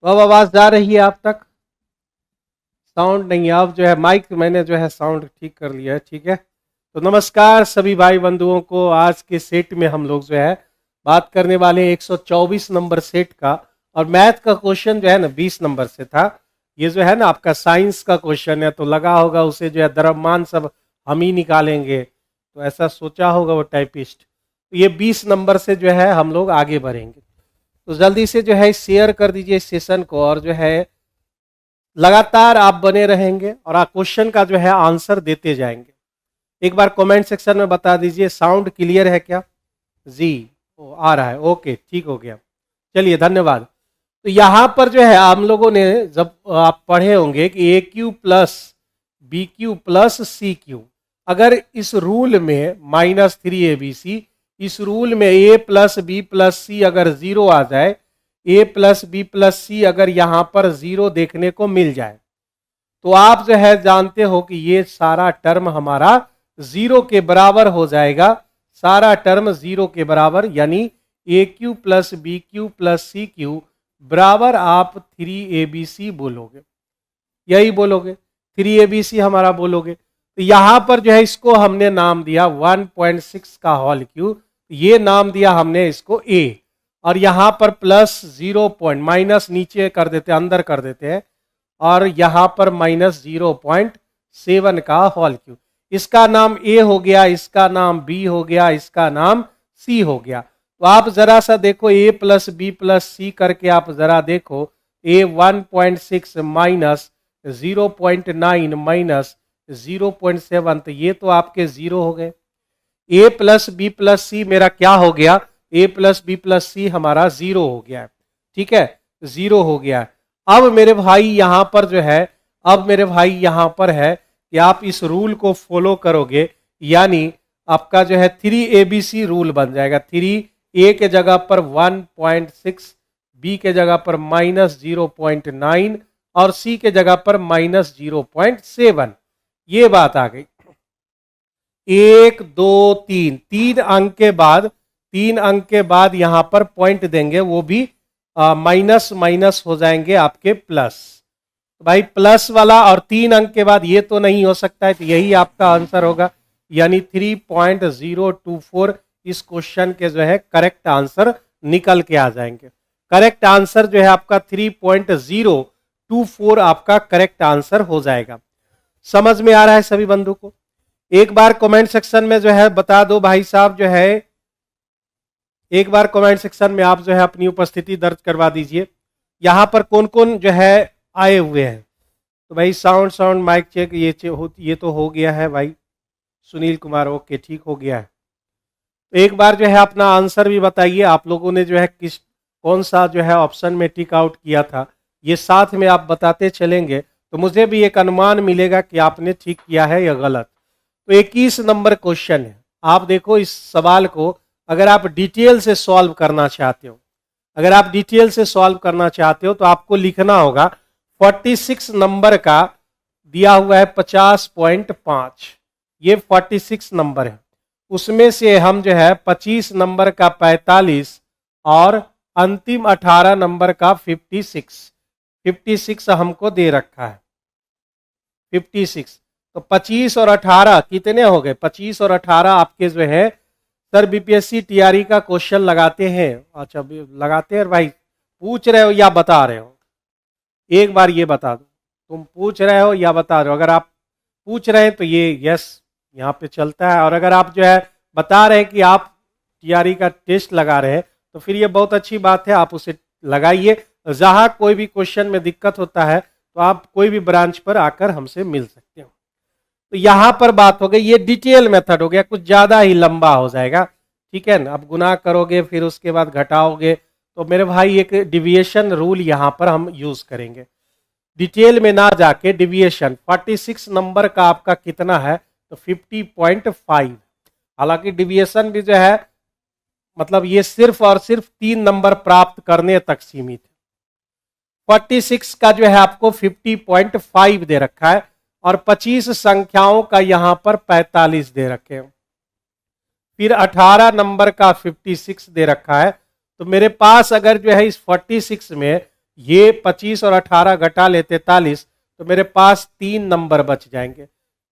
तो अब आवाज जा रही है आप तक? साउंड नहीं है अब जो है, माइक मैंने जो है साउंड ठीक कर लिया है, ठीक है। तो नमस्कार सभी भाई बंधुओं को। आज के सेट में हम लोग जो है बात करने वाले हैं 124 नंबर सेट का। और मैथ का क्वेश्चन जो है ना 20 नंबर से था। ये जो है ना आपका साइंस का क्वेश्चन है, तो लगा होगा उसे जो है द्रव्यमान सब हम ही निकालेंगे, तो ऐसा सोचा होगा वो टाइपिस्ट। तो ये 20 नंबर से जो है हम लोग आगे बढ़ेंगे। तो जल्दी से जो है शेयर कर दीजिए इस सेशन को, और जो है लगातार आप बने रहेंगे और आप क्वेश्चन का जो है आंसर देते जाएंगे। एक बार कमेंट सेक्शन में बता दीजिए साउंड क्लियर है क्या? जी आ रहा है, ओके ठीक हो गया। चलिए धन्यवाद। तो यहाँ पर जो है हम लोगों ने जब आप पढ़े होंगे कि a cube plus b cube plus c cube, अगर इस रूल में -3abc, इस रूल में a plus b plus c अगर 0 आ जाए, a plus b plus c अगर यहाँ पर 0 देखने को मिल जाए, तो आप जो है जानते हो कि ये सारा टर्म हमारा 0 के बराबर हो जाएगा। सारा टर्म 0 के बराबर, यानी a cube plus b cube plus c cube बराबर आप 3abc बोलोगे, यही बोलोगे 3abc हमारा बोलोगे। तो यहां पर जो है इसको हमने नाम दिया 1.6 का होल क्यूब, ये नाम दिया हमने इसको a। और यहां पर प्लस 0 पॉइंट माइनस नीचे कर देते हैं, अंदर कर देते हैं, और यहां पर -0.7 का होल क्यूब। इसका नाम a हो गया, इसका नाम b हो गया, इसका नाम c हो गया। तो आप जरा सा देखो a प्लस बी प्लस सी करके आप जरा देखो, a 1.6 माइनस 0.9 माइनस 0.7, तो ये तो आपके 0 हो गए। a प्लस बी प्लस सी मेरा क्या हो गया? a प्लस बी प्लस सी हमारा 0 हो गया है, ठीक है, 0 हो गया है। अब मेरे भाई यहां पर जो है, अब मेरे भाई यहां पर है कि आप इस रूल को फॉलो करोगे, यानी आपका जो है 3abc रूल बन जाएगा। 3a के जगह पर 1.6, b के जगह पर -0.9 और c के जगह पर -0.7। ये बात आ गई। 1 2 3, 3 अंक के बाद, 3 अंक के बाद यहां पर पॉइंट देंगे, वो भी माइनस माइनस हो जाएंगे आपके प्लस। भाई प्लस वाला और 3 अंक के बाद ये तो नहीं हो सकता है, तो यही आपका आंसर होगा, यानी 3.024 इस क्वेश्चन के जो है करेक्ट आंसर निकल के आ जाएंगे। करेक्ट आंसर जो है आपका 3.024 आपका करेक्ट आंसर हो जाएगा। समझ में आ रहा है सभी बंधु को? एक बार कमेंट सेक्शन में जो है बता दो भाई साहब, जो है एक बार कमेंट सेक्शन में आप जो है अपनी उपस्थिति दर्ज करवा दीजिए। यहां पर कौन कौन जो है आए हुए हैं। तो भाई साउंड माइक चेक, ये तो हो गया है भाई। सुनील कुमार, ओके ठीक हो गया है। तो एक बार जो है अपना आंसर भी बताइए, आप लोगों ने जो है कौन सा जो है ऑप्शन में टिक आउट किया था, ये साथ में आप बताते चलेंगे तो मुझे भी एक अनुमान मिलेगा कि आपने ठीक किया है या गलत। तो 21 नंबर क्वेश्चन है। आप देखो इस सवाल को, अगर आप डिटेल से सॉल्व करना चाहते हो, अगर आप डिटेल से सॉल्व करना चाहते हो तो आपको लिखना होगा 46 नंबर का दिया हुआ है 50.5, ये 46 नंबर है। उसमें से हम जो है 25 नंबर का 45 और अंतिम 18 नंबर का 56 हमको दे रखा है 56। तो 25 और 18 कितने हो गए? 25 और 18 आपके जो है सर बीपीएससी टीआरई का क्वेश्चन लगाते हैं। अच्छा लगाते हैं भाई, पूछ रहे हो या बता रहे हो? एक बार ये बता दो, तुम पूछ रहे हो या बता रहे हो? अगर आप पूछ रहे हैं तो ये यस यहाँ पे चलता है, और अगर आप जो है बता रहे हैं कि आप टीआरई का टेस्ट लगा रहे हैं तो फिर ये बहुत अच्छी बात है, आप उसे लगाइए। जहां कोई भी क्वेश्चन में दिक्कत होता है तो आप कोई भी ब्रांच पर आकर हमसे मिल सकते हो। तो यहां पर बात हो गई, ये डिटेल मेथड हो गया, कुछ ज्यादा ही लंबा हो जाएगा, ठीक है ना। अब गुना करोगे फिर उसके बाद घटाओगे, तो मेरे भाई एक डिविएशन रूल यहां पर हम यूज करेंगे। डिटेल में ना जाके डिविएशन 46 नंबर का आपका कितना है? तो 50.5। हालांकि डिविएशन भी जो है मतलब ये सिर्फ और सिर्फ 3 नंबर प्राप्त करने तक सीमित है। 46 का जो है आपको 50.5 दे रखा है, और 25 संख्याओं का यहां पर 45 दे रखे हैं। फिर 18 नंबर का 56 दे रखा है। तो मेरे पास अगर जो है इस 46 में ये 25 और 18 घटा ले 43, तो मेरे पास 3 नंबर बच जाएंगे।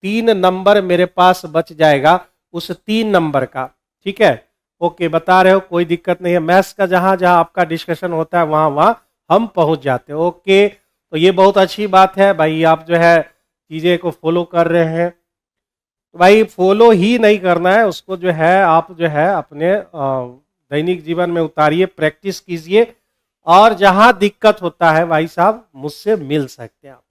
3 नंबर मेरे पास बच जाएगा उस 3 नंबर का। ठीक है, ओके, बता रहे हो, कोई दिक्कत नहीं है। मैथ्स का जहां जहां आपका डिस्कशन होता है वहां वहां हम पहुंच जाते हैं। ओके, तो ये बहुत अच्छी बात है भाई, आप जो है चीजें को फॉलो कर रहे हैं। तो भाई फॉलो ही नहीं करना है उसको, जो है आप जो है अपने दैनिक जीवन में उतारिए, प्रैक्टिस कीजिए, और जहां दिक्कत होता है भाई साहब मुझसे मिल सकते हैं आप।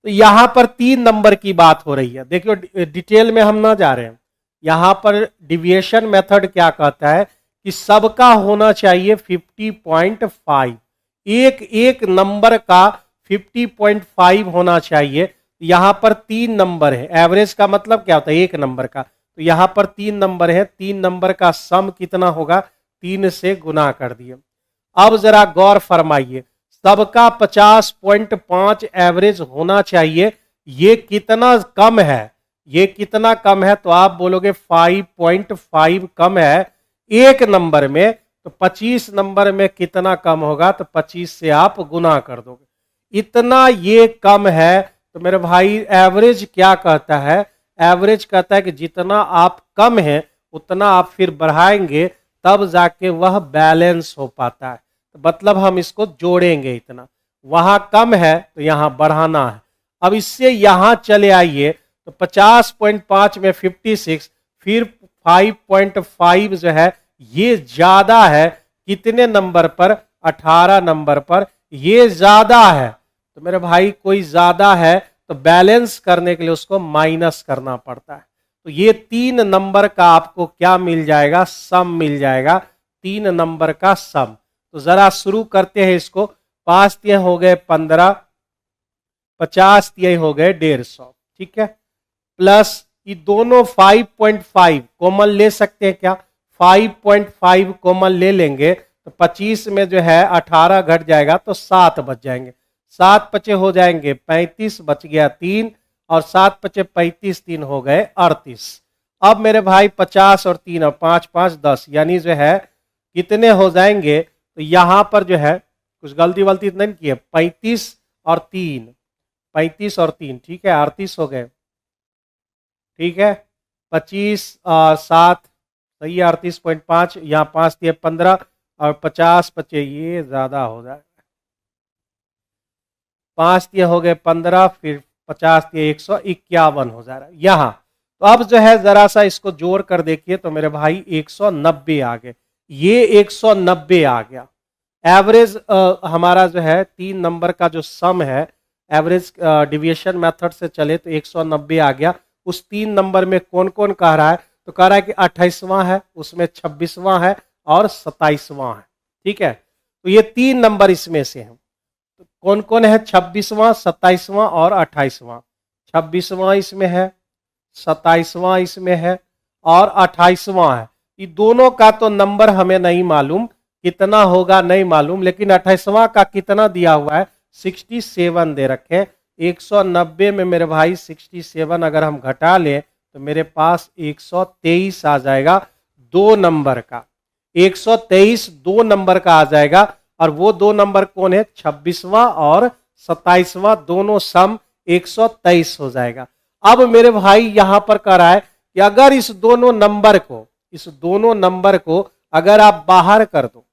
तो यहां पर 3 नंबर की बात हो रही है, देखियो डिटेल में हम ना जा रहे हैं। यहां पर डिविएशन मेथड क्या कहता है कि सबका होना चाहिए 50.5, एक एक नंबर का 50.5 होना चाहिए। यहां पर 3 नंबर है, एवरेज का मतलब क्या होता है, एक नंबर का। तो यहां पर 3 नंबर है, 3 नंबर का सम कितना होगा, 3 से गुना कर दिए। अब जरा गौर फरमाइए, सबका 50.5 एवरेज होना चाहिए, ये कितना कम है, ये कितना कम है, तो आप बोलोगे 5.5 कम है एक नंबर में। तो 25 नंबर में कितना कम होगा, तो 25 से आप गुना कर दोगे, इतना ये कम है। तो मेरे भाई एवरेज क्या कहता है, एवरेज कहता है कि जितना आप कम है उतना आप फिर बढ़ाएंगे तब जाके वह बैलेंस हो पाता है। मतलब हम इसको जोड़ेंगे, इतना वहां कम है तो यहां बढ़ाना है। अब इससे यहां चले आइए, तो 50.5 में 56, फिर 5.5 जो है ये ज्यादा है, कितने नंबर पर, 18 नंबर पर, ये ज्यादा है। तो मेरे भाई कोई ज्यादा है तो बैलेंस करने के लिए उसको माइनस करना पड़ता है। तो ये 3 नंबर का आपको क्या मिल जाएगा, सम मिल जाएगा, 3 नंबर का सम। तो जरा शुरू करते हैं इसको। 5 तिहाई हो गए 15, 50 तिहाई हो गए 150, ठीक है, प्लस ये दोनों 5.5 कॉमन ले सकते हैं क्या, 5.5 कॉमन ले लेंगे तो 25 में जो है 18 घट जाएगा तो 7 बच जाएंगे, 7 पचे हो जाएंगे 35, बच गया 3, और 7 पचे 35, 3 हो गए 38। अब मेरे भाई 50 और 3 और 5 5 10, यानी जो है कितने हो जाएंगे, तो यहां पर जो है कुछ गलती वलती नहीं की है, 35 और 3, 35 और 3, ठीक है, 38 हो गए, ठीक है, 25 और 7 सही है, 38.5, यहाँ 5 दिए 15, और 50 बचे, ये ज्यादा हो जाए, 5 दिए हो गए 15, फिर 50 दिए 151 हो जा रहा है यहाँ। तो अब जो है जरा सा इसको जोड़ कर देखिए, तो मेरे भाई 190 आ गए, ये 190 आ गया। एवरेज हमारा जो है 3 नंबर का जो सम है, एवरेज डिविएशन मेथड से चले तो 190 आ गया। उस 3 नंबर में कौन कौन कह रहा है, तो कह रहा है कि 28वां है, उसमें 26वां है और 27वां है, ठीक है। तो ये 3 नंबर इसमें से हैं, तो कौन कौन है, 26वां, 27वां और 28वां। 26वां इसमें है, 27वां इसमें है और 28वां है। ये दोनों का तो नंबर हमें नहीं मालूम, कितना होगा नहीं मालूम, लेकिन 28वां का कितना दिया हुआ है, 67 दे रखे। 190 में मेरे भाई 67 अगर हम घटा लें तो मेरे पास 123 आ जाएगा, 2 नंबर का, 123 2 नंबर का आ जाएगा। और वो 2 नंबर कौन है, 26वां और 27वां, दोनों सम 123 हो जाएगा। अब मेरे भाई यहां पर कह रहा है कि अगर इस दोनों नंबर को, इस दोनों नंबर को अगर आप बाहर कर दो,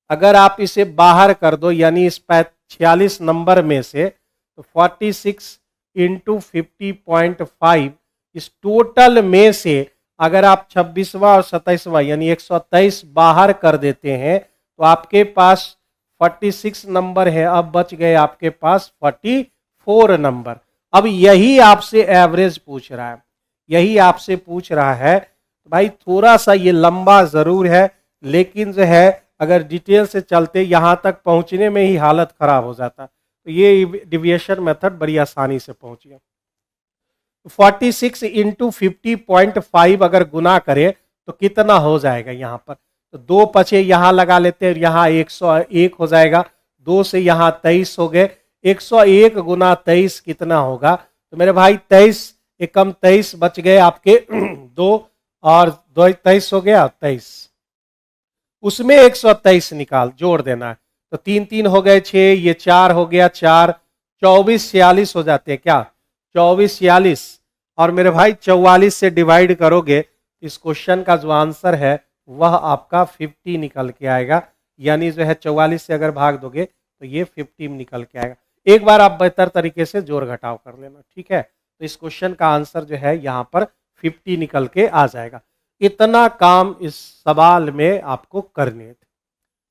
अगर आप इसे बाहर कर दो, यानी इस 46 नंबर में से, तो 46 इंटू 50.5, इस टोटल में से अगर आप 26वां और 27वां यानी 123 बाहर कर देते हैं, तो आपके पास 46 नंबर है, अब बच गए आपके पास 44 नंबर। अब यही आपसे एवरेज पूछ रहा है, यही आपसे पूछ रहा है। भाई थोड़ा सा ये लंबा जरूर है, लेकिन जो है अगर डिटेल से चलते यहां तक पहुंचने में ही हालत खराब हो जाता, तो ये डिविएशन मेथड बड़ी आसानी से पहुंच गया। 46 इंटू 50.5 अगर गुना करें तो कितना हो जाएगा, यहां पर तो 2 पचे यहां लगा लेते हैं, यहाँ 101 हो जाएगा, 2 से यहाँ 23 हो गए, 101 गुना 23 कितना होगा, तो मेरे भाई 23 एकम 23 बच गए आपके 2 और 2 23 हो गया 23, उसमें 123 निकाल जोड़ देना है, तो 3 3 हो गए 6, ये 4 हो गया 4, 24 46 हो जाते हैं क्या, 24 46। और मेरे भाई 44 से डिवाइड करोगे, इस क्वेश्चन का जो आंसर है वह आपका 50 निकल के आएगा। यानी जो है 44 से अगर भाग दोगे तो ये 50 निकल के आएगा। एक बार आप बेहतर तरीके से जोड़ घटाव कर लेना, ठीक है। तो इस क्वेश्चन का आंसर जो है यहाँ पर 50 निकल के आ जाएगा। इतना काम इस सवाल में आपको करने थे,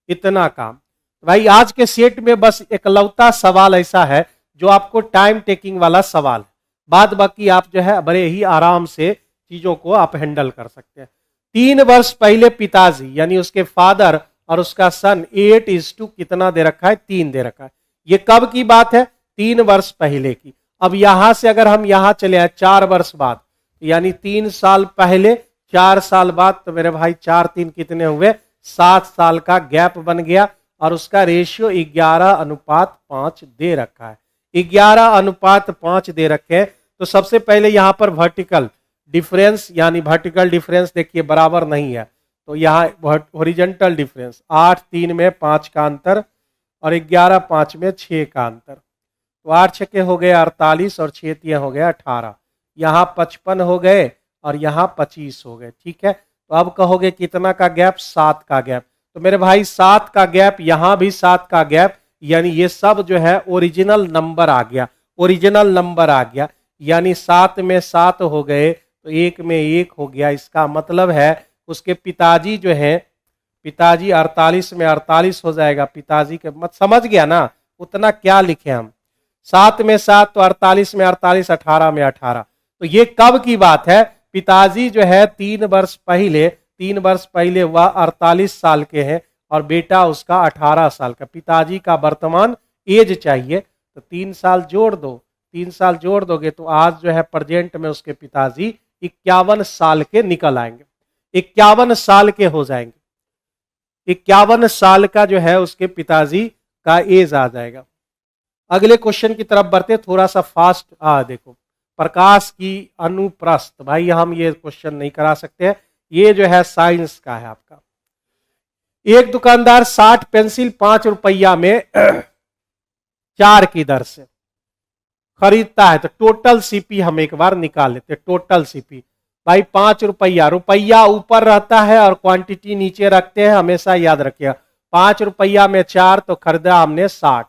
इतना काम। भाई आज के सेट में बस एकलौता सवाल ऐसा है जो आपको टाइम टेकिंग वाला सवाल है, बाद बाकी आप जो है बड़े ही आराम से चीजों को आप हैंडल कर सकते हैं। 3 वर्ष पहले पिताजी यानी उसके फादर और उसका सन 8:2 कितना दे रखा है, 3 दे रखा है। ये कब की बात है, 3 वर्ष पहले की। अब यहां से अगर हम यहां चले आए 4 वर्ष बाद, यानी 3 साल पहले 4 साल बाद, तो मेरे भाई 4 3 कितने हुए, 7 साल का गैप बन गया। और उसका रेशियो 11:5 दे रखा है, 11:5 दे रखे हैं। तो सबसे पहले यहां पर वर्टिकल डिफरेंस यानी वर्टिकल डिफरेंस देखिए बराबर नहीं है, तो यहाँ हॉरिजॉन्टल डिफरेंस 8 3 में 5 का अंतर और 11 5 में 6 का अंतर। तो 8 छके हो गए 48 और 6 तिया हो गए 18। यहाँ 55 हो गए और यहाँ 25 हो गए, ठीक है। तो अब कहोगे कितना का गैप, 7 का गैप। तो मेरे भाई 7 का गैप, यहाँ भी 7 का गैप, यानी ये सब जो है ओरिजिनल नंबर आ गया, ओरिजिनल नंबर आ गया। यानी 7 में 7 हो गए तो 1 में 1 हो गया। इसका मतलब है उसके पिताजी जो है, पिताजी 48 में 48 हो जाएगा पिताजी के, मत समझ गया ना, उतना क्या लिखे हम, 7 में 7 तो 48 में 48, 18 में 18। तो ये कब की बात है, पिताजी जो है 3 वर्ष पहले वह 48 साल के हैं और बेटा उसका 18 साल का। पिताजी का वर्तमान एज चाहिए, तो 3 साल जोड़ दो, 3 साल जोड़ दोगे तो आज जो है प्रेजेंट में उसके पिताजी 51 साल के निकल आएंगे, 51 साल के हो जाएंगे। 51 साल का जो है उसके पिताजी का एज आ जाएगा। अगले क्वेश्चन की तरफ बढ़ते, थोड़ा सा फास्ट। देखो, प्रकाश की अनुप्रस्थ, भाई हम ये क्वेश्चन नहीं करा सकते, ये जो है साइंस का है आपका। एक दुकानदार 60 पेंसिल 5 रुपया में 4 की दर से खरीदता है, तो टोटल सीपी हम एक बार निकाल लेते हैं। टोटल सीपी भाई 5 रुपया, रुपया ऊपर रहता है और क्वांटिटी नीचे रखते हैं, हमेशा याद रखिएगा। 5 रुपया में 4 तो खरीदा हमने 60।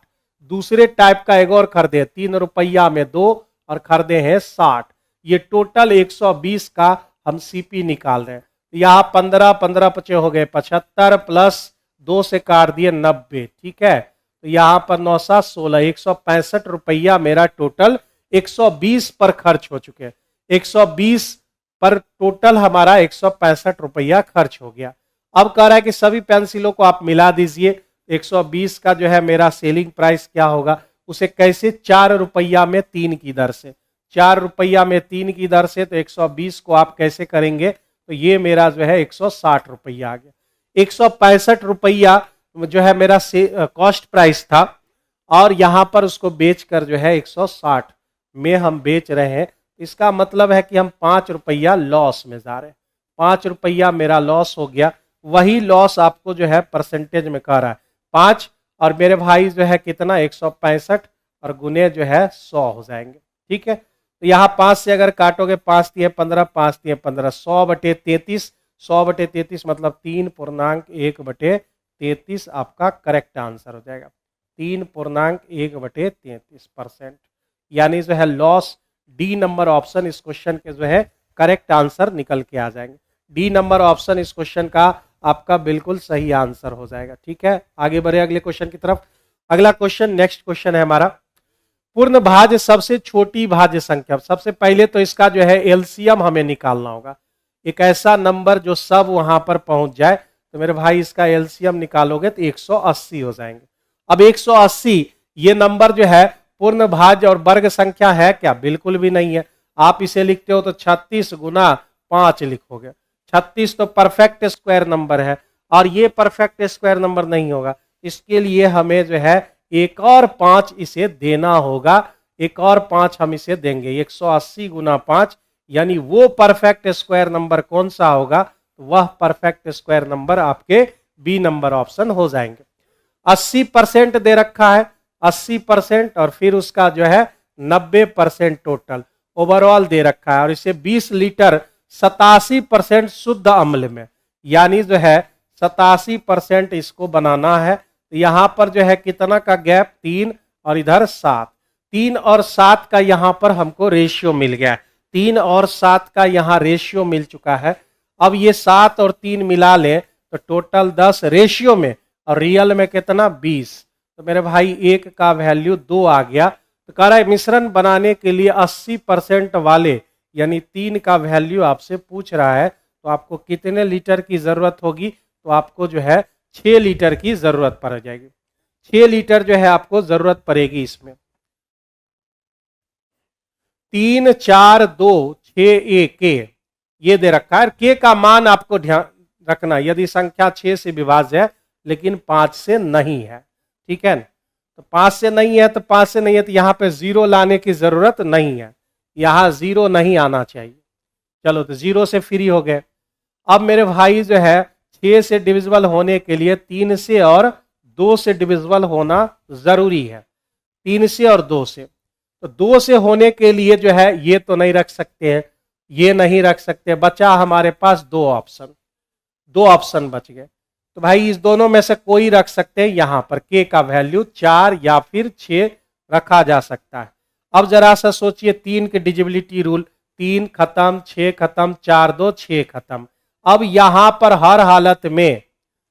दूसरे टाइप का एक और खरीदे 3 रुपया में 2 और खरीदे हैं 60। ये टोटल 120 का हम सीपी निकाल रहे हैं। यहाँ 15 15 पचे हो गए 75 प्लस 2 से काट दिए 90, ठीक है। तो यहाँ पर 9 7 16, 165 रुपया मेरा टोटल 120 पर खर्च हो चुके हैं। 120 पर टोटल हमारा 165 रुपया खर्च हो गया। अब कह रहा है कि सभी पेंसिलों को आप मिला दीजिए, 120 का जो है मेरा सेलिंग प्राइस क्या होगा, उसे कैसे, 4 रुपया में 3 की दर से, 4 रुपया में 3 की दर से, तो 120 को आप कैसे करेंगे, तो ये मेरा जो है 160 रुपया आ गया। 165 रुपया जो है मेरा कॉस्ट प्राइस था और यहां पर उसको बेचकर जो है 160 में हम बेच रहे हैं। इसका मतलब है कि हम 5 रुपया लॉस में जा रहे हैं, 5 रुपया मेरा लॉस हो गया। वही लॉस आपको जो है परसेंटेज में कह रहा है 5, और मेरे भाई जो है कितना 165 और गुने जो है 100 हो जाएंगे, ठीक है। तो यहाँ 5 से अगर काटोगे 5 तिये 15, 5 तिये 15, 100/33, 100/33 मतलब 3.1/33 आपका करेक्ट आंसर हो जाएगा, 3.1/33%। यानी जो है लॉस, डी नंबर ऑप्शन इस क्वेश्चन के जो है करेक्ट आंसर निकल के आ जाएंगे। डी नंबर ऑप्शन इस क्वेश्चन का आपका बिल्कुल सही आंसर हो जाएगा, ठीक है। आगे बढ़े अगले क्वेश्चन की तरफ। अगला क्वेश्चन, नेक्स्ट क्वेश्चन है हमारा, पूर्ण भाज्य सबसे छोटी भाज्य संख्या। सबसे पहले तो इसका जो है एलसीएम हमें निकालना होगा, एक ऐसा नंबर जो सब वहां पर पहुंच जाए। तो मेरे भाई इसका एलसीएम निकालोगे तो 180 हो जाएंगे। अब 180 ये नंबर जो है पूर्ण भाज्य और वर्ग संख्या है क्या, बिल्कुल भी नहीं है। आप इसे लिखते हो तो 36 गुना 5 लिखोगे। 36 तो परफेक्ट स्क्वायर नंबर है और ये परफेक्ट स्क्वायर नंबर नहीं होगा, इसके लिए हमें जो है एक और 5 इसे देना होगा, एक और 5 हम इसे देंगे। 180 गुना 5 यानी वो परफेक्ट स्क्वायर नंबर कौन सा होगा, वह परफेक्ट स्क्वायर नंबर आपके बी नंबर ऑप्शन हो जाएंगे। 80% दे रखा है, 80% और फिर उसका जो है 90% टोटल ओवरऑल दे रखा है, और इसे 20 लीटर 87% शुद्ध अम्ल में, यानी जो है 87% इसको बनाना है। तो यहां पर जो है कितना का गैप, 3 और इधर 7, 3 और 7 का यहां पर हमको रेशियो मिल गया, 3 और 7 का यहां रेशियो मिल चुका है। अब ये 7 और 3 मिला लें तो टोटल 10 रेशियो में, और रियल में कितना 20। तो मेरे भाई एक का वैल्यू 2 आ गया। तो कह रहा है मिश्रण बनाने के लिए 80% वाले यानी 3 का वैल्यू आपसे पूछ रहा है, तो आपको कितने लीटर की जरूरत होगी, तो आपको जो है 6 लीटर की जरूरत पड़ जाएगी। 6 लीटर जो है आपको जरूरत पड़ेगी इसमें। 3 4 2 6 1 के ये दे रखा है। के का मान आपको ध्यान रखना, यदि संख्या 6 से विभाज्य है लेकिन 5 से नहीं है, ठीक है ना। तो 5 से नहीं है तो 5 से नहीं है, तो यहां पे 0 लाने की जरूरत नहीं है, यहां 0 नहीं आना चाहिए। चलो तो 0 से फ्री हो गए। अब मेरे भाई जो है 6 से डिविजिबल होने के लिए 3 से और 2 से डिविजिबल होना जरूरी है, 3 से और 2 से। तो 2 से होने के लिए जो है ये तो नहीं रख सकते हैं, ये नहीं रख सकते, बचा हमारे पास 2 ऑप्शन, 2 ऑप्शन बच गए। तो भाई इस दोनों में से कोई रख सकते हैं, यहां पर के का वैल्यू 4 या फिर 6 रखा जा सकता है। अब जरा सा सोचिए, 3 के डिजिबिलिटी रूल, 3 खत्म, 6 खत्म, 4 2 6 खत्म। अब यहां पर हर हालत में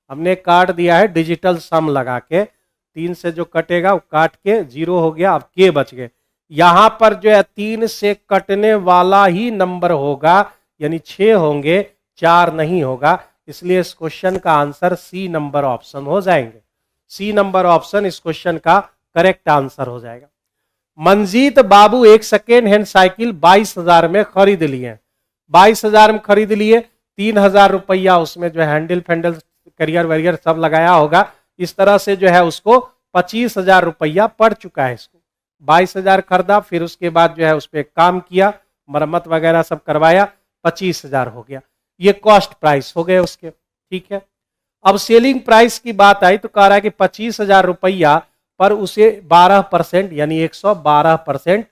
हमने काट दिया है डिजिटल सम लगा के, 3 से जो कटेगा वो काट के 0 हो गया, अब के बच गए। यहां पर जो है 3 से कटने वाला ही नंबर होगा, यानी 6 होंगे, 4 नहीं होगा, इसलिए इस क्वेश्चन का आंसर सी नंबर ऑप्शन हो जाएंगे। सी नंबर ऑप्शन इस क्वेश्चन का करेक्ट आंसर हो जाएगा। मंजीत बाबू एक सेकेंड हैंड साइकिल 22,000 में खरीद लिए, 22,000 में खरीद लिए, 3,000 रुपया उसमें जो है हैंडल फैंडल करियर वरियर सब लगाया होगा, इस तरह से जो है उसको 25,000 रुपया पड़ चुका है। इसको 22,000 खरीदा, फिर उसके बाद जो है उस पर काम किया, मरम्मत वगैरह सब करवाया, 25,000 हो गया, ये कॉस्ट प्राइस हो गए उसके, ठीक है। अब सेलिंग प्राइस की बात आई तो कह रहा है कि 25,000 रुपया पर उसे 12% यानी 112%,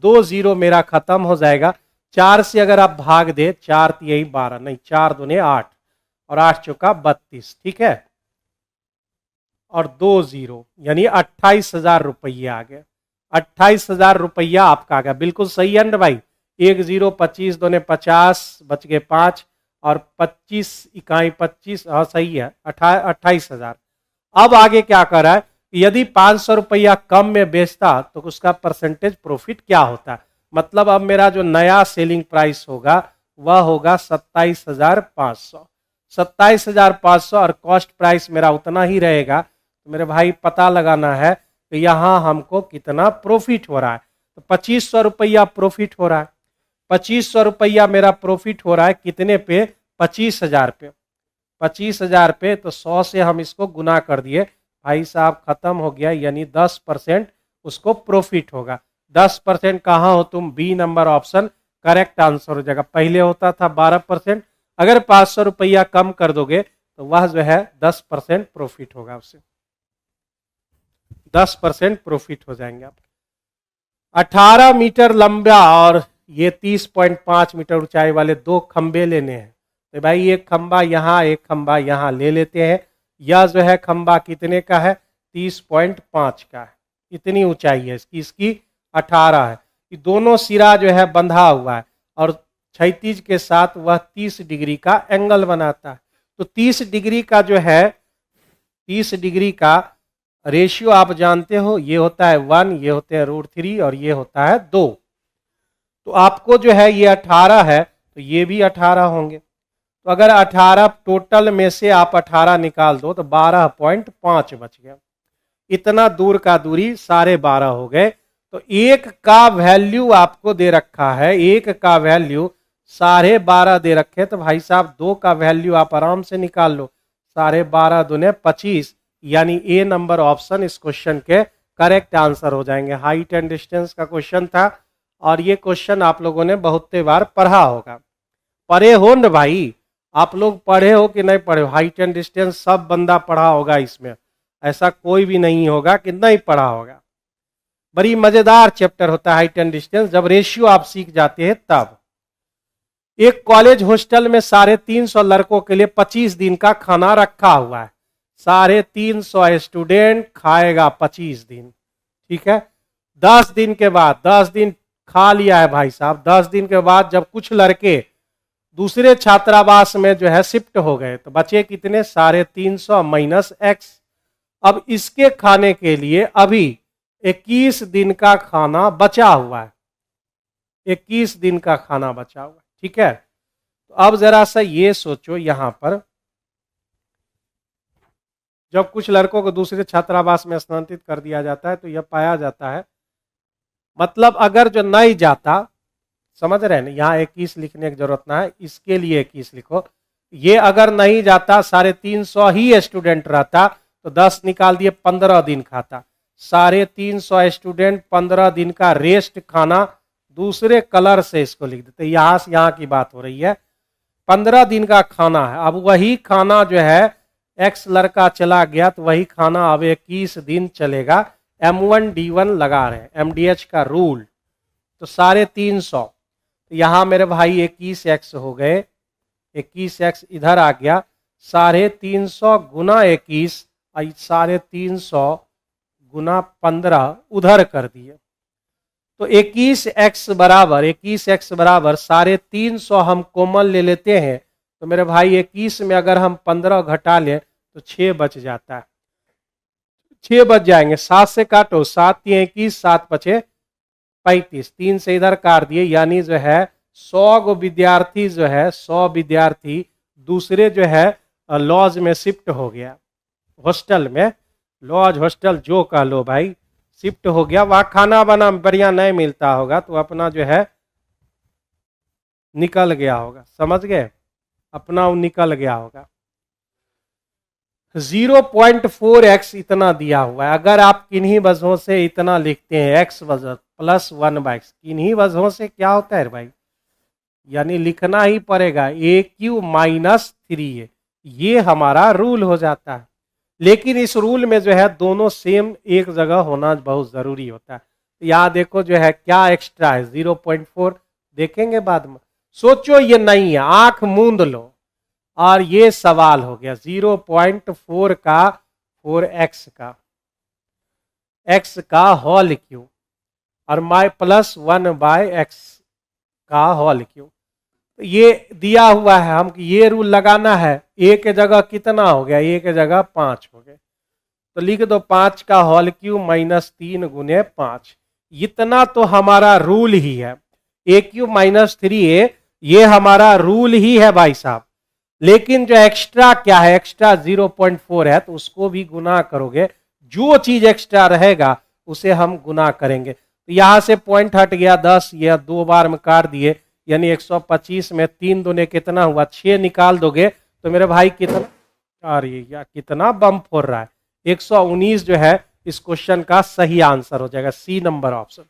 2 0 मेरा खत्म हो जाएगा। 4 से अगर आप भाग दे, 4 यही 12 नहीं, 4 दूने 8 और 8 चौका 32, ठीक है, और 2 0 यानी 28,000 रुपया आ गया। 28,000 रुपया आपका आ गया, बिल्कुल सही है ना भाई। 1 0 25 दूने 50 बच गए 5 और 25 इकाई 25, हाँ सही है, 28,000। अब आगे क्या कर रहा है, यदि 500 रुपया कम में बेचता तो उसका परसेंटेज प्रॉफिट क्या होता है। मतलब अब मेरा जो नया सेलिंग प्राइस होगा वह होगा 27,500, 27,500 और कॉस्ट प्राइस मेरा उतना ही रहेगा। तो मेरे भाई पता लगाना है कि यहाँ हमको कितना प्रॉफिट हो रहा है। तो 2500 रुपया प्रॉफिट हो रहा है, 2500 रुपया मेरा प्रॉफिट हो रहा है कितने पे, 25,000 पे, 25,000 पे। तो 100 से हम इसको गुना कर दिए, भाई साहब खत्म हो गया, यानी 10% उसको प्रॉफिट होगा। 10% कहाँ हो तुम, b number option correct answer हो जाएगा। पहले होता था 12%, अगर 500 रुपया कम कर दोगे तो वह जो है 10% प्रॉफिट होगा, उससे 10% प्रॉफिट हो जाएंगे आप। 18 मीटर लंबा और ये 30.5 मीटर ऊंचाई वाले 2 खंबे लेने हैं। तो भाई एक खंबा यहाँ, एक खंबा यहाँ ले लेते हैं। यह जो है खंबा कितने का है, 30.5 का है, इतनी ऊंचाई है इसकी, इसकी 18 है। ये दोनों सिरा जो है बंधा हुआ है और क्षैतिज के साथ वह 30 डिग्री का एंगल बनाता है। तो 30 डिग्री का जो है, 30 डिग्री का रेशियो आप जानते हो, ये होता है 1, ये होते हैं √3 और ये होता है 2। तो आपको जो है ये 18 है तो ये भी 18 होंगे। तो अगर 18 टोटल में से आप 18 निकाल दो तो 12.5 बच गया। इतना दूर का दूरी 12.5 हो गए। तो एक का वैल्यू आपको दे रखा है, एक का वैल्यू 12.5 दे रखे, तो भाई साहब 2 का वैल्यू आप आराम से निकाल लो, 12.5 दूने 25, यानी ए नंबर ऑप्शन इस क्वेश्चन के करेक्ट आंसर हो जाएंगे। हाइट एंड डिस्टेंस का क्वेश्चन था और ये क्वेश्चन आप लोगों ने बहुते बार पढ़ा होगा। पढ़े हो न भाई, आप लोग पढ़े हो कि नहीं पढ़े हो, हाइट एंड डिस्टेंस सब बंदा पढ़ा होगा इसमें। ऐसा कोई भी नहीं होगा कि नहीं पढ़ा होगा। बड़ी मजेदार चैप्टर होता है हाइट एंड डिस्टेंस, जब रेशियो आप सीख जाते हैं तब। एक कॉलेज हॉस्टल में 350 लड़कों के लिए 25 दिन का खाना रखा हुआ है। 350 स्टूडेंट खाएगा 25 दिन, ठीक है। 10 दिन के बाद, 10 दिन खा लिया है भाई साहब, 10 दिन के बाद जब कुछ लड़के दूसरे छात्रावास में जो है शिफ्ट हो गए तो बचे कितने, 350 माइनस एक्स। अब इसके खाने के लिए अभी 21 दिन का खाना बचा हुआ है, 21 दिन का खाना बचा हुआ है, ठीक है। तो अब जरा सा ये सोचो, यहां पर जब कुछ लड़कों को दूसरे छात्रावास में स्थानांतरित कर दिया जाता है तो यह पाया जाता है, मतलब अगर जो नहीं जाता, समझ रहे हैं ना, यहाँ 21 लिखने की जरूरत ना है, इसके लिए 21 लिखो। ये अगर नहीं जाता, 350 ही स्टूडेंट रहता तो 10 निकाल दिए, 15 दिन खाता। 350 स्टूडेंट 15 दिन का रेस्ट खाना, दूसरे कलर से इसको लिख देते, यहां से यहाँ की बात हो रही है। 15 दिन का खाना है, अब वही खाना जो है एक्स लड़का चला गया तो वही खाना अब 21 दिन चलेगा। M1D1 लगा रहे हैं, MDH का रूल। तो 350, यहां मेरे भाई 21x हो गए, 21x इधर आ गया, 350 गुना 21, 350 गुना 15 उधर कर दिए, तो 21x बराबर 350 हम कॉमन ले लेते हैं। तो मेरे भाई 21 में अगर हम 15 घटा लें तो 6 बच जाता है, 6 बच जाएंगे। 7 से काटो, 7 3 21, 7 बचे 35, 3 से इधर काट दिए, यानी जो है 100 विद्यार्थी जो है 100 विद्यार्थी दूसरे जो है लॉज में शिफ्ट हो गया, हॉस्टल में, लॉज हॉस्टल जो कह लो भाई, शिफ्ट हो गया। वहां खाना बना बढ़िया नहीं मिलता होगा तो अपना जो है निकल गया होगा, समझ गए, अपना वो निकल गया होगा। 0.4x इतना दिया हुआ है, अगर आप किन्हीं वजहों से इतना लिखते हैं x वजह प्लस 1/x, किन्हीं वजहों से क्या होता है भाई, यानी लिखना ही पड़ेगा AQ माइनस 3a, ये हमारा रूल हो जाता है। लेकिन इस रूल में जो है दोनों सेम एक जगह होना बहुत जरूरी होता है। यहाँ देखो जो है क्या एक्स्ट्रा है, 0.4 देखेंगे बाद में। सोचो ये नहीं है, आंख मूंद लो, और ये सवाल हो गया 0.4 का 4x का, x का होल क्यों, और माई प्लस 1/x का होल क्यों। तो ये दिया हुआ है, हम ये रूल लगाना है। a के जगह कितना हो गया, a के जगह 5 हो गए, तो लिख दो 5 का होल क्यूब माइनस 3 गुने 5, इतना तो हमारा रूल ही है। AQ माइनस 3a ये हमारा रूल ही है भाई साहब। लेकिन जो एक्स्ट्रा क्या है, एक्स्ट्रा 0.4 है, तो उसको भी गुना करोगे, जो चीज एक्स्ट्रा रहेगा उसे हम गुना करेंगे। तो यहां से पॉइंट हट गया 10, या 2 बार में काट दिए, यानी 125 में 3 दूने कितना हुआ, 6 निकाल दोगे तो मेरे भाई कितना, अरे यार कितना बम फोड़ रहा है, 119 जो है इस क्वेश्चन का सही आंसर हो जाएगा, सी नंबर ऑप्शन।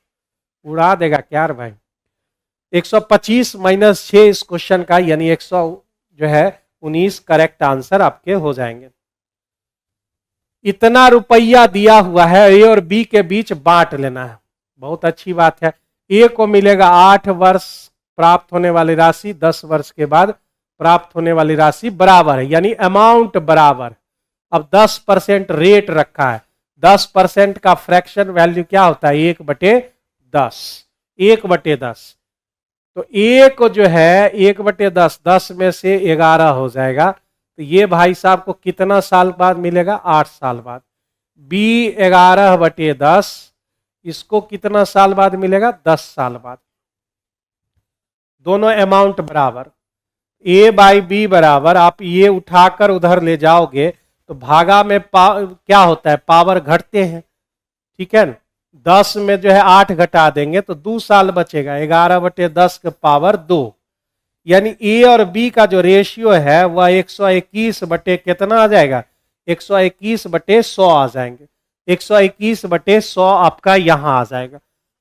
उड़ा देगा क्या रे भाई, 125 माइनस 6 इस क्वेश्चन का, यानी 100 जो है 19 करेक्ट आंसर आपके हो जाएंगे। इतना रुपया दिया हुआ है, ए और बी के बीच बांट लेना है, बहुत अच्छी बात है। ए को मिलेगा 8 वर्ष प्राप्त होने वाली राशि, 10 वर्ष के बाद प्राप्त होने वाली राशि बराबर है, यानी अमाउंट बराबर। अब 10% रेट रखा है, 10% का फ्रैक्शन वैल्यू क्या होता है, 1/10, 1/10। तो एक जो है 1/10, 10 में से 11 हो जाएगा, तो ये भाई साहब को कितना साल बाद मिलेगा, 8 साल बाद। बी 11/10, इसको कितना साल बाद मिलेगा, 10 साल बाद। दोनों अमाउंट बराबर, ए बाई बी बराबर, आप ये उठाकर उधर ले जाओगे तो भागा में क्या होता है, पावर घटते हैं, ठीक है ना। 10 में जो है 8 घटा देंगे तो 2 साल बचेगा, 11/10 के पावर 2, यानी ए और बी का जो रेशियो है वह 121 बटे कितना आ जाएगा, 121/100 आ जाएंगे, 121/100 आपका यहां आ जाएगा।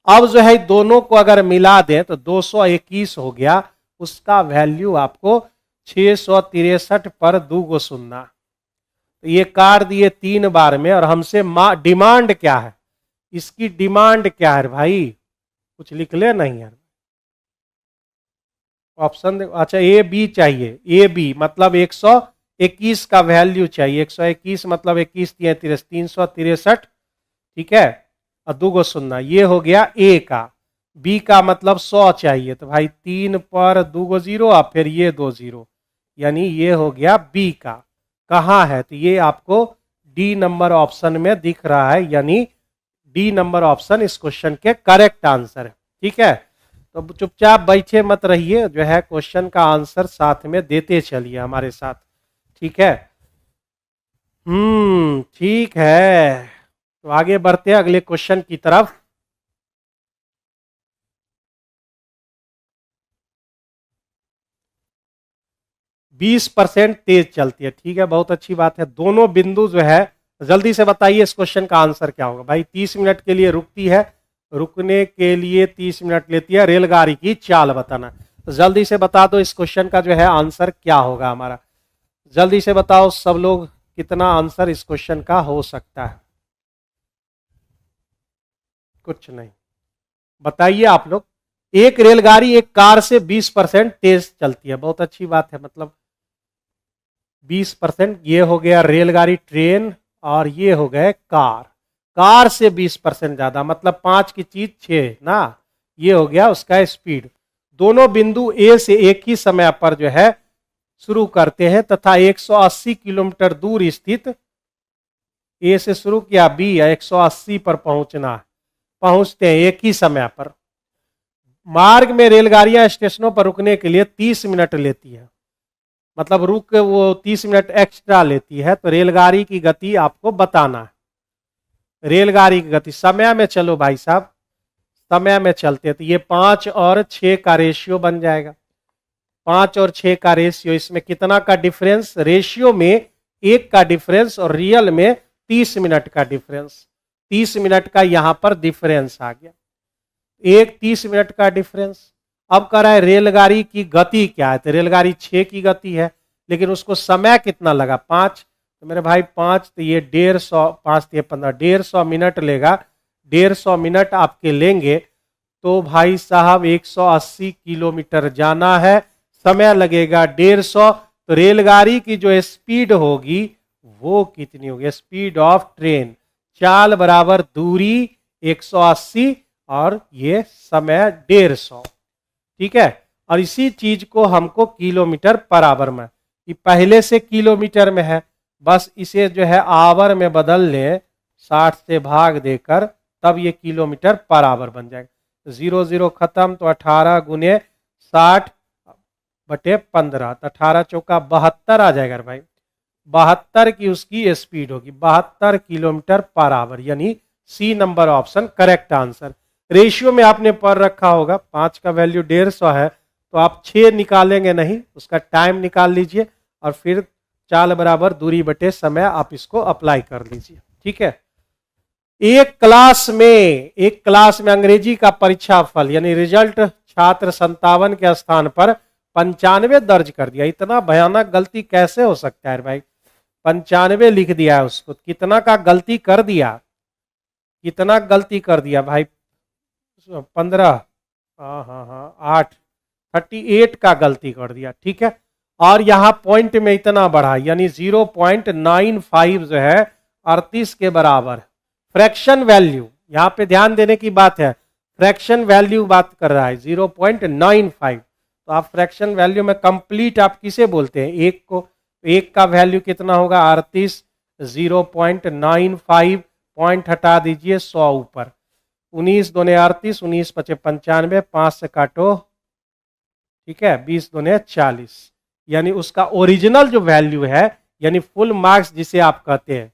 अब जो है दोनों को अगर मिला दें तो 221 हो गया, उसका वैल्यू आपको 663 पर 2 गो सुनना, तो ये काट दिए 3 बार में, और हमसे डिमांड क्या है, इसकी डिमांड क्या है भाई, कुछ लिख ले नहीं यार। ऑप्शन देखो, अच्छा ए बी चाहिए, ए बी मतलब 121 का वैल्यू चाहिए, 121 मतलब 21 33 363, ठीक है, और 2 गो सुनना, ये हो गया ए का। बी का मतलब 100 चाहिए, तो भाई 3 पर 2 गो जीरो और फिर ये 2 जीरो, यानी ये हो गया बी का। कहाँ है, तो ये आपको डी नंबर ऑप्शन में दिख रहा है, यानी डी नंबर ऑप्शन इस क्वेश्चन के करेक्ट आंसर है। ठीक है, तो चुपचाप बैठे मत रहिए, जो है क्वेश्चन का आंसर साथ में देते चलिए हमारे साथ। ठीक है, ठीक है, तो आगे बढ़ते हैं अगले क्वेश्चन की तरफ। बीस परसेंट तेज चलती है, ठीक है, बहुत अच्छी बात है। दोनों बिंदु जो है, जल्दी से बताइए इस क्वेश्चन का आंसर क्या होगा। भाई 30 मिनट के लिए रुकती है, रुकने के लिए 30 मिनट लेती है, रेलगाड़ी की चाल बताना। तो जल्दी से बता दो इस क्वेश्चन का जो है आंसर क्या होगा हमारा। जल्दी से बताओ सब लोग, कितना आंसर इस क्वेश्चन का हो सकता है। कुछ नहीं, बताइए आप लोग। एक रेलगाड़ी एक कार से 20% तेज चलती है, बहुत अच्छी बात है। मतलब 20%, ये हो गया रेलगाड़ी ट्रेन, और ये हो गए कार। कार से 20% ज्यादा, मतलब 5 की चीज 6 ना, ये हो गया उसका स्पीड। दोनों बिंदु ए से एक ही समय पर जो है शुरू करते हैं, तथा 180 किलोमीटर दूर स्थित, ए से शुरू किया बी, 180 पर पहुंचना है, पहुंचते हैं एक ही समय पर। मार्ग में रेलगाड़ियां स्टेशनों पर रुकने के लिए 30 मिनट लेती है, मतलब रुक वो 30 मिनट एक्स्ट्रा लेती है। तो रेलगाड़ी की गति आपको बताना है। रेलगाड़ी की गति समय में, चलो भाई साहब समय में चलते हैं, तो ये 5 और 6 का रेशियो बन जाएगा। 5 और 6 का रेशियो, इसमें कितना का डिफरेंस, रेशियो में 1 का डिफरेंस और रियल में 30 मिनट का डिफरेंस। 30 मिनट का यहां पर डिफरेंस आ गया, एक 30 मिनट का डिफरेंस। अब कह रहा है रेलगाड़ी की गति क्या है, तो रेलगाड़ी 6 की गति है, लेकिन उसको समय कितना लगा, 5। तो मेरे भाई 5, तो ये 150, 5 तो 15, 150 मिनट लेगा। 150 मिनट आपके लेंगे, तो भाई साहब 180 किलोमीटर जाना है, समय लगेगा 150। तो रेलगाड़ी की जो स्पीड होगी वो कितनी होगी, स्पीड ऑफ ट्रेन, चाल बराबर दूरी 180 और ये समय 150। ठीक है, और इसी चीज को हमको किलोमीटर पर आवर में, ये पहले से किलोमीटर में है, बस इसे जो है आवर में बदल ले, 60 से भाग देकर, तब ये किलोमीटर पर आवर बन जाएगा। 0 0 खत्म, तो 18 गुने 60 बटे 15, तो 18 चौका 72 आ जाएगा भाई। 72 की उसकी स्पीड होगी, 72 किलोमीटर पर आवर, यानी c number option correct answer. Ratio में आपने पढ़ रखा होगा, 5 का वैल्यू 150 है, तो आप 6 निकालेंगे नहीं, उसका टाइम निकाल लीजिए, और फिर चाल बराबर दूरी बटे समय आप इसको अप्लाई कर लीजिए। ठीक है, एक क्लास में अंग्रेजी का परीक्षा फल यानी रिजल्ट छात्र 57 के स्थान पर 95 दर्ज कर दिया। इतना भयानक गलती कैसे हो सकता है भाई, 95 लिख दिया है उसको, कितना का गलती कर दिया, कितना गलती कर दिया भाई, 15, हाँ 8, 38 का गलती कर दिया। ठीक है, और यहाँ पॉइंट में इतना बढ़ा, यानी 0.95 जो है 38 के बराबर। फ्रैक्शन वैल्यू, यहाँ पे ध्यान देने की बात है, फ्रैक्शन वैल्यू बात कर रहा है 0.95। तो आप फ्रैक्शन वैल्यू में कंप्लीट आप किसे बोलते हैं, एक को। एक का वैल्यू कितना होगा 38, 0.95 पॉइंट हटा दीजिए 100 ऊपर, 19 दूने 38, 19 पचे 95, 5 से काटो, ठीक है, 20 दूने 40, यानी उसका ओरिजिनल जो वैल्यू है, यानी फुल मार्क्स जिसे आप कहते हैं।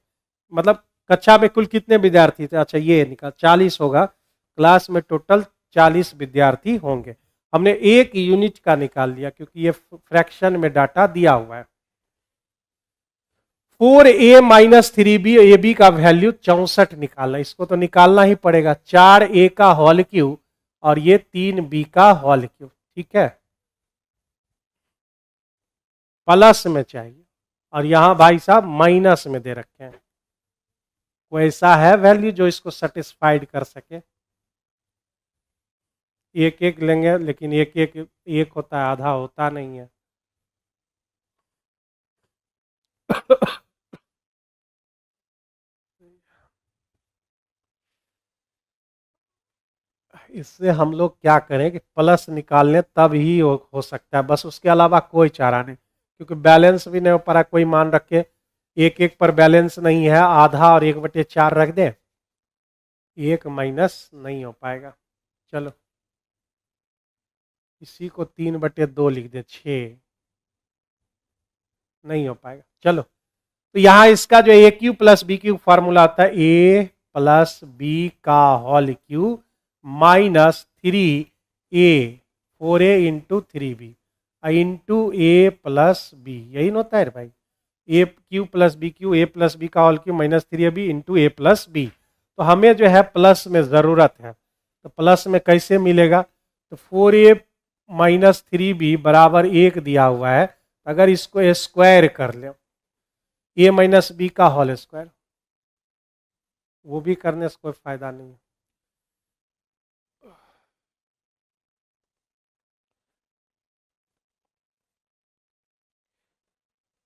मतलब कक्षा में कुल कितने विद्यार्थी थे, अच्छा ये निकाल 40 होगा, क्लास में टोटल 40 विद्यार्थी होंगे। हमने एक यूनिट का निकाल लिया क्योंकि ये फ्रैक्शन में डाटा दिया हुआ है। 4a minus 3b, a b का वैल्यू 64 निकालना, इसको तो निकालना ही पड़ेगा। 4a का होल क्यूब और ये 3b का होल क्यूब, ठीक है, प्लस में चाहिए। और यहां भाई साहब माइनस में दे रखे हैं। कोई ऐसा है वैल्यू जो इसको सेटिस्फाइड कर सके? एक एक लेंगे, लेकिन एक एक एक होता है, आधा होता नहीं है। इससे हम लोग क्या करें कि प्लस निकाल लें, तब ही हो सकता है, बस उसके अलावा कोई चारा नहीं, क्योंकि बैलेंस भी नहीं हो पा रहा। कोई मान रखे एक एक पर बैलेंस नहीं है, आधा और 1/4 रख दें, एक माइनस नहीं हो पाएगा। चलो इसी को 3/2 लिख दे, 6 नहीं हो पाएगा। चलो तो यहां इसका जो a cube plus b cube formula आता है, ए प्लस बी का whole cube minus 3a, 4a into 3b into a plus b, यही ना होता है भाई। A cube plus b cube, a plus b का whole cube minus 3ab into a plus b. तो हमें जो है प्लस में ज़रूरत है, तो प्लस में कैसे मिलेगा? तो 4a माइनस 3b बराबर 1 दिया हुआ है, अगर इसको स्क्वायर कर ले, ए माइनस बी का होल स्क्वायर, वो भी करने से कोई फायदा नहीं है।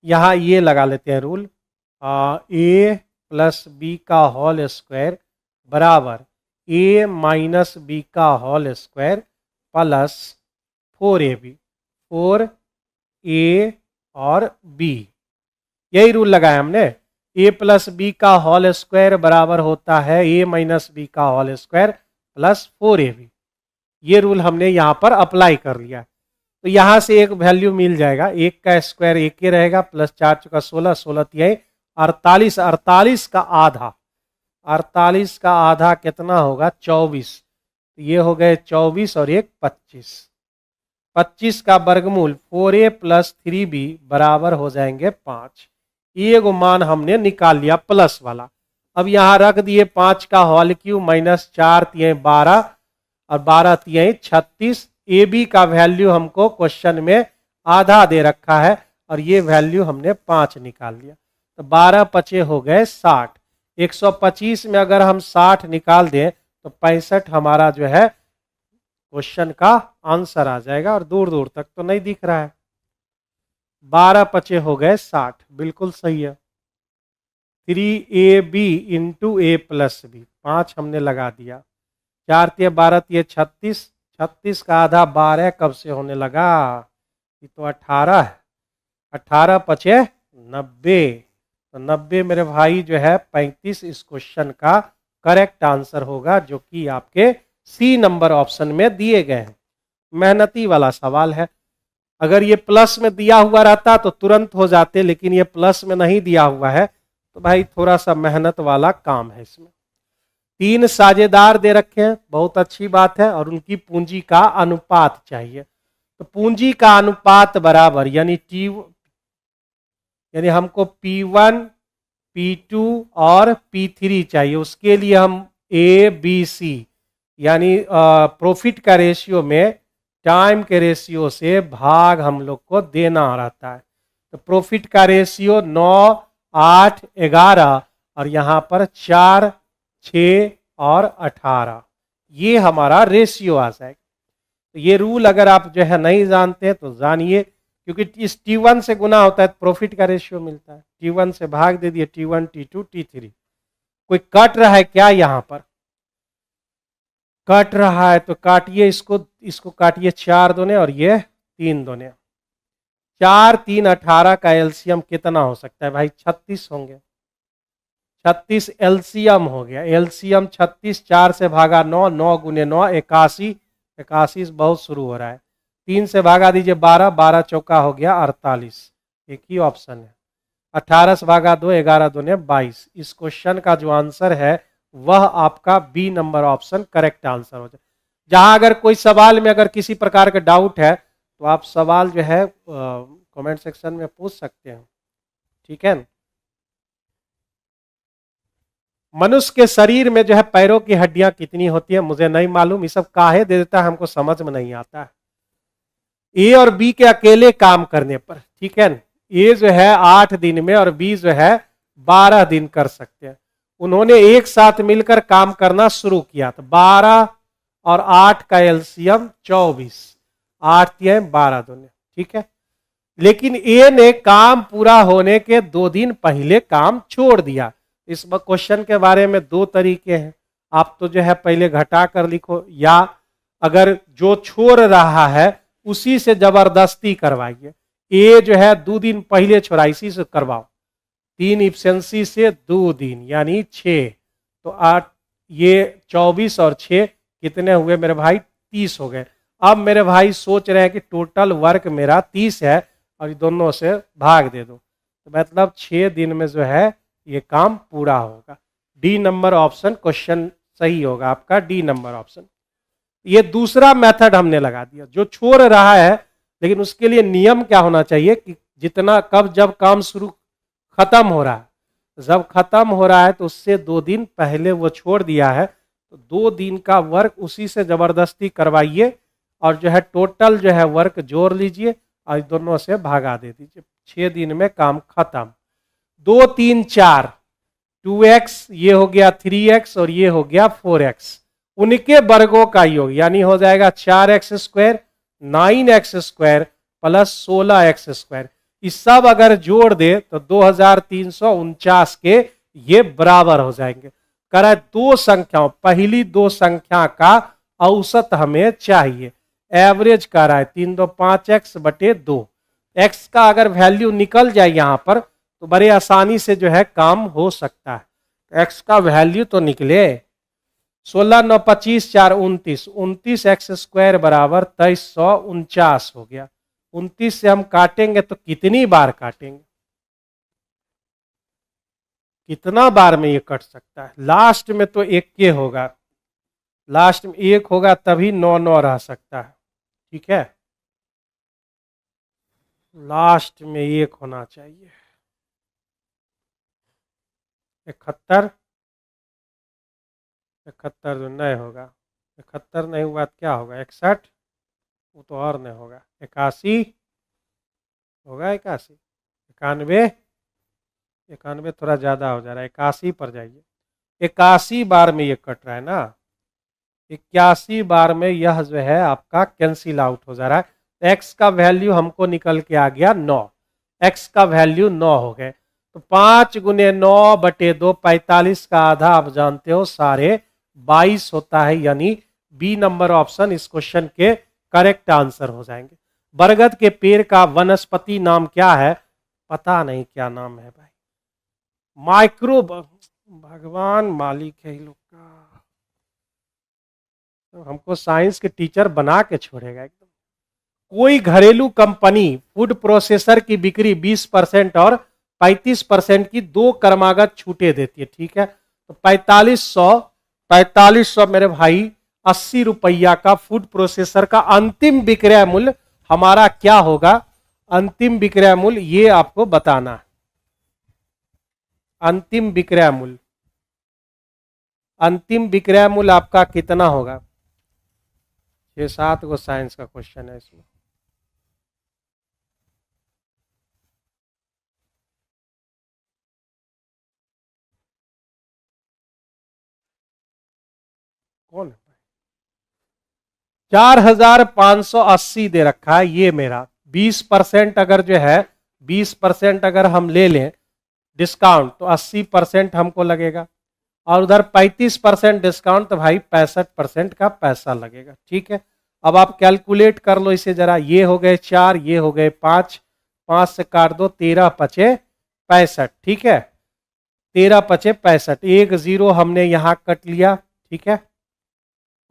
यहाँ ये लगा लेते हैं रूल, ए प्लस बी का होल स्क्वायर बराबर ए माइनस बी का whole square plus 4ab, 4a और b, यही रूल लगाया हमने। ए प्लस बी का होल स्क्वायर बराबर होता है ए माइनस बी का होल स्क्वायर प्लस 4ab, ये रूल हमने यहाँ पर अप्लाई कर लिया। तो यहां से एक वैल्यू मिल जाएगा, एक का स्क्वायर एक ही रहेगा, प्लस 4 चौका 16, 16 तिहाई 48, 48 का आधा, 48 का आधा कितना होगा? 24। ये हो गए 24 और एक 25, 25 का वर्गमूल 4a प्लस 3b बराबर हो जाएंगे 5। ये गो मान हमने निकाल लिया प्लस वाला। अब यहां रख दिए 5 का होल क्यूब माइनस 4 तिहाई 12 और 12 तिहाई 36। ए बी का वैल्यू हमको क्वेश्चन में आधा दे रखा है और ये वैल्यू हमने 5 निकाल लिया, तो 12 पचे हो गए 60। 125 में अगर हम 60 निकाल दें तो 65 हमारा जो है क्वेश्चन का आंसर आ जाएगा, और दूर दूर तक तो नहीं दिख रहा है। 12 पचे हो गए 60, बिल्कुल सही है। 3ab into a plus B, 5 हमने लगा दिया, 4 तिया 12 तिया 36, 36 का आधा 12 कब से होने लगा? ये तो 18 है, 18 पचे 90, तो 90 मेरे भाई जो है 35 इस क्वेश्चन का करेक्ट आंसर होगा, जो कि आपके सी नंबर ऑप्शन में दिए गए हैं। मेहनती वाला सवाल है, अगर ये प्लस में दिया हुआ रहता तो तुरंत हो जाते, लेकिन ये प्लस में नहीं दिया हुआ है, तो भाई थोड़ा सा मेहनत वाला काम है इसमें। 3 साझेदार दे रखे हैं, बहुत अच्छी बात है, और उनकी पूंजी का अनुपात चाहिए। तो पूंजी का अनुपात बराबर यानी हमको P1, P2 और P3 चाहिए। उसके लिए हम ABC यानी प्रॉफिट का रेशियो में टाइम के रेशियो से भाग हम लोग को देना रहता है। तो प्रॉफिट का रेशियो 9, 8, 11 और यहाँ पर 4, 6 और 18, ये हमारा रेशियो आ जाएगा। तो ये रूल अगर आप जो है नहीं जानते तो जानिए, क्योंकि इस T1 से गुना होता है तो प्रॉफिट का रेशियो मिलता है, T1 से भाग दे दिए, T1, T2, T3। कोई कट रहा है क्या? यहाँ पर कट रहा है तो काटिए इसको काटिए 4 दूने और ये 3 दूने, 4, 3, 18 का एलसीएम कितना हो सकता है भाई? 36 होंगे। 36 एलसीएम हो गया, एलसीएम 36, 4 से भागा 9, 9 गुने 9 81, 81 बहुत शुरू हो रहा है। 3 से भागा दीजिए 12, 12 चौका हो गया 48, एक ही ऑप्शन है। 18 से भागा 2, 11 दूने 22। इस क्वेश्चन का जो आंसर है वह आपका b number option correct answer हो जाए। जहां अगर कोई सवाल में अगर किसी प्रकार का डाउट है तो आप सवाल जो है कमेंट सेक्शन में पूछ सकते हैं, ठीक है। मनुष्य के शरीर में जो है पैरों की हड्डियां कितनी होती है? मुझे नहीं मालूम, ये सब काहे दे देता है, हमको समझ में नहीं आता है। ए और बी के अकेले काम करने पर, ठीक है, ए जो है 8 दिन में और बी जो है 12 दिन कर सकते हैं। उन्होंने एक साथ मिलकर काम करना शुरू किया था। 12 और 8 का एलसीएम 24, 8 तिहाई 12 दोनों, ठीक है। लेकिन ए ने काम पूरा होने के 2 दिन पहले काम छोड़ दिया। इस क्वेश्चन के बारे में 2 तरीके हैं। आप तो जो है पहले घटा कर लिखो, या अगर जो छोड़ रहा है उसी से जबरदस्ती करवाइए। ए जो है 2 दिन पहले छोड़ा, इसी से करवाओ। 3 इब्सेंसी से 2 दिन यानी 6, तो 8, ये 24 और 6 कितने हुए मेरे भाई? 30 हो गए। अब मेरे भाई सोच रहे हैं कि टोटल वर्क मेरा 30 है और दोनों से भाग दे दो, तो मतलब 6 दिन में जो है ये काम पूरा होगा। डी नंबर ऑप्शन क्वेश्चन सही होगा आपका, डी नंबर ऑप्शन। ये दूसरा मेथड हमने लगा दिया। जो छोड़ रहा है, लेकिन उसके लिए नियम क्या होना चाहिए कि जितना कब जब काम शुरू खत्म हो रहा है, जब खत्म हो रहा है तो उससे 2 दिन पहले वो छोड़ दिया है, तो 2 दिन का वर्क उसी से जबरदस्ती करवाइए और जो है टोटल जो है वर्क जोड़ लीजिए और दोनों से भागा दे दीजिए। 6 दिन में काम खत्म। 2 3 4, 2x, ये हो गया 3x और ये हो गया 4x, उनके वर्गों का योग यानी हो जाएगा 4x² 9x² प्लस 16x²। इस सब अगर जोड़ दे तो 2349 के ये बराबर हो जाएंगे। करें 2 संख्याओं, पहली 2 संख्या का औसत हमें चाहिए। एवरेज कर रहा है 3 2 5x बटे 2। x का अगर वैल्यू निकल जाए यहां पर तो बड़े आसानी से जो है काम हो सकता है। x का वैल्यू तो निकले, 16 9 25 4 29, 29x² बराबर 2349 हो गया। 29 से हम काटेंगे तो कितनी बार काटेंगे? कितना बार में ये कट सकता है? लास्ट में तो 1 के होगा, लास्ट में 1 होगा तभी 9 9 रह सकता है, ठीक है। लास्ट में 1 होना चाहिए। 71, 71 जो नहीं होगा, 71 नहीं हुआ तो क्या होगा? 61, वो तो और नहीं होगा। 81 होगा, 81, 91, 91 थोड़ा ज़्यादा हो जा रहा है, 81 पर जाइए। 81 बार में ये कट रहा है ना, 81 बार में यह जो है आपका कैंसिल आउट हो जा रहा है। x का वैल्यू हमको निकल के आ गया 9, x का वैल्यू 9 हो गए। तो 5 गुने 9 बटे 2, 45 का आधा आप जानते हो 22.5 होता है, यानी बी नंबर ऑप्शन इस क्वेश्चन के करेक्ट आंसर हो जाएंगे। बरगद के पेड़ का वनस्पति नाम क्या है? पता नहीं क्या नाम है भाई। माइक्रो, भगवान मालिक है लोग का, तो हमको साइंस के टीचर बना के छोड़ेगा एकदम। कोई घरेलू कंपनी फूड प्रोसेसर की बिक्री 20% और 35% की 2 क्रमागत छूटे देती है, ठीक है। तो 4500 मेरे भाई 80 रुपया का फूड प्रोसेसर का अंतिम विक्रय मूल्य हमारा क्या होगा? अंतिम विक्रय मूल्य ये आपको बताना है। अंतिम विक्रय मूल्य, अंतिम विक्रय मूल्य आपका कितना होगा? 6-7 गो साइंस का क्वेश्चन है इसमें। कौन है? 4580 दे रखा है ये मेरा। 20% अगर जो है 20% अगर हम ले लें डिस्काउंट तो 80% हमको लगेगा, और उधर 35% डिस्काउंट तो भाई 65% का पैसा लगेगा, ठीक है। अब आप कैलकुलेट कर लो इसे जरा। ये हो गए 4, ये हो गए 5, 5 से काट दो, 13 पचे 65, ठीक है। 13 पचे 65, 1 0 हमने यहाँ कट लिया, ठीक है।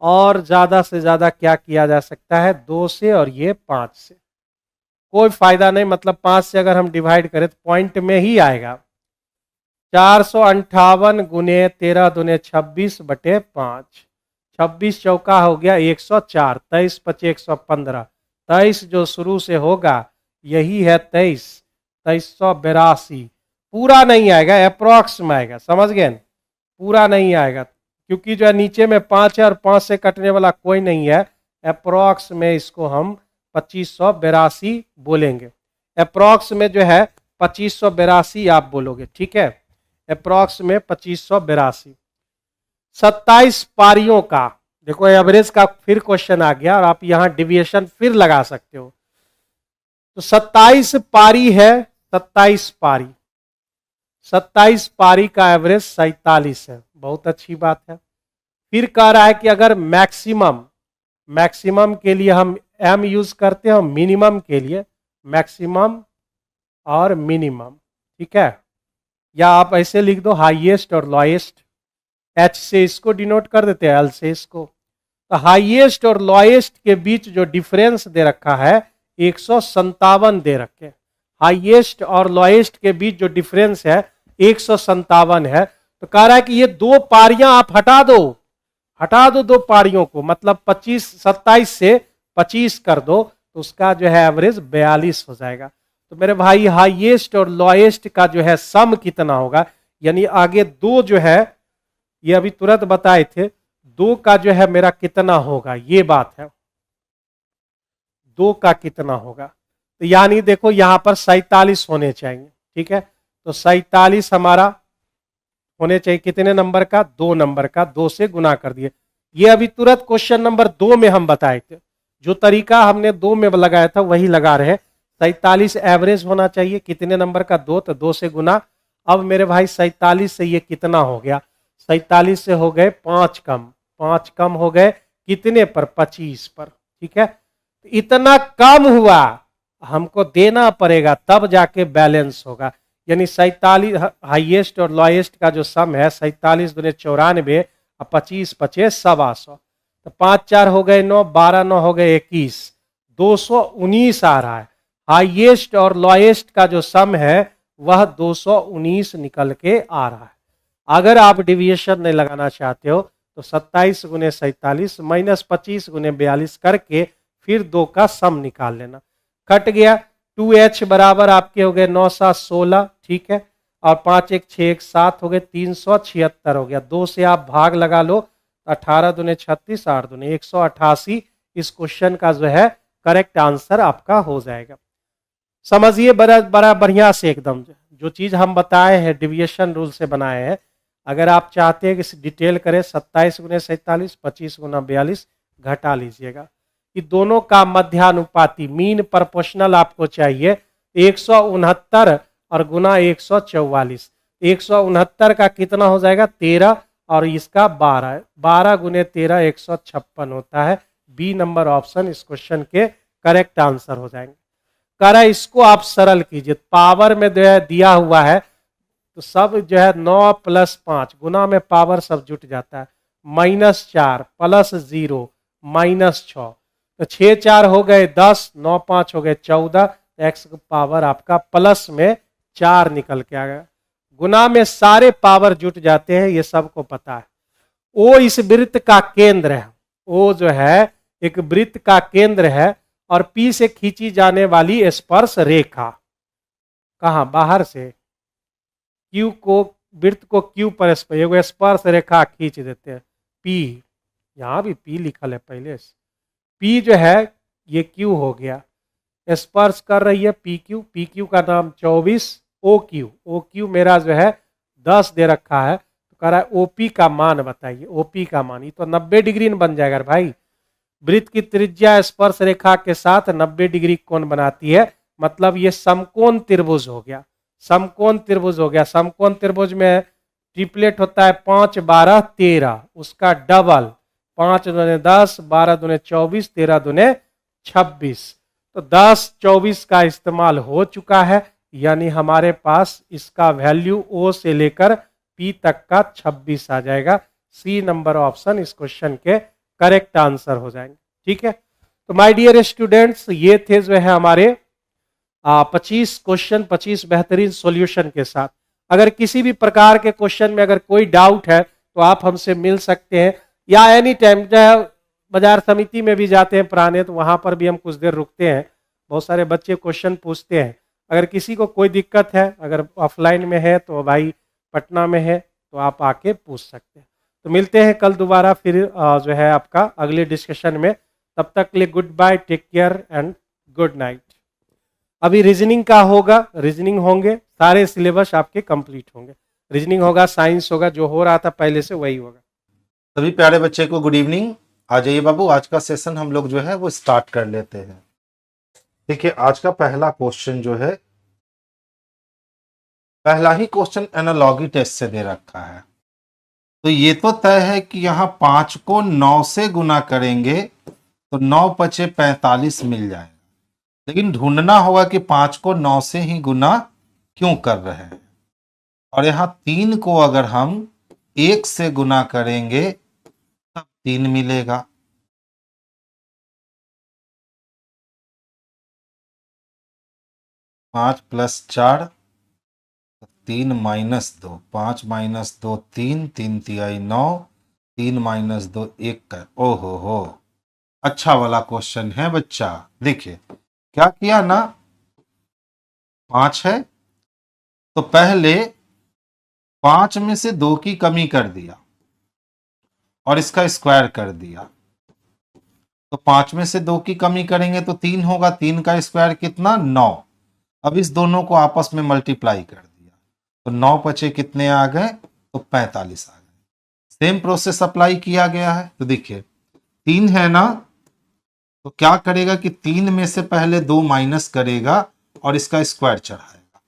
और ज्यादा से ज्यादा क्या किया जा सकता है? 2 से और ये 5 से, कोई फायदा नहीं। मतलब 5 से अगर हम डिवाइड करें तो पॉइंट में ही आएगा। 458 गुने 13 दुने 26 बटे 5, 26 चौका हो गया 104, 23 पचे 115, 23 जो शुरू से होगा यही है 23, 2382। पूरा नहीं आएगा, अप्रोक्स में आएगा, समझ गए? पूरा नहीं आएगा क्योंकि जो है नीचे में 5 है और 5 से कटने वाला कोई नहीं है। अप्रोक्स में इसको हम 2582 बोलेंगे। अप्रॉक्स में जो है 2582 आप बोलोगे, ठीक है, अप्रॉक्स में 2582। 27 पारियों का, देखो एवरेज का फिर क्वेश्चन आ गया और आप यहां डिविएशन फिर लगा सकते हो। तो 27 पारी है, 27 पारी, 27 पारी का एवरेज 47 है, बहुत अच्छी बात है। फिर कह रहा है कि अगर मैक्सिमम, मैक्सिमम के लिए हम एम यूज करते हैं, मिनिमम के लिए मैक्सिमम और मिनिमम, ठीक है, या आप ऐसे लिख दो हाईएस्ट और लोएस्ट, एच से इसको डिनोट कर देते हैं, एल से इसको। तो हाईएस्ट और लोएस्ट के बीच जो डिफरेंस दे रखा है 157 दे रखे, हाईएस्ट और लोएस्ट के बीच जो डिफरेंस है 157 है। तो कह रहा है कि ये दो पारियां आप हटा दो, हटा दो दो पारियों को, मतलब 27 से 25 कर दो, तो उसका जो है एवरेज 42 हो जाएगा। तो मेरे भाई हाईएस्ट और लोएस्ट का जो है सम कितना होगा, यानी आगे दो जो है, ये अभी तुरंत बताए थे, दो का जो है मेरा कितना होगा, ये बात है, दो का कितना होगा। तो यानी देखो यहां पर 47 होने चाहिए, ठीक है, तो 47 हमारा होने चाहिए कितने नंबर का, 2 नंबर का, 2 से गुना कर दिए। ये अभी तुरंत क्वेश्चन नंबर 2 में हम बताए थे, जो तरीका हमने 2 में लगाया था वही लगा रहे। 47 एवरेज होना चाहिए, कितने नंबर का, 2, तो 2 से गुना। अब मेरे भाई 47 से ये कितना हो गया, 47 से हो गए 5 कम, 5 कम हो गए कितने पर, 25 पर, ठीक है। इतना कम हुआ, हमको देना पड़ेगा तब जाके बैलेंस होगा। यानी 47 हाईएस्ट और लोएस्ट का जो सम है 47 दूने 94 और 25 पचे 125, तो 5 4 हो गए 9, 12 9 हो गए 21, 219 आ रहा है। हाईएस्ट और लोएस्ट का जो सम है वह 219 निकल के आ रहा है। अगर आप डिविएशन नहीं लगाना चाहते हो तो 27 गुने 47 माइनस 25 गुने 42 करके फिर 2 का सम निकाल लेना, कट गया। 2h बराबर आपके हो गए 9 7 16, ठीक है, और 5 1 6 1 7 हो गए, 376 हो गया। 2 से आप भाग लगा लो, 18 दूने 36, 8 दूने 188, इस क्वेश्चन का जो है करेक्ट आंसर आपका हो जाएगा। समझिए बड़ा बड़ा बढ़िया से एकदम, जो चीज हम बताए हैं डिविएशन रूल से बनाए हैं। अगर आप चाहते हैं कि डिटेल करें 27 गुने 47 25 गुना 42 घटा लीजिएगा। कि दोनों का मध्यानुपाती मीन प्रोपोर्शनल आपको चाहिए 169 और गुना 144। 169 का कितना हो जाएगा 13 और इसका 12, 12 गुने 13 156 होता है। बी नंबर ऑप्शन इस क्वेश्चन के करेक्ट आंसर हो जाएंगे। कह रहा है इसको आप सरल कीजिए, पावर में जो है दिया हुआ है तो सब जो है 9 प्लस 5 गुना में पावर सब जुट जाता है, -4 प्लस 0 -6, तो 6 4 हो गए 10, 9 5 हो गए 14, एक्स पावर आपका प्लस में 4 निकल के आ गया। गुना में सारे पावर जुट जाते हैं, ये सबको पता है। ओ इस वृत्त का केंद्र है, ओ जो है एक वृत्त का केंद्र है और पी से खींची जाने वाली स्पर्श रेखा कहां, बाहर से क्यू को, वृत्त को क्यू पर स्पर्श रेखा खींच देते हैं, पी, यहां भी पी लिखल है पहले से, पी जो है ये क्यू हो गया, स्पर्श कर रही है पी क्यू, पी क्यू का नाम 24, ओ क्यू, ओ क्यू मेरा जो है 10 दे रखा है, तो कह रहा है ओपी का मान बताइए, ओपी का मान, ये तो 90 डिग्री बन जाएगा भाई। वृत्त की त्रिज्या स्पर्श रेखा के साथ 90 डिग्री कोण बनाती है, मतलब ये समकोण त्रिभुज हो गया, समकोण त्रिभुज हो गया। समकोण त्रिभुज में ट्रिपलेट होता है 5 12 13, उसका डबल 5 दूने 10, 12 दूने 24, 13 दूने 26, तो 10 24 का इस्तेमाल हो चुका है, यानी हमारे पास इसका वैल्यू ओ से लेकर पी तक का 26 आ जाएगा। सी नंबर ऑप्शन इस क्वेश्चन के करेक्ट आंसर हो जाएंगे, ठीक है। तो माय डियर स्टूडेंट्स, ये थे जो है हमारे 25 क्वेश्चन, 25 बेहतरीन सॉल्यूशन के साथ। अगर किसी भी प्रकार के क्वेश्चन में अगर कोई डाउट है तो आप हमसे मिल सकते हैं, या एनी टाइम चाहे बाजार समिति में भी जाते हैं पुराने, तो वहां पर भी हम कुछ देर रुकते हैं, बहुत सारे बच्चे क्वेश्चन पूछते हैं। अगर किसी को कोई दिक्कत है, अगर ऑफलाइन में है तो भाई पटना में है तो आप आके पूछ सकते हैं। तो मिलते हैं कल दोबारा फिर जो है आपका अगले डिस्कशन में। तब तक के लिए goodbye, take care and good night. अभी रीजनिंग का होगा, रीजनिंग होंगे, सारे सिलेबस आपके कंप्लीट होंगे। रीजनिंग होगा, साइंस होगा, जो हो रहा था पहले से वही होगा। सभी प्यारे बच्चे को गुड इवनिंग। आ जाइए बाबू, आज का सेशन हम लोग जो है वो स्टार्ट कर लेते हैं। देखिए आज का पहला क्वेश्चन जो है, पहला ही क्वेश्चन एनालॉगी टेस्ट से दे रखा है। तो ये तो तय है कि यहाँ 5 को 9 से गुना करेंगे तो 9 पचे 45 मिल जाएगा। लेकिन ढूंढना होगा कि 5 को 9 से ही गुना क्यों कर रहे हैं। और यहाँ 3 को अगर हम 1 से गुना करेंगे तब 3 मिलेगा। पांच प्लस 4 3 माइनस 2, 5 माइनस 2 3, 3 तिहाई 9, 3 माइनस 2 1 का। ओहो हो, अच्छा वाला क्वेश्चन है बच्चा। देखिए क्या किया ना, 5 है तो पहले 5 में से 2 की कमी कर दिया और इसका स्क्वायर कर दिया। तो 5 में से 2 की कमी करेंगे तो 3 होगा, 3 का स्क्वायर कितना 9। अब इस दोनों को आपस में मल्टीप्लाई कर दिया तो 9 पचे कितने आ गए, तो 45 आ गए। सेम प्रोसेस अप्लाई किया गया है। तो देखिए 3 है ना, तो क्या करेगा कि 3 में से पहले 2 माइनस करेगा और इसका स्क्वायर चढ़ाएगा।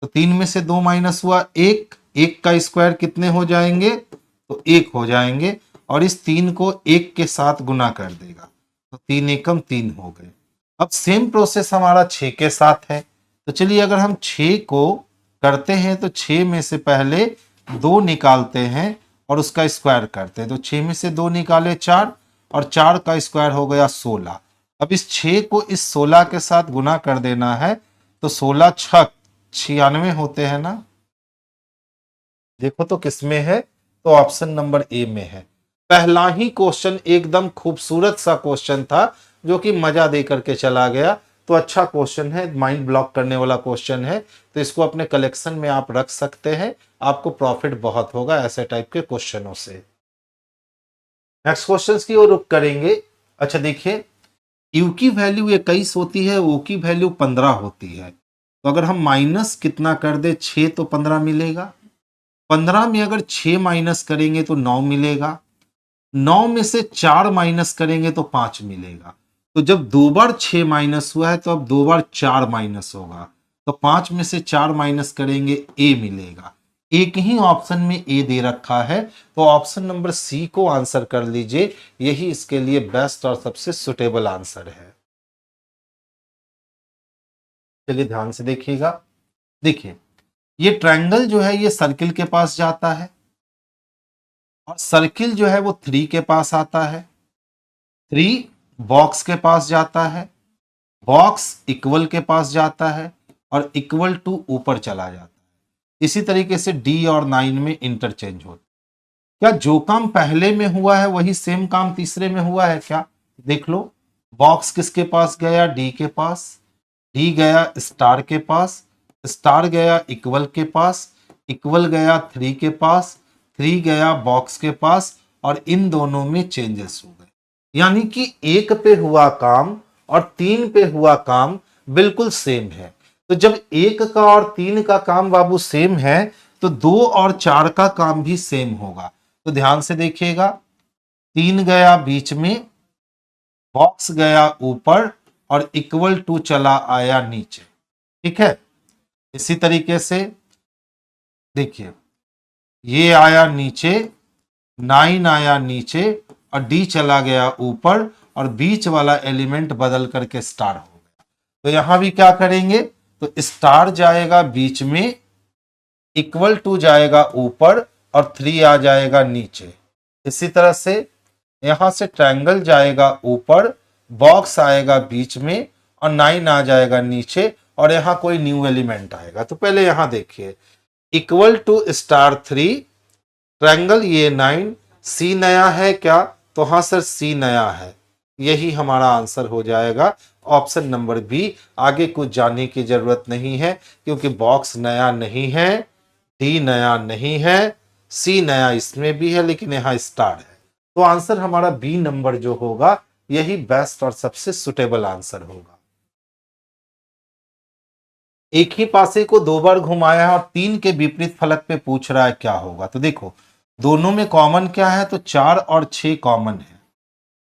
तो 3 में से 2 माइनस हुआ 1, 1 का स्क्वायर कितने हो जाएंगे, तो 1 हो जाएंगे और इस 3 को 1 के साथ गुना कर देगा तो 3 एकम 3 हो गए। अब सेम प्रोसेस हमारा 6 के साथ है। तो चलिए अगर हम 6 को करते हैं तो 6 में से पहले 2 निकालते हैं और उसका स्क्वायर करते हैं। तो 6 में से 2 निकाले 4 और 4 का स्क्वायर हो गया 16। अब इस 6 को इस 16 के साथ गुना कर देना है तो 16 छक 96 होते हैं ना। देखो तो किसमें है, तो ऑप्शन नंबर ए में है। पहला ही क्वेश्चन एकदम खूबसूरत सा क्वेश्चन था जो कि मजा दे करके चला गया। तो अच्छा क्वेश्चन है, माइंड ब्लॉक करने वाला क्वेश्चन है। तो इसको अपने कलेक्शन में आप रख सकते हैं, आपको प्रॉफिट बहुत होगा ऐसे टाइप के क्वेश्चनों से। नेक्स्ट क्वेश्चन की ओर रुख करेंगे। अच्छा देखिए, यू की वैल्यू 21 होती है, ओ की वैल्यू 15 होती है। तो अगर हम माइनस कितना कर दे 6 तो 15 मिलेगा। 15 में अगर 6 माइनस करेंगे तो 9 मिलेगा। 9 में से 4 माइनस करेंगे तो 5 मिलेगा। तो जब 2 बार 6 माइनस हुआ है तो अब 2 बार 4 माइनस होगा। तो 5 में से 4 माइनस करेंगे ए मिलेगा। एक ही ऑप्शन में ए दे रखा है तो ऑप्शन नंबर सी को आंसर कर लीजिए, यही इसके लिए बेस्ट और सबसे सुटेबल आंसर है। चलिए ध्यान से देखिएगा। देखिए ये ट्रायंगल जो है ये सर्किल के पास जाता है और सर्किल जो है वो 3 के पास आता है। 3 बॉक्स के पास जाता है, बॉक्स इक्वल के पास जाता है और इक्वल टू ऊपर चला जाता है। इसी तरीके से डी और 9 में इंटरचेंज होता है। क्या जो काम पहले में हुआ है वही सेम काम तीसरे में हुआ है क्या? देख लो, बॉक्स किसके पास गया, डी के पास, डी गया स्टार के पास, स्टार गया इक्वल के पास, इक्वल गया 3 के पास, 3 गया बॉक्स के पास और इन दोनों में चेंजेस हो गए। यानी कि 1 पे हुआ काम और 3 पे हुआ काम बिल्कुल सेम है। तो जब 1 का और 3 का काम बाबू सेम है तो 2 और 4 का काम भी सेम होगा। तो ध्यान से देखिएगा, 3 गया बीच में, बॉक्स गया ऊपर और इक्वल टू चला आया नीचे। ठीक है, इसी तरीके से देखिए ये आया नीचे, 9 आया नीचे और डी चला गया ऊपर और बीच वाला एलिमेंट बदल करके स्टार हो गया। तो यहां भी क्या करेंगे, तो स्टार जाएगा बीच में, इक्वल टू जाएगा ऊपर और 3 आ जाएगा नीचे। इसी तरह से यहां से ट्रायंगल जाएगा ऊपर, बॉक्स आएगा बीच में और 9 आ जाएगा नीचे और यहां कोई न्यू एलिमेंट आएगा। तो पहले यहां देखिए, इक्वल टू स्टार 3, ट्रायंगल ये 9, सी नया है क्या, तो हाँ सर सी नया है। यही हमारा आंसर हो जाएगा ऑप्शन नंबर बी। आगे कुछ जानने की जरूरत नहीं है क्योंकि बॉक्स नया नहीं है, डी नया नहीं है, सी नया इसमें भी है लेकिन यहां स्टार है। तो आंसर हमारा बी नंबर जो होगा यही बेस्ट और सबसे सुटेबल आंसर होगा। एक ही पासे को 2 बार घुमाया है और 3 के विपरीत फलक पे पूछ रहा है क्या होगा। तो देखो दोनों में कॉमन क्या है, तो 4 और 6 कॉमन है।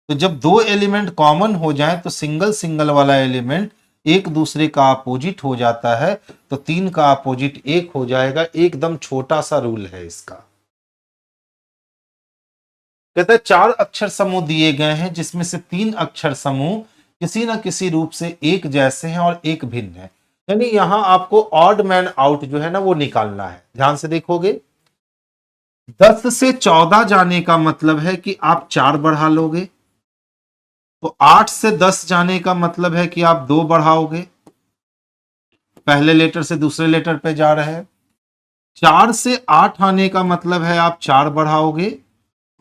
तो जब 2 एलिमेंट कॉमन हो जाए तो सिंगल सिंगल वाला एलिमेंट एक दूसरे का अपोजिट हो जाता है, तो 3 का अपोजिट 1 हो जाएगा। एकदम छोटा सा रूल है इसका। कहते हैं 4 अक्षर समूह दिए गए हैं जिसमें से 3 अक्षर समूह किसी न किसी रूप से एक जैसे हैं और एक भिन्न है। यानी यहां आपको ऑड मैन आउट जो है ना वो निकालना है। ध्यान से देखोगे 10 से 14 जाने का मतलब है कि आप 4 बढ़ा लोगे, तो 8 से 10 जाने का मतलब है कि आप 2 बढ़ाओगे, पहले लेटर से दूसरे लेटर पे जा रहे हैं। 4 से 8 आने का मतलब है आप 4 बढ़ाओगे,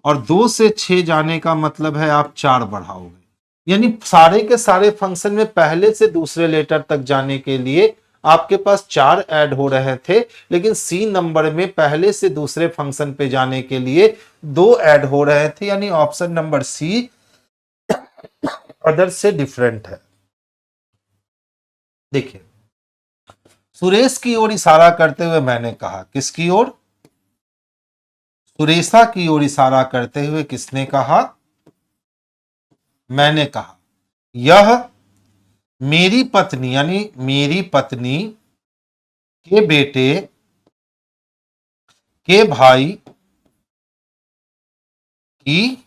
और 2 से 6 जाने का मतलब है आप 4 बढ़ाओगे। यानी सारे के सारे फंक्शन में पहले से दूसरे लेटर तक जाने के लिए आपके पास 4 ऐड हो रहे थे, लेकिन सी नंबर में पहले से दूसरे फंक्शन पे जाने के लिए 2 ऐड हो रहे थे। यानी ऑप्शन नंबर सी अदर से डिफरेंट है। देखिए सुरेश की ओर इशारा करते हुए मैंने कहा, किसकी ओर? सुरेशा की ओर इशारा करते हुए किसने कहा? मैंने कहा यह मेरी पत्नी यानी मेरी पत्नी के बेटे के भाई की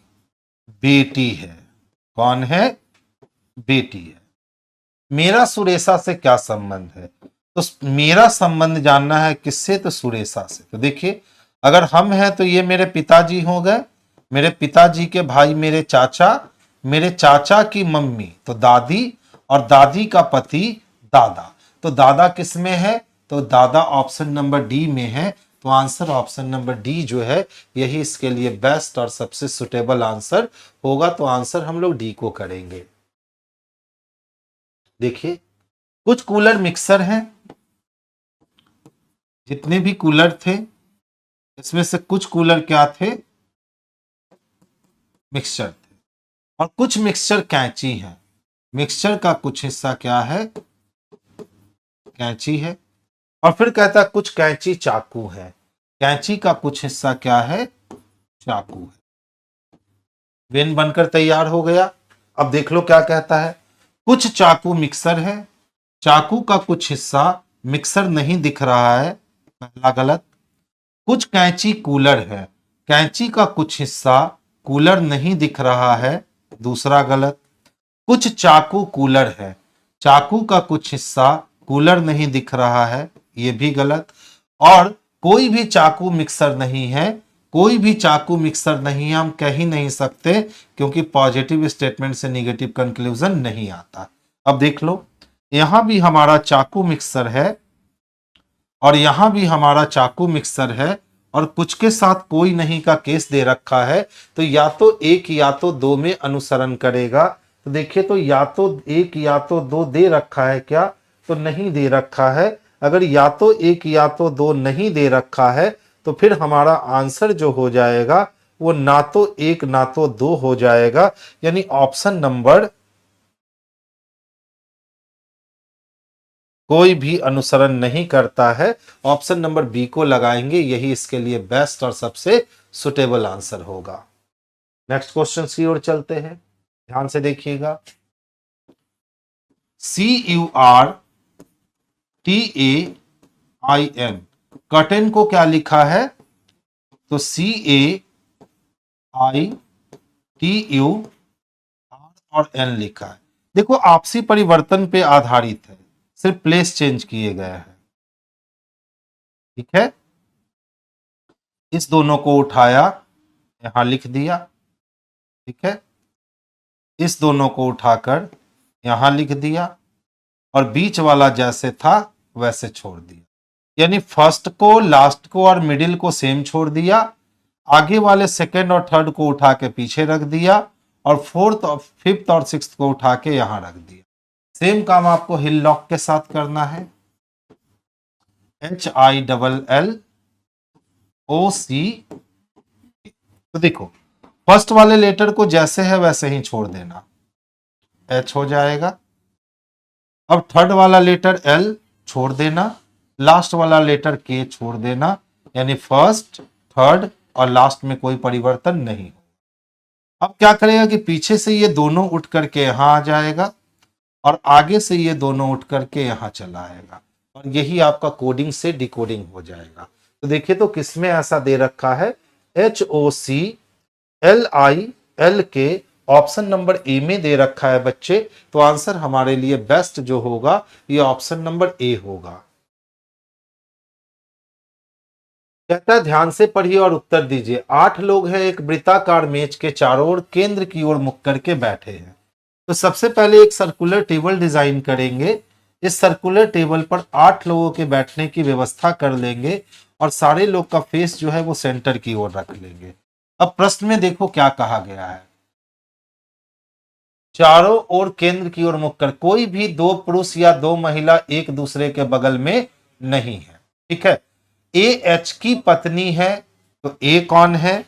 बेटी है। कौन है? बेटी है। मेरा सुरेशा से क्या संबंध है? तो मेरा संबंध जानना है किससे? तो सुरेशा से। तो देखिए अगर हम हैं तो ये मेरे पिताजी हो गए, मेरे पिताजी के भाई मेरे चाचा, मेरे चाचा की मम्मी तो दादी, और दादी का पति दादा। तो दादा किस में है? तो दादा ऑप्शन नंबर डी में है। तो आंसर ऑप्शन नंबर डी जो है यही इसके लिए बेस्ट और सबसे सुटेबल आंसर होगा। तो आंसर हम लोग डी को करेंगे। देखिए कुछ कूलर मिक्सर हैं, जितने भी कूलर थे इसमें से कुछ कूलर क्या थे? मिक्सचर थे। और कुछ मिक्सचर कैंची है। मिक्सचर का कुछ हिस्सा क्या है? कैंची है। और फिर कहता है कुछ कैंची चाकू है। कैंची का कुछ हिस्सा क्या है? चाकू है। वेन बनकर तैयार हो गया। अब देख लो क्या कहता है, कुछ चाकू मिक्सर है, चाकू का कुछ हिस्सा मिक्सर नहीं दिख रहा है, पहला गलत। कुछ कैंची कूलर है, कैंची का कुछ हिस्सा कूलर नहीं दिख रहा है, दूसरा गलत। कुछ चाकू कूलर है, चाकू का कुछ हिस्सा कूलर नहीं दिख रहा है, यह भी गलत। और कोई भी चाकू मिक्सर नहीं है, कोई भी चाकू मिक्सर नहीं है हम कह ही नहीं सकते, क्योंकि पॉजिटिव स्टेटमेंट से निगेटिव कंक्लूजन नहीं आता। अब देख लो यहां भी हमारा चाकू मिक्सर है और यहां भी हमारा चाकू मिक्सर है, और कुछ के साथ कोई नहीं का केस दे रखा है। तो या तो एक या तो दो में अनुसरण करेगा। तो देखिए तो या तो एक या तो दो दे रखा है क्या? तो नहीं दे रखा है। अगर या तो एक या तो दो नहीं दे रखा है तो फिर हमारा आंसर जो हो जाएगा वो ना तो एक ना तो दो हो जाएगा। यानी ऑप्शन नंबर कोई भी अनुसरण नहीं करता है। ऑप्शन नंबर बी को लगाएंगे, यही इसके लिए बेस्ट और सबसे सुटेबल आंसर होगा। नेक्स्ट क्वेश्चन की ओर चलते हैं, ध्यान से देखिएगा। CURTAIN कर्टेन को क्या लिखा है? तो CAITU और N लिखा है। देखो आपसी परिवर्तन पे आधारित है, सिर्फ प्लेस चेंज किए गए हैं। ठीक है, इस दोनों को उठाया यहां लिख दिया। ठीक है, इस दोनों को उठाकर यहां लिख दिया, और बीच वाला जैसे था वैसे छोड़ दिया। यानी फर्स्ट को, लास्ट को और मिडिल को सेम छोड़ दिया, आगे वाले सेकंड और थर्ड को उठा के पीछे रख दिया, और फोर्थ और फिफ्थ और सिक्स्थ को उठा के यहां रख दिया। सेम काम आपको हिल लॉक के साथ करना है। HILLOC। तो देखो फर्स्ट वाले लेटर को जैसे है वैसे ही छोड़ देना, H हो जाएगा। अब थर्ड वाला लेटर L, छोड़ देना, लास्ट वाला लेटर के छोड़ देना, यानी फर्स्ट, थर्ड और लास्ट में कोई परिवर्तन नहीं हो। अब क्या करेगा कि पीछे से ये दोनों उठ करके यहां आ जाएगा और आगे से ये दोनों उठ करके यहां चला आएगा और यही आपका कोडिंग से डिकोडिंग हो जाएगा। तो देखिए तो किसमें ऐसा दे रखा है, HOCLIL के ऑप्शन नंबर ए में दे रखा है बच्चे। तो आंसर हमारे लिए बेस्ट जो होगा ये ऑप्शन नंबर ए होगा। कहता है ध्यान से पढ़िए और उत्तर दीजिए। 8 लोग हैं एक वृत्ताकार मेज के चारों ओर केंद्र की ओर मुख करके बैठे हैं। तो सबसे पहले एक सर्कुलर टेबल डिजाइन करेंगे। इस सर्कुलर टेबल पर 8 लोगों के बैठने की व्यवस्था कर लेंगे और सारे लोग का फेस जो है वो सेंटर की ओर रख लेंगे। अब प्रश्न में देखो क्या कहा गया है, चारों ओर केंद्र की ओर मुख कर, कोई भी 2 पुरुष या 2 महिला एक दूसरे के बगल में नहीं है। ठीक है, ए एच की पत्नी है, तो ए कौन है,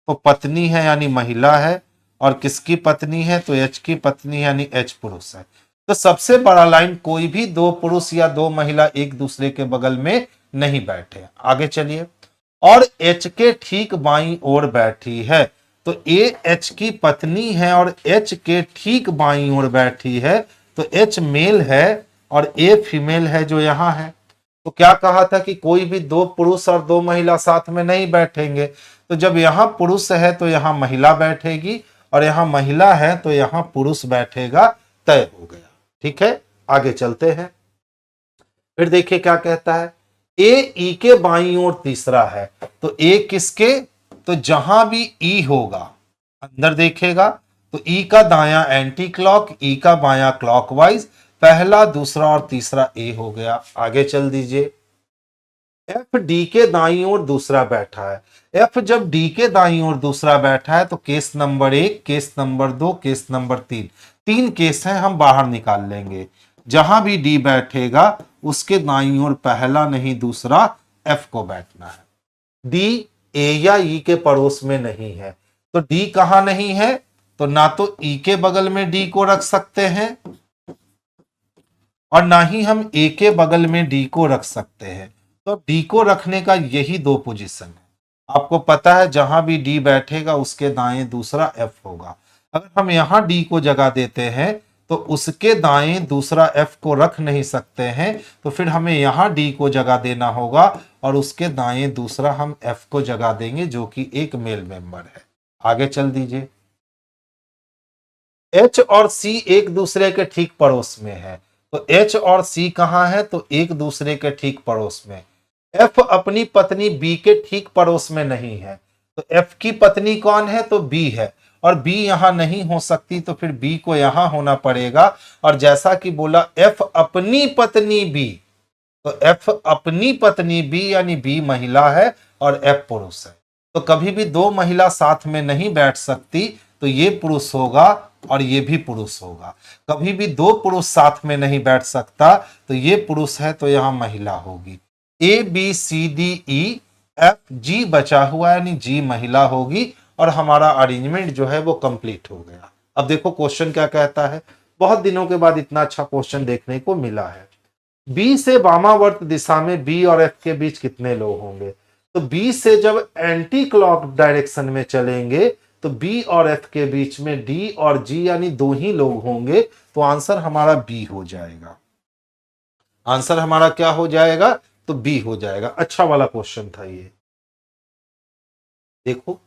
तो पत्नी है यानी महिला है, और किसकी पत्नी है, तो एच की पत्नी यानी एच पुरुष है। तो सबसे बड़ा लाइन, कोई भी 2 पुरुष या 2 महिला एक दूसरे के बगल में नहीं बैठे। आगे चलिए, और एच के ठीक बाईं ओर बैठी है, तो ए एच की पत्नी है और एच के ठीक बाईं ओर बैठी है, तो एच मेल है और ए फीमेल है जो यहां है। तो क्या कहा था कि कोई भी 2 पुरुष और 2 महिला साथ में नहीं बैठेंगे। तो जब यहां पुरुष है तो यहां महिला बैठेगी और यहां महिला है तो यहां पुरुष बैठेगा, तय हो गया। ठीक है, आगे चलते हैं। फिर देखिए क्या कहता है, ए ई के बाईं ओर तीसरा है, तो ए किसके, तो जहां भी ई होगा अंदर देखेगा, तो ई का दायां एंटी क्लॉक, ई का बायां क्लॉकवाइज, पहला दूसरा और तीसरा ए हो गया। आगे चल दीजिए, एफ डी के दाईं ओर दूसरा बैठा है। एफ जब डी के दाईं ओर दूसरा बैठा है तो case number 1, case number 2, case number 3, 3 case हैं, हम बाहर निकाल लेंगे। जहां भी डी बैठेगा उसके दाईं ओर पहला नहीं दूसरा एफ को बैठना है। डी ए या ई के पड़ोस में नहीं है, तो डी कहां नहीं है, तो ना तो ई के बगल में डी को रख सकते हैं और ना ही हम ए के बगल में डी को रख सकते हैं। तो डी को रखने का यही 2 पोजीशन है। आपको पता है जहां भी डी बैठेगा उसके दाएं दूसरा एफ होगा। अगर हम यहां डी को जगह देते हैं तो उसके दाएं दूसरा एफ को रख नहीं सकते हैं, तो फिर हमें यहां डी को जगह देना होगा और उसके दाएं दूसरा हम एफ को जगह देंगे जो कि एक मेल मेंबर है। आगे चल दीजिए, एच और सी एक दूसरे के ठीक पड़ोस में है, तो एच और सी कहां है, तो एक दूसरे के ठीक पड़ोस में। एफ अपनी पत्नी बी के ठीक पड़ोस में नहीं है, तो एफ की पत्नी कौन है, तो बी है, और बी यहां नहीं हो सकती, तो फिर बी को यहां होना पड़ेगा। और जैसा कि बोला एफ अपनी पत्नी बी, तो एफ अपनी पत्नी बी यानी बी महिला है और एफ पुरुष है। तो कभी भी 2 महिला साथ में नहीं बैठ सकती, तो ये पुरुष होगा और ये भी पुरुष होगा। कभी भी 2 पुरुष साथ में नहीं बैठ सकता, तो ये पुरुष है तो यहां महिला होगी। A b c d e f g बचा हुआ यानी जी महिला होगी और हमारा अरेंजमेंट जो है वो कंप्लीट हो गया। अब देखो क्वेश्चन क्या कहता है, बहुत दिनों के बाद इतना अच्छा क्वेश्चन देखने को मिला है। बी से वामावर्त दिशा में बी और एफ के बीच कितने लोग होंगे, तो बी से जब एंटी क्लॉक डायरेक्शन में चलेंगे तो बी और एफ के बीच में डी और जी यानी 2 ही लोग होंगे, तो आंसर हमारा बी हो जाएगा। आंसर हमारा क्या हो जाएगा, तो बी हो जाएगा। अच्छा वाला क्वेश्चन था ये। देखो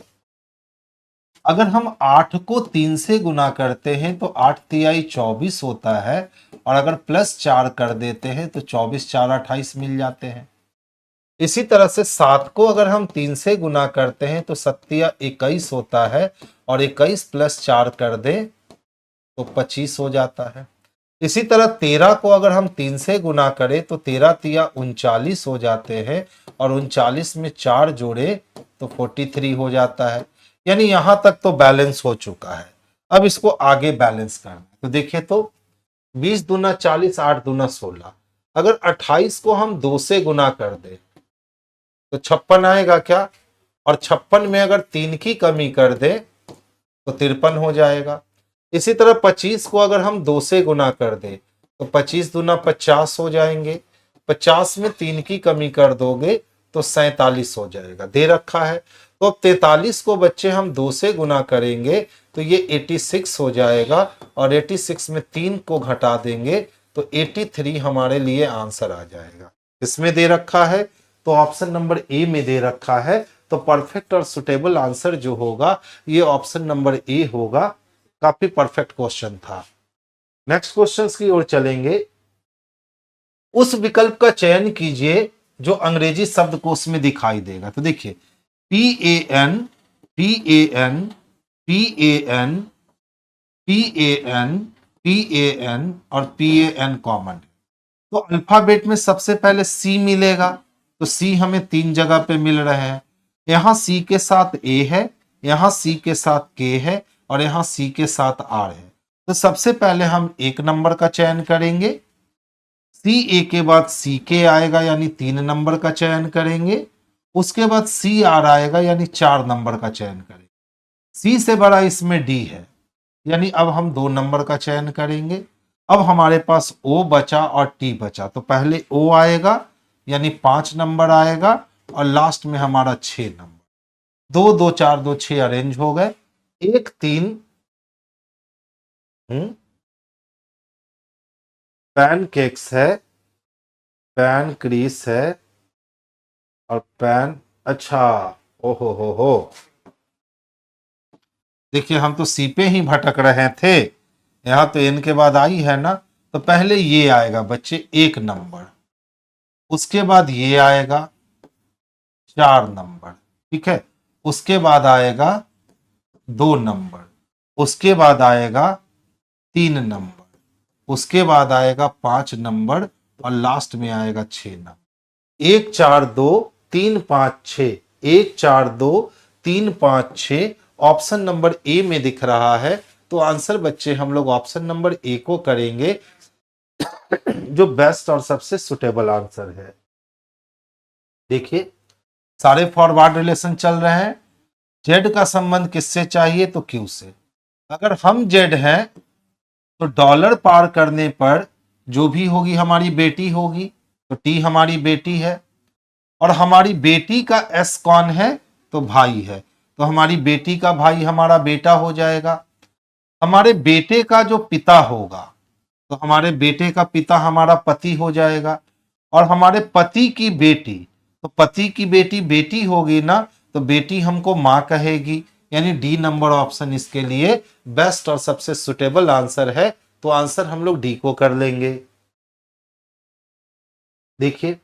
अगर हम 8 को 3 से गुना करते हैं तो 8 तिहाई 24 होता है, और अगर प्लस 4 कर देते हैं तो 24 4 28 मिल जाते हैं। इसी तरह से 7 को अगर हम 3 से गुना करते हैं तो 7 तिया 21 होता है, और 21 प्लस 4 कर दें तो 25 हो जाता है। इसी तरह 13 को अगर हम 3 से गुना करें तो 13 तिया 39 हो जाते हैं, और 39 में 4 जोड़े तो 43 हो जाता है। यानी यहां तक तो बैलेंस हो चुका है। अब इसको आगे बैलेंस करना है, तो देखिए तो 20 दूना 40, 8 दूना 16, अगर 28 को हम 2 से गुना कर दे तो 56 आएगा क्या, और 56 में अगर 3 की कमी कर दे तो 53 हो जाएगा। इसी तरह 25 को अगर हम 2 से गुना कर दे तो 25 दूना 50 हो जाएंगे, 50 में 3 की कमी कर दोगे तो 47 हो जाएगा, दे रखा है। तो अब 43 को बच्चे हम 2 से गुना करेंगे तो ये 86 हो जाएगा, और 86 में 3 को घटा देंगे तो 83 हमारे लिए आंसर आ जाएगा। इसमें दे रखा है तो ऑप्शन नंबर ए में दे रखा है, तो परफेक्ट और सुटेबल आंसर जो होगा ये ऑप्शन नंबर ए होगा। काफी परफेक्ट क्वेश्चन था। नेक्स्ट क्वेश्चन की ओर चलेंगे। उस विकल्प का चयन कीजिए जो अंग्रेजी शब्दकोश में दिखाई देगा। तो देखिए PAN, PAN, PAN, PAN, PAN और PAN कॉमन है। तो अल्फाबेट में सबसे पहले C मिलेगा, तो C हमें 3 जगह पे मिल रहे हैं। यहां C के साथ A है, यहां C के साथ K है, और यहां C के साथ R है। तो सबसे पहले हम 1 नंबर का चयन करेंगे। CA के बाद CK आएगा, यानी 3 नंबर का चयन करेंगे। उसके बाद CR आएगा, यानी 4 नंबर का चयन करेंगे। C से बड़ा इसमें D है, यानी अब हम 2 नंबर का चयन करेंगे। अब हमारे पास O बचा और T बचा, तो पहले O आएगा, यानी 5 नंबर आएगा, और लास्ट में हमारा 6 नंबर। 2 2 4 2 6 अरेंज हो गए। 1 3 पैनकेक्स है, पैनक्रीस है, और पैन, अच्छा, ओहो हो। देखिए हम तो सी पे ही भटक रहे थे, यहां तो एन के बाद आई है ना। तो पहले ये आएगा बच्चे 1 नंबर, उसके बाद ये आएगा 4 नंबर, ठीक है। उसके बाद आएगा 2 नंबर, उसके बाद आएगा 3 नंबर, उसके बाद आएगा 5 नंबर, और लास्ट में आएगा 6 नंबर। 1 4 2 3 5 6, 1 4 2 3 5 6 ऑप्शन नंबर ए में दिख रहा है। तो आंसर बच्चे हम लोग ऑप्शन नंबर ए को करेंगे, जो बेस्ट और सबसे सुटेबल आंसर है। देखिए सारे फॉरवर्ड रिलेशन चल रहे हैं। जेड का संबंध किससे चाहिए, तो क्यू से। अगर हम जेड हैं तो डॉलर पार करने पर जो भी होगी हमारी बेटी होगी, तो टी हमारी बेटी है। और हमारी बेटी का एस कौन है, तो भाई है, तो हमारी बेटी का भाई हमारा बेटा हो जाएगा। हमारे बेटे का जो पिता होगा, तो हमारे बेटे का पिता हमारा पति हो जाएगा। और हमारे पति की बेटी, तो पति की बेटी बेटी होगी ना, तो बेटी हमको मां कहेगी, यानी डी नंबर ऑप्शन इसके लिए बेस्ट और सबसे सुटेबल आंसर है। तो आंसर हम लोग डी को कर लेंगे। देखिए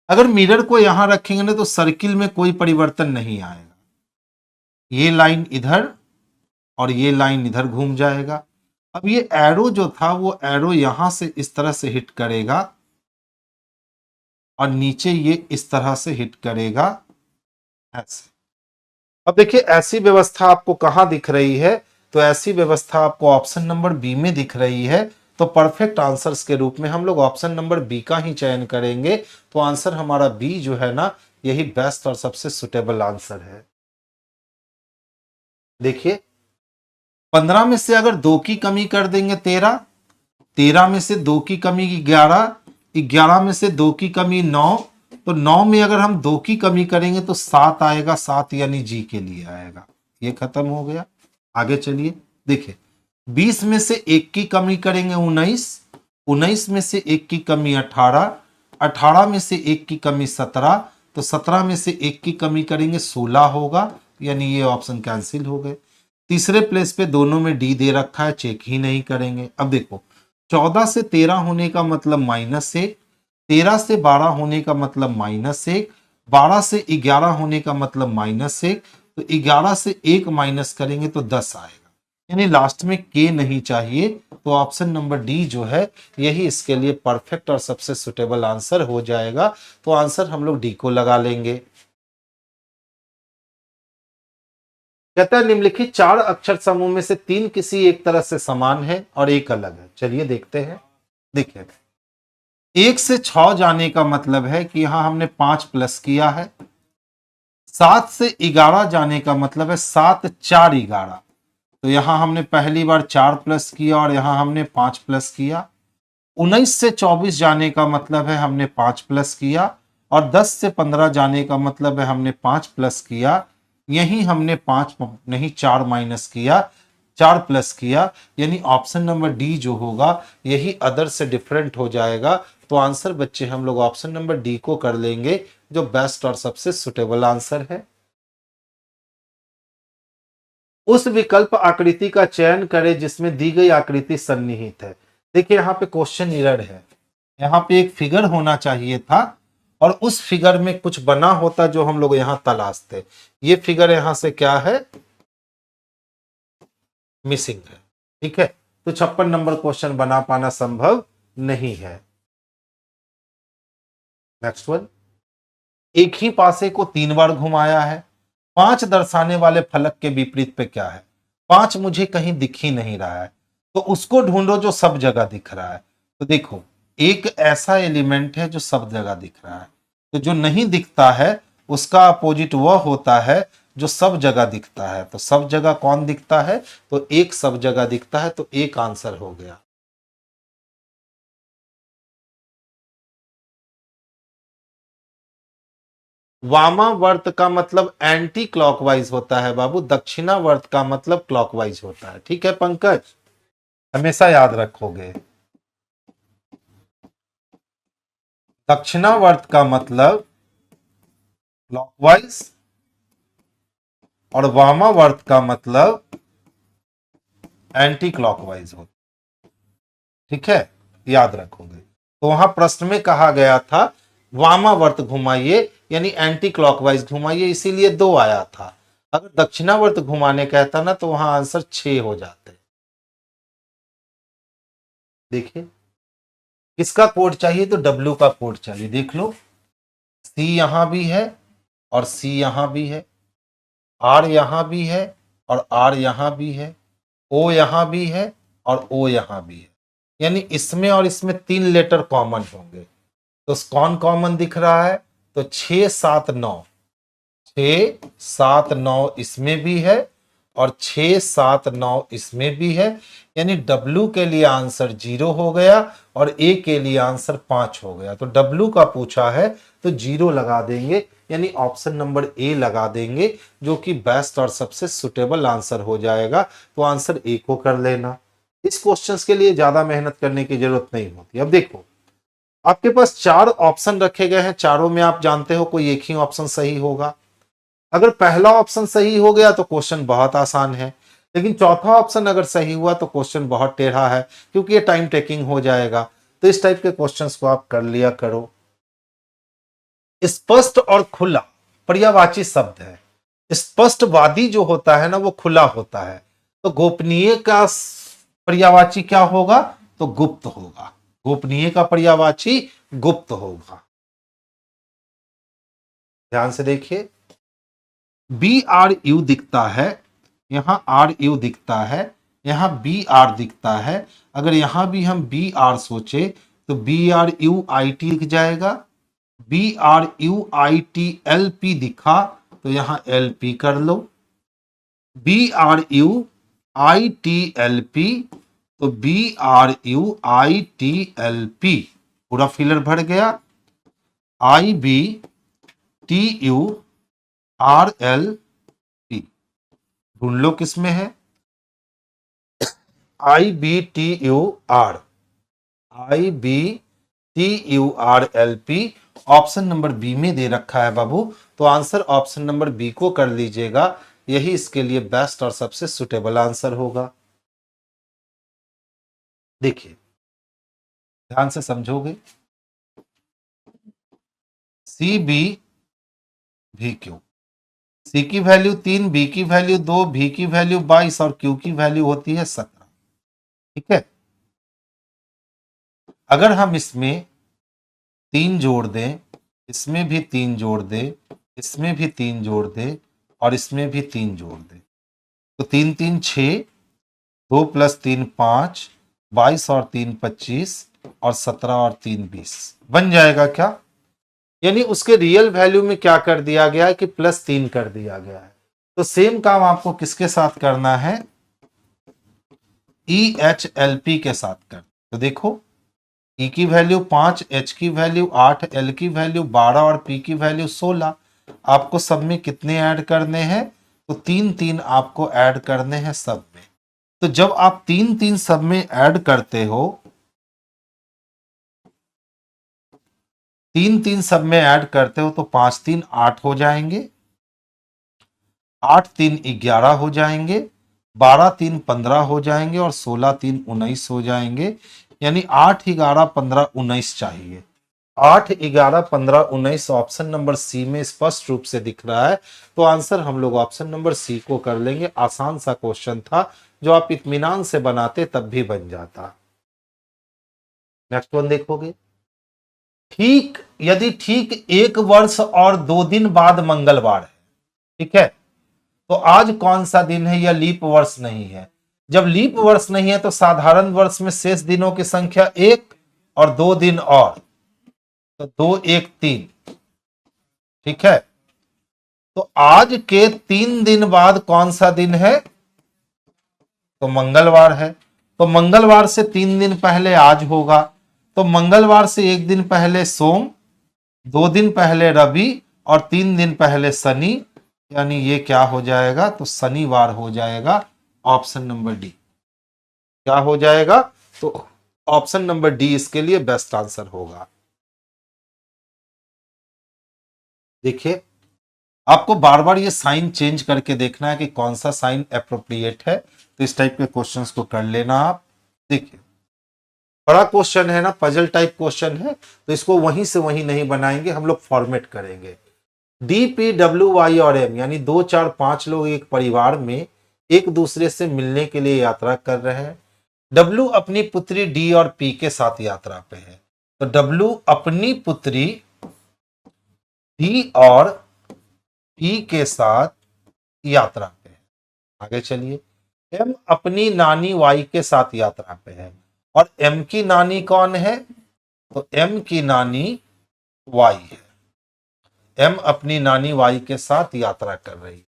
अगर मिरर को यहां रखेंगे ना तो सर्किल में कोई परिवर्तन नहीं आएगा। ये लाइन इधर और ये लाइन इधर घूम जाएगा। अब ये एरो जो था वो एरो यहां से इस तरह से हिट करेगा, और नीचे ये इस तरह से हिट करेगा ऐसे। अब देखिए ऐसी व्यवस्था आपको कहां दिख रही है, तो ऐसी व्यवस्था आपको ऑप्शन नंबर बी में दिख रही है। तो परफेक्ट आंसर्स के रूप में हम लोग ऑप्शन नंबर बी का ही चयन करेंगे। तो आंसर हमारा बी जो है ना, यही बेस्ट और सबसे सुटेबल आंसर है। देखिए 15 में से अगर 2 की कमी कर देंगे 13, 13 में से 2 की कमी 11, 11 में से 2 की कमी 9, तो 9 में अगर हम 2 की कमी करेंगे तो 7 आएगा, 7 यानी जी के लिए आएगा। ये खत्म हो गया। आगे चलिए देखिए 20 में से 1 की कमी करेंगे 19, 19 में से 1 की कमी 18, 18 में से 1 की कमी 17, तो 17 में से 1 की कमी करेंगे 16 होगा, यानी ये ऑप्शन कैंसिल हो गए। तीसरे प्लेस पे दोनों में डी दे रखा है, चेक ही नहीं करेंगे। अब देखो 14 से 13 होने का मतलब -1, 13 से 12 होने का मतलब -1, 12 से 11 होने का मतलब -1, तो 11 से 1 माइनस करेंगे तो 10 आएगा, यानी लास्ट में के नहीं चाहिए। तो ऑप्शन नंबर डी जो है यही इसके लिए परफेक्ट और सबसे सुटेबल आंसर हो जाएगा। तो आंसर हम लोग डी को लगा लेंगे। कहता है निम्नलिखित 4 अक्षर समूह में से 3 किसी एक तरह से समान है और एक अलग है। चलिए देखते हैं। देखिए 1 से 6 जाने का मतलब है कि यहां हमने 5 प्लस किया है। 7 से 11 जाने का मतलब है 7 4 11, तो यहां हमने पहली बार 4 प्लस किया और यहां हमने 5 प्लस किया। 19 से 24 जाने का मतलब है हमने 5 प्लस किया, और 10 से 15 जाने का मतलब है हमने 5 प्लस किया। यही हमने 5 नहीं 4 माइनस किया, 4 प्लस किया, यानी ऑप्शन नंबर डी जो होगा यही अदर से डिफरेंट हो जाएगा। तो आंसर बच्चे हम लोग ऑप्शन नंबर डी को कर लेंगे, जो बेस्ट और सबसे सुटेबल आंसर है। उस विकल्प आकृति का चयन करें जिसमें दी गई आकृति सन्निहित है। देखिए यहाँ पे क्वेश्चन एरर है, यहाँ पे एक फिगर होना चाहिए था और उस फिगर में कुछ बना होता जो हम लोग यहां तलाशते। ये फिगर यहां से क्या है, मिसिंग है। ठीक है, तो 56 नंबर क्वेश्चन बना पाना संभव नहीं है। नेक्स्ट वन, एक ही पासे को 3 बार घुमाया है, 5 दर्शाने वाले फलक के विपरीत पे क्या है। 5 मुझे कहीं दिख ही नहीं रहा है, तो उसको ढूंढो जो सब जगह दिख रहा है। तो देखो, एक ऐसा एलिमेंट है जो सब जगह दिख रहा है, तो जो नहीं दिखता है उसका अपोजिट वह होता है जो सब जगह दिखता है। तो सब जगह कौन दिखता है, तो एक सब जगह दिखता है, तो एक आंसर हो गया। वामावर्त का मतलब एंटी क्लॉकवाइज होता है बाबू, दक्षिणावर्त का मतलब क्लॉकवाइज होता है। ठीक है पंकज, हमेशा याद रखोगे। दक्षिणावर्त का मतलब क्लॉकवाइज और वामावर्त का मतलब एंटी क्लॉकवाइज होता है। ठीक है, याद रखोगे। तो वहां प्रश्न में कहा गया था वामावर्त घुमाइए, यानी एंटी क्लॉकवाइज घुमाइए, इसीलिए 2 आया था। अगर दक्षिणावर्त घुमाने कहता ना तो वहां आंसर 6 हो जाते। देखिए, किसका कोड चाहिए, तो डब्ल्यू का कोड चाहिए। देख लो, सी यहां भी है और सी यहां भी है, आर यहां भी है और आर यहां भी है, ओ यहां भी है और ओ यहां भी है, यानी इसमें और इसमें 3 लेटर कॉमन होंगे। तो कौन कॉमन दिख रहा है, तो 6 7 9, 6 7 9 इसमें भी है और 6 7 9 इसमें भी है, यानी W के लिए आंसर 0 हो गया और A के लिए आंसर 5 हो गया। तो W का पूछा है तो 0 लगा देंगे, यानी ऑप्शन नंबर A लगा देंगे, जो कि बेस्ट और सबसे सुटेबल आंसर हो जाएगा। तो आंसर A को कर लेना। इस क्वेश्चंस के लिए ज्यादा मेहनत करने की जरूरत नहीं होती। अब देखो, आपके पास 4 ऑप्शन रखे गए हैं, चारों में आप जानते हो कोई एक ही ऑप्शन सही होगा। अगर पहला ऑप्शन सही हो गया तो क्वेश्चन बहुत आसान है, लेकिन चौथा ऑप्शन अगर सही हुआ तो क्वेश्चन बहुत टेढ़ा है, क्योंकि ये टाइम टेकिंग हो जाएगा। तो इस टाइप के क्वेश्चंस को आप कर लिया करो। स्पष्ट और खुला पर्यायवाची शब्द है। स्पष्टवादी जो होता है ना वो खुला होता है, तो गोपनीय का पर्यायवाची क्या होगा, तो गुप्त होगा। गोपनीय का पर्यायवाची गुप्त होगा। ध्यान से देखिए, बी आर यू दिखता है, यहां आर यू दिखता है, यहां बी आर दिखता है। अगर यहां भी हम बी आर सोचे तो B R U I T दिख जाएगा। B R U I T L P दिखा तो यहां एल पी कर लो। B R U I T L P, तो B R U I T L P पूरा फिलर भर गया। I B T U R L P ढूंढ लो किसमें है, I B T U R, I B T U R L P option number B में दे रखा है बाबू। तो आंसर ऑप्शन नंबर बी को कर लीजिएगा, यही इसके लिए बेस्ट और सबसे सुटेबल आंसर होगा। देखिए, ध्यान से समझोगे, सी बी भी क्यू, सी की वैल्यू 3, बी की वैल्यू 2, भी की वैल्यू 22 और क्यू की वैल्यू होती है 17। ठीक है, अगर हम इसमें 3 जोड़ दें, इसमें भी 3 जोड़ दें, इसमें भी 3 जोड़ दें और इसमें भी 3 जोड़ दें, तो 3 3 6, 2 + 3 5, 22 और 3 25 और 17 और 3 20 बन जाएगा क्या। यानी उसके रियल वैल्यू में क्या कर दिया गया है कि +3 कर दिया गया है। तो सेम काम आपको किसके साथ करना है, EHLP के साथ कर। तो देखो, E की वैल्यू 5, H की वैल्यू 8, L की वैल्यू 12 और P की वैल्यू 16। आपको सब में कितने ऐड करने हैं? तो 3 3 आपको ऐड करने हैं सब में। तो जब आप 3 3 सब में ऐड करते हो, 3 3 सब में ऐड करते हो तो 5 3 8 हो जाएंगे, 8 3 11 हो जाएंगे, 12 3 15 हो जाएंगे और 16 3 19 हो जाएंगे। यानी 8 11 15 19 चाहिए। 8 11 15 19 ऑप्शन नंबर सी में स्पष्ट रूप से दिख रहा है। तो आंसर हम लोग ऑप्शन नंबर सी को कर लेंगे। आसान सा क्वेश्चन था, जो आप इत्मीनान से बनाते तब भी बन जाता। नेक्स्ट वन देखोगे। ठीक, यदि ठीक 1 वर्ष और 2 दिन बाद मंगलवार है, ठीक है, तो आज कौन सा दिन है? यह लीप वर्ष नहीं है। जब लीप वर्ष नहीं है तो साधारण वर्ष में शेष दिनों की संख्या 1 और 2 दिन और, तो 2 1 3, ठीक है। तो आज के 3 दिन बाद कौन सा दिन है? तो मंगलवार है। तो मंगलवार से 3 दिन पहले आज होगा, तो मंगलवार से 1 दिन पहले सोम, 2 दिन पहले रवि और 3 दिन पहले शनि। यानी ये क्या हो जाएगा? तो शनिवार हो जाएगा। ऑप्शन नंबर डी क्या हो जाएगा? तो ऑप्शन नंबर डी इसके लिए बेस्ट आंसर होगा। देखिए, आपको बार बार ये साइन चेंज करके देखना है कि कौन सा साइन अप्रोप्रिएट है। तो इस टाइप के क्वेश्चंस को कर लेना आप। देखिए, बड़ा क्वेश्चन है ना, पजल टाइप क्वेश्चन है, तो इसको वहीं से वहीं नहीं बनाएंगे, हम लोग फॉर्मेट करेंगे। डी पी डब्ल्यू वाई और एम, यानी 2 4 5 लोग एक परिवार में एक दूसरे से मिलने के लिए यात्रा कर रहे हैं। डब्ल्यू अपनी पुत्री डी और पी के साथ यात्रा पे है। तो डब्ल्यू अपनी पुत्री डी और पी के साथ यात्रा पे है। आगे चलिए। एम अपनी नानी वाई के साथ यात्रा पे है। और एम की नानी कौन है? तो एम की नानी वाई है। एम अपनी नानी वाई के साथ यात्रा कर रही है।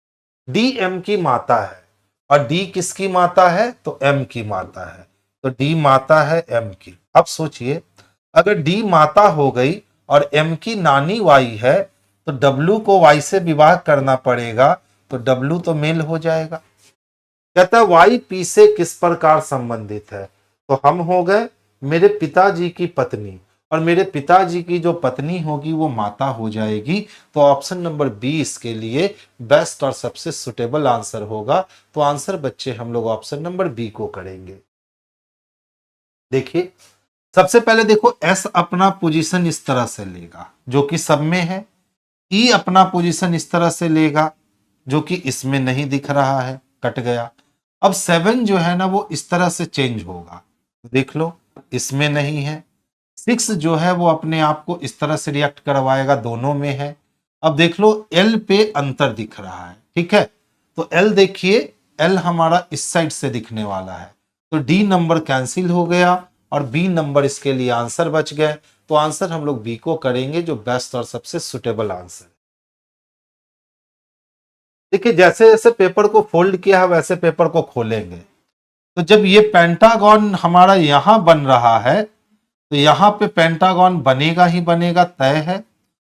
डी एम की माता है और डी किसकी माता है? तो एम की माता है। तो डी माता है एम की। अब सोचिए, अगर डी माता हो गई और एम की नानी वाई है, तो डब्ल्यू को वाई से विवाह करना पड़ेगा, तो डब्ल्यू तो मेल हो जाएगा। कहता है वाई पी से किस प्रकार संबंधित है? तो हम हो गए मेरे पिताजी की पत्नी, और मेरे पिताजी की जो पत्नी होगी वो माता हो जाएगी। तो ऑप्शन नंबर बी इसके लिए बेस्ट और सबसे सुटेबल आंसर होगा। तो आंसर बच्चे हम लोग ऑप्शन नंबर बी को करेंगे। देखिए, सबसे पहले देखो, एस अपना पोजीशन इस तरह से लेगा जो कि सब में है। ई अपना पोजीशन इस तरह से लेगा जो कि इसमें नहीं दिख रहा है, कट गया। अब 7 जो है ना वो इस तरह से चेंज होगा, देख लो, इसमें नहीं है। 6 जो है वो अपने आप को इस तरह से रिएक्ट करवाएगा, दोनों में है। अब देख लो, एल पे अंतर दिख रहा है, ठीक है। तो एल देखिए, एल हमारा इस साइड से दिखने वाला है, तो डी नंबर कैंसिल हो गया और बी नंबर इसके लिए आंसर बच गए। तो आंसर हम लोग बी को करेंगे, जो बेस्ट और सबसे सुटेबल आंसर है। देखिए, जैसे जैसे पेपर को फोल्ड किया है वैसे पेपर को खोलेंगे, तो जब ये पेंटागन हमारा यहां बन रहा है, तो यहां पे पेंटागन बनेगा ही बनेगा, तय है,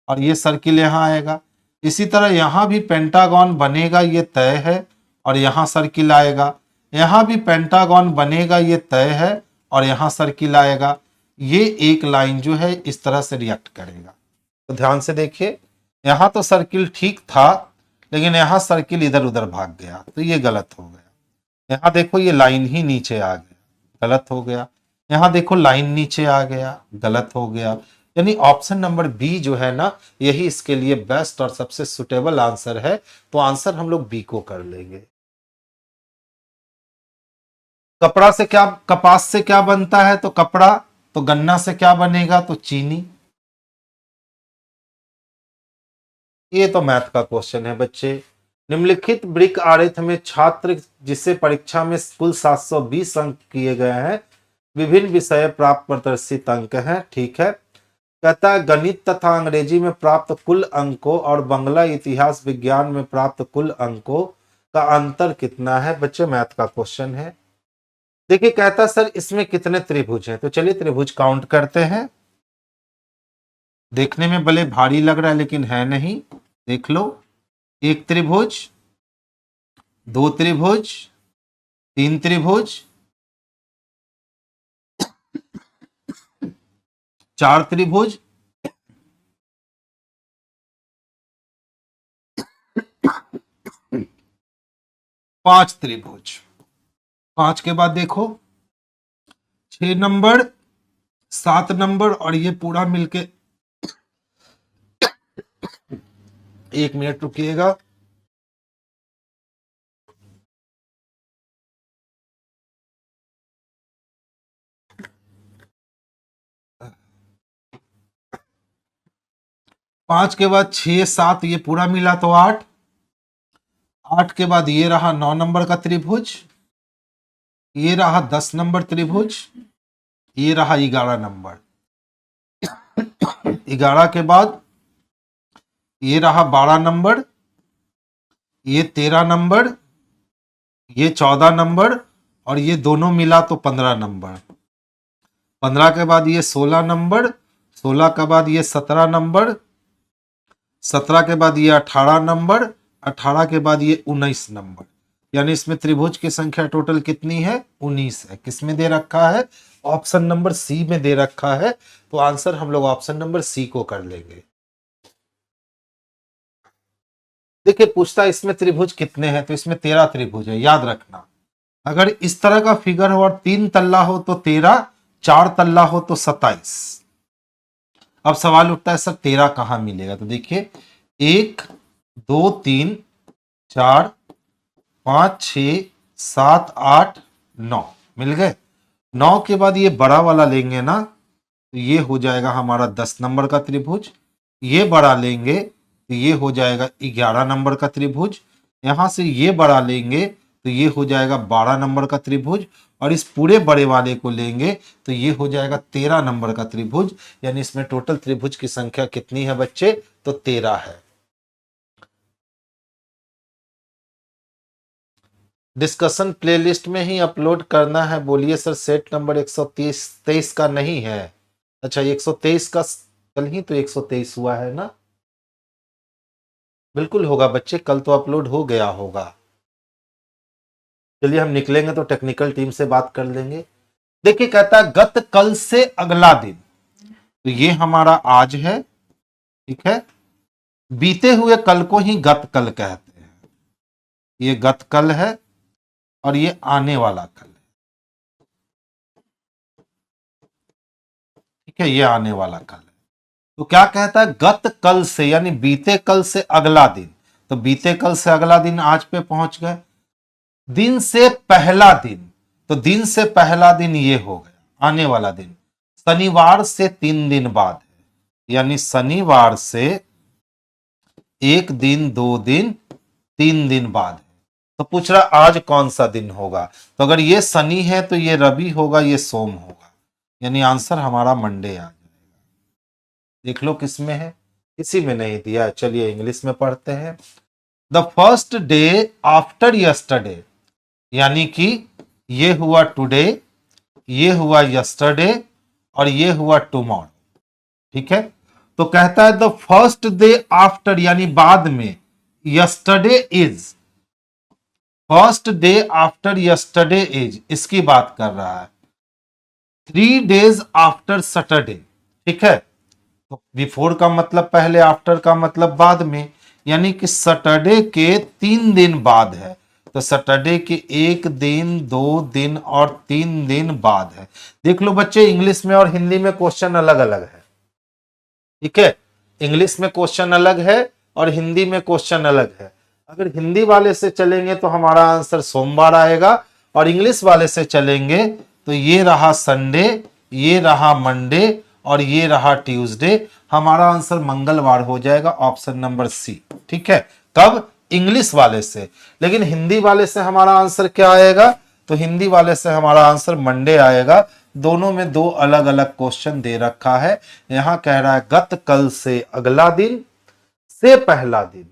और ये सर्किल यहां आएगा। इसी तरह यहां भी पेंटागन बनेगा, ये तय है, और यहां सर्किल आएगा। यहां भी पेंटागन बनेगा, ये तय है, और यहां सर्किल आएगा। ये एक लाइन जो है इस तरह से रिएक्ट करेगा। तो ध्यान से देखिए, यहां तो सर्किल ठीक था, लेकिन यहां सर्किल इधर उधर भाग गया, तो ये गलत हो गया। यहां देखो, ये लाइन ही नीचे आ गया, गलत हो गया। यहां देखो, लाइन नीचे आ गया, गलत हो गया। यानी ऑप्शन नंबर बी जो है ना, यही इसके लिए बेस्ट और सबसे सुटेबल आंसर है। तो आंसर हम लोग बी को कर लेंगे। कपड़ा से क्या, कपास से क्या बनता है? तो कपड़ा। तो गन्ना से क्या बनेगा? तो चीनी। ये तो मैथ का क्वेश्चन है बच्चे। निम्नलिखित ब्रिक आरेख में छात्र जिसे परीक्षा में कुल 720 अंक किए गए हैं, विभिन्न विषय प्राप्त प्रदर्शित अंक हैं, ठीक है। कहता है गणित तथा अंग्रेजी में प्राप्त कुल अंकों और बांग्ला इतिहास विज्ञान में प्राप्त कुल अंकों का अंतर कितना है? बच्चे मैथ का क्वेश्चन है। देखिए कहता सर इसमें कितने त्रिभुज हैं, तो चलिए त्रिभुज काउंट करते हैं। देखने में भले भारी लग रहा है लेकिन है नहीं। देख लो, एक त्रिभुज, दो त्रिभुज, तीन त्रिभुज, चार त्रिभुज, पांच त्रिभुज। पांच के बाद देखो 6 नंबर, 7 नंबर और ये पूरा मिलके, एक मिनट रुकिएगा। पांच के बाद 6 7 ये पूरा मिला तो 8। 8 के बाद ये रहा 9 नंबर का त्रिभुज, ये रहा 10 नंबर त्रिभुज, ये रहा 11 नंबर। 11 के बाद ये रहा 12 नंबर, ये 13 नंबर, ये 14 नंबर और ये दोनों मिला तो 15 नंबर। 15 के बाद ये 16 नंबर, 16 के बाद ये 17 नंबर, 17 के बाद ये 18 नंबर, 18 के बाद ये 19 नंबर। यानी इसमें त्रिभुज की संख्या टोटल कितनी है? 19 है। किसमें दे रखा है? ऑप्शन नंबर सी में दे रखा है। तो आंसर हम लोग ऑप्शन नंबर सी को कर लेंगे। देखिए पूछता है इसमें त्रिभुज कितने हैं, तो इसमें 13 त्रिभुज है, याद रखना। अगर इस तरह का फिगर हो और 3 तल्ला हो तो 13, 4 तल्ला हो तो 27। अब सवाल उठता है सर 13 कहां मिलेगा? तो देखिए 1 2 3 4 5 6 7 8 9 मिल गए। 9 के बाद ये बड़ा वाला लेंगे ना, तो ये हो जाएगा हमारा 10 नंबर का त्रिभुज। ये बड़ा लेंगे तो ये हो जाएगा 11 नंबर का त्रिभुज। यहां से ये बड़ा लेंगे तो ये हो जाएगा 12 नंबर का त्रिभुज। और इस पूरे बड़े वाले को लेंगे तो ये हो जाएगा 13 नंबर का त्रिभुज। यानी इसमें टोटल त्रिभुज की संख्या कितनी है बच्चे? तो 13 है। डिस्कशन प्लेलिस्ट में ही अपलोड करना है। बोलिए सर सेट नंबर 123 का नहीं है। अच्छा 123 का कल ही तो 123 हुआ है ना? बिल्कुल होगा बच्चे, कल तो अपलोड हो गया होगा। चलिए हम निकलेंगे तो टेक्निकल टीम से बात कर लेंगे। देखिए कहता है गत कल से अगला दिन, तो ये हमारा आज है, ठीक है। बीते हुए कल को ही गत कल कहते हैं। ये गत कल है और ये आने वाला कल है, ठीक है। ये आने वाला कल है। तो क्या कहता है? गत कल से यानी बीते कल से अगला दिन। तो बीते कल से अगला दिन आज पे पहुंच गए। दिन से पहला दिन, तो दिन से पहला दिन ये हो गया आने वाला दिन। शनिवार से 3 दिन बाद है, यानी शनिवार से 1 दिन 2 दिन 3 दिन बाद है। तो पूछ रहा आज कौन सा दिन होगा? तो अगर ये शनि है तो ये रवि होगा, ये सोम होगा। यानी आंसर हमारा मंडे आ जाएगा। देख लो किसमें है, किसी में नहीं दिया। चलिए इंग्लिश में पढ़ते हैं। The first day after yesterday, यानी कि ये हुआ टुडे, ये हुआ यस्टरडे और ये हुआ टुमारो, ठीक है। तो कहता है द फर्स्ट डे आफ्टर यानी बाद में, yesterday is, first day after yesterday is, इसकी बात कर रहा है। 3 days आफ्टर सैटरडे, ठीक है। तो बिफोर का मतलब पहले, आफ्टर का मतलब बाद में, यानी कि सैटरडे के 3 दिन बाद है। तो सैटरडे के 1 दिन 2 दिन और 3 दिन बाद है। देख लो बच्चे इंग्लिश में और हिंदी में क्वेश्चन अलग अलग है, ठीक है। इंग्लिश में क्वेश्चन अलग है और हिंदी में क्वेश्चन अलग है। अगर हिंदी वाले से चलेंगे तो हमारा आंसर सोमवार आएगा, और इंग्लिश वाले से चलेंगे तो ये रहा संडे, ये रहा मंडे और ये रहा ट्यूसडे। हमारा आंसर मंगलवार हो जाएगा, ऑप्शन नंबर सी, ठीक है। तब इंग्लिश वाले से। लेकिन हिंदी वाले से हमारा आंसर क्या आएगा? तो हिंदी वाले से हमारा आंसर मंडे आएगा। दोनों में 2 अलग अलग क्वेश्चन दे रखा है। यहां कह रहा है गत कल से अगला दिन से पहला दिन,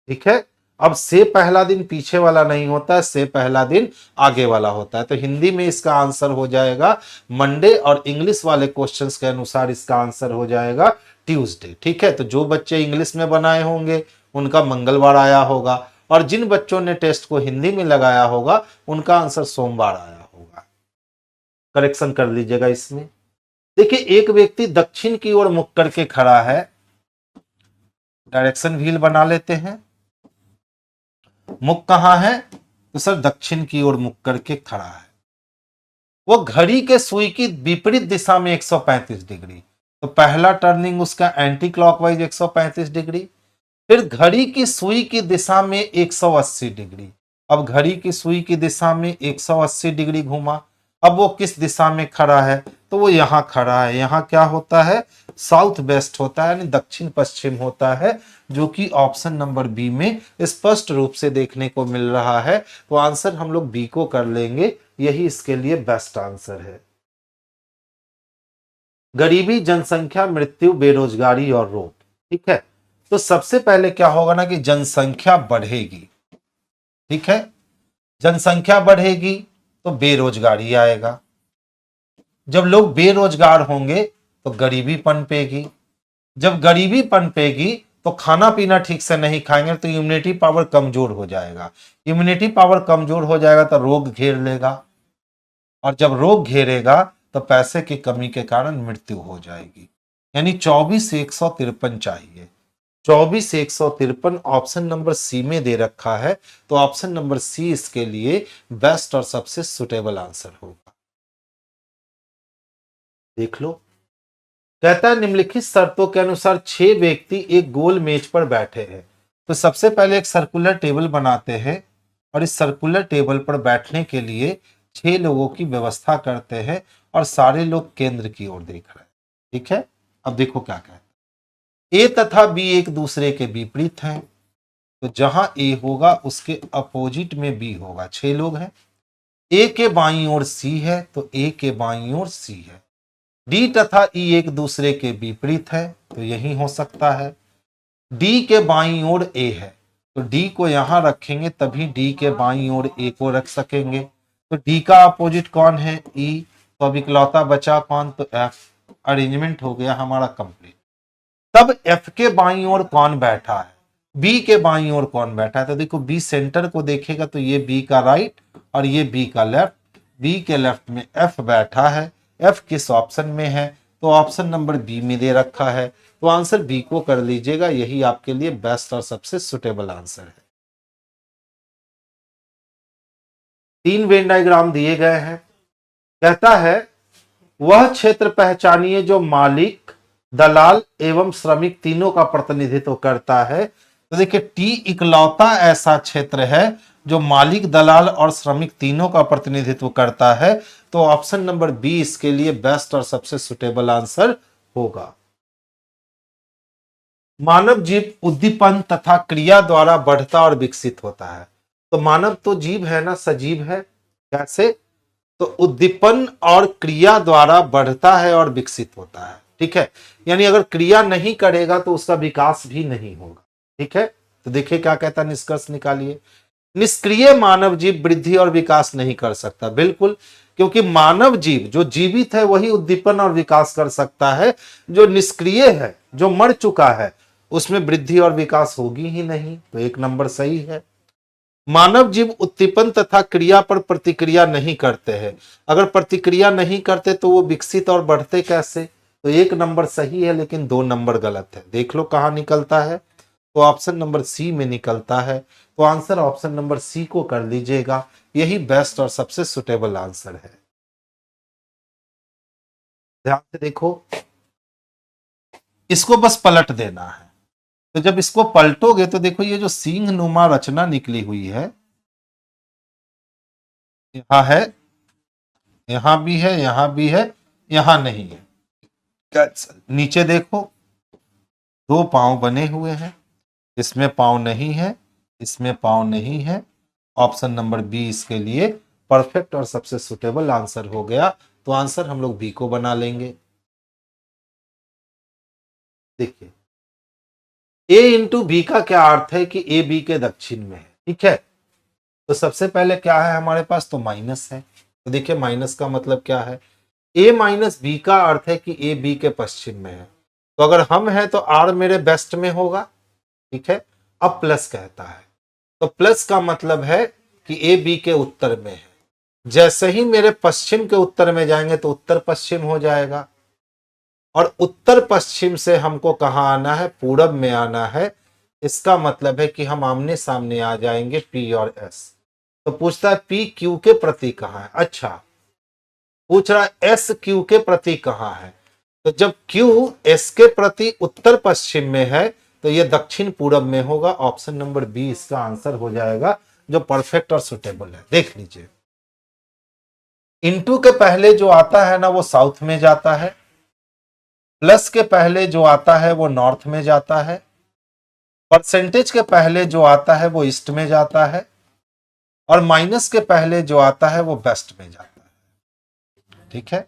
ठीक है। अब से पहला दिन पीछे वाला नहीं होता है, से पहला दिन आगे वाला होता है। तो हिंदी में इसका आंसर हो जाएगा मंडे, और इंग्लिश वाले क्वेश्चंस के अनुसार इसका आंसर हो जाएगा ट्यूसडे। ठीक है, तो जो बच्चे इंग्लिश में बनाए होंगे उनका मंगलवार आया होगा, और जिन बच्चों ने टेस्ट को हिंदी में लगाया होगा उनका आंसर सोमवार आया होगा। करेक्शन कर लीजिएगा इसमें। देखिए, एक व्यक्ति दक्षिण की ओर मुख करके खड़ा है, डायरेक्शन व्हील बना लेते हैं। मुख कहां है? तो सर दक्षिण की ओर मुख करके खड़ा है। वो घड़ी के सुई की विपरीत दिशा में 135 डिग्री, तो पहला टर्निंग उसका एंटी क्लॉकवाइज 135 डिग्री। फिर घड़ी की सुई की दिशा में 180 डिग्री। अब घड़ी की सुई की दिशा में 180 डिग्री घूमा। अब वो किस दिशा में खड़ा है? तो वो यहां खड़ा है। यहां क्या होता है? साउथ वेस्ट होता है, यानी दक्षिण पश्चिम होता है, जो कि ऑप्शन नंबर बी में स्पष्ट रूप से देखने को मिल रहा है। तो आंसर हम लोग बी को कर लेंगे, यही इसके लिए बेस्ट आंसर है। गरीबी, जनसंख्या, मृत्यु, बेरोजगारी और रोग। ठीक है, तो सबसे पहले क्या होगा ना कि जनसंख्या बढ़ेगी। ठीक है, जनसंख्या बढ़ेगी तो बेरोजगारी आएगा। जब लोग बेरोजगार होंगे तो गरीबी पनपेगी। जब गरीबी पनपेगी तो खाना पीना ठीक से नहीं खाएंगे तो इम्यूनिटी पावर कमजोर हो जाएगा। इम्यूनिटी पावर कमजोर हो जाएगा तो रोग घेर लेगा, और जब रोग घेरेगा तो पैसे की कमी के कारण मृत्यु हो जाएगी। यानी 24,153 चाहिए। 24,153 ऑप्शन नंबर सी में दे रखा है, तो ऑप्शन नंबर सी इसके लिए बेस्ट और सबसे सुटेबल आंसर होगा। देख लो, कहता है निम्नलिखित शर्तों के अनुसार 6 व्यक्ति एक गोल मेज पर बैठे हैं। तो सबसे पहले एक सर्कुलर टेबल बनाते हैं, और इस सर्कुलर टेबल पर बैठने के लिए 6 लोगों की व्यवस्था करते हैं, और सारे लोग केंद्र की ओर देख रहे हैं। ठीक है, अब देखो क्या कहता है। ए तथा बी एक दूसरे के विपरीत हैं, तो जहां ए होगा उसके अपोजिट में बी होगा। 6 लोग हैं। ए के बाईं ओर सी है, तो ए के बाईं ओर सी है। डी तथा ई एक दूसरे के विपरीत है, तो यही हो सकता है। डी के बाईं ओर ए है, तो डी को यहां रखेंगे तभी डी के बाईं ओर ए को रख सकेंगे। तो डी का अपोजिट कौन है? ई। तो अब इकलौता बचा कौन? तो एफ। अरेंजमेंट हो गया हमारा कंप्लीट। तब एफ के बाईं ओर कौन बैठा है? बी के बाईं ओर कौन बैठा है? तो देखो, बी सेंटर को देखेगा तो ये बी का राइट और ये बी का लेफ्ट। बी के लेफ्ट में एफ बैठा है। एफ किस ऑप्शन में है? तो ऑप्शन नंबर बी में दे रखा है, तो आंसर बी को कर लीजिएगा, यही आपके लिए बेस्ट और सबसे सुटेबल आंसर है। 3 वेन डायग्राम दिए गए हैं। कहता है वह क्षेत्र पहचानिए जो मालिक, दलाल एवं श्रमिक तीनों का प्रतिनिधित्व करता है। तो देखिए, टी इकलौता ऐसा क्षेत्र है जो मालिक, दलाल और श्रमिक तीनों का प्रतिनिधित्व करता है, तो ऑप्शन नंबर बी इसके लिए बेस्ट और सबसे सुटेबल आंसर होगा। मानव जीव उद्दीपन तथा क्रिया द्वारा बढ़ता और विकसित होता है। तो मानव तो जीव है ना, सजीव है। कैसे? तो उद्दीपन और क्रिया द्वारा बढ़ता है और विकसित होता है। ठीक है, यानी अगर क्रिया नहीं करेगा तो उसका विकास भी नहीं होगा। ठीक है, तो देखिए क्या कहता है, निष्कर्ष निकालिए। निष्क्रिय मानव जीव वृद्धि और विकास नहीं कर सकता। बिल्कुल, क्योंकि मानव जीव जो जीवित है वही उद्दीपन और विकास कर सकता है। जो निष्क्रिय है, जो मर चुका है, उसमें वृद्धि और विकास होगी ही नहीं। तो 1 नंबर सही है। मानव जीव उद्दीपन तथा क्रिया पर प्रतिक्रिया नहीं करते हैं। अगर प्रतिक्रिया नहीं करते तो वो विकसित और बढ़ते कैसे? तो 1 नंबर सही है, लेकिन 2 नंबर गलत है। देख लो कहां निकलता है, तो ऑप्शन नंबर सी में निकलता है। तो आंसर ऑप्शन नंबर सी को कर लीजिएगा, यही बेस्ट और सबसे सुटेबल आंसर है। ध्यान से देखो, इसको बस पलट देना है। तो जब इसको पलटोगे तो देखो, ये जो सिंह नुमा रचना निकली हुई है, यहां है, यहां भी है, यहां भी है, यहां नहीं है। नीचे देखो, 2 पांव बने हुए हैं, इसमें पांव नहीं है, इसमें पांव नहीं है। ऑप्शन नंबर बी इसके लिए परफेक्ट और सबसे सुटेबल आंसर हो गया। तो आंसर हम लोग बी को बना लेंगे। देखिए, ए इंटू बी का क्या अर्थ है कि ए बी के दक्षिण में है, ठीक है। तो सबसे पहले क्या है हमारे पास, तो माइनस है। तो देखिए माइनस का मतलब क्या है, ए माइनस बी का अर्थ है कि ए बी के पश्चिम में है। तो अगर हम हैं तो आर मेरे वेस्ट में होगा, ठीक है। अब प्लस कहता है, तो प्लस का मतलब है कि ए बी के उत्तर में है। जैसे ही मेरे पश्चिम के उत्तर में जाएंगे तो उत्तर पश्चिम हो जाएगा, और उत्तर पश्चिम से हमको कहां आना है, पूरब में आना है। इसका मतलब है कि हम आमने सामने आ जाएंगे पी और एस। तो पूछता है पी क्यू के प्रति कहां है, अच्छा पूछ रहा है एस क्यू के प्रति कहां है। तो जब क्यू एस के प्रति उत्तर पश्चिम में है तो यह दक्षिण पूरब में होगा। ऑप्शन नंबर बी इसका आंसर हो जाएगा, जो परफेक्ट और सुटेबल है। देख लीजिए, इनटू के पहले जो आता है ना वो साउथ में जाता है, प्लस के पहले जो आता है वो नॉर्थ में जाता है, परसेंटेज के पहले जो आता है वो ईस्ट में जाता है, और माइनस के पहले जो आता है वो वेस्ट में जाता है, ठीक है।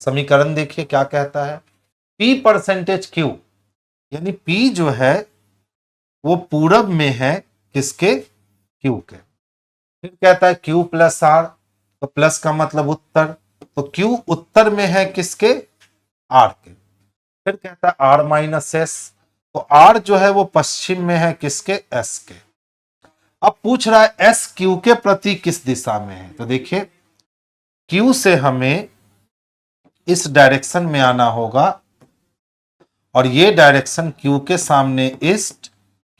समीकरण देखिए क्या कहता है, P परसेंटेज Q, यानी P जो है वो पूरब में है किसके, Q के। फिर कहता है Q प्लस R, तो प्लस का मतलब उत्तर, तो Q उत्तर में है किसके, R के। फिर कहता है R माइनस S, तो R जो है वो पश्चिम में है किसके, S के। अब पूछ रहा है S Q के प्रति किस दिशा में है। तो देखिए Q से हमें इस डायरेक्शन में आना होगा, और ये डायरेक्शन Q के सामने ईस्ट,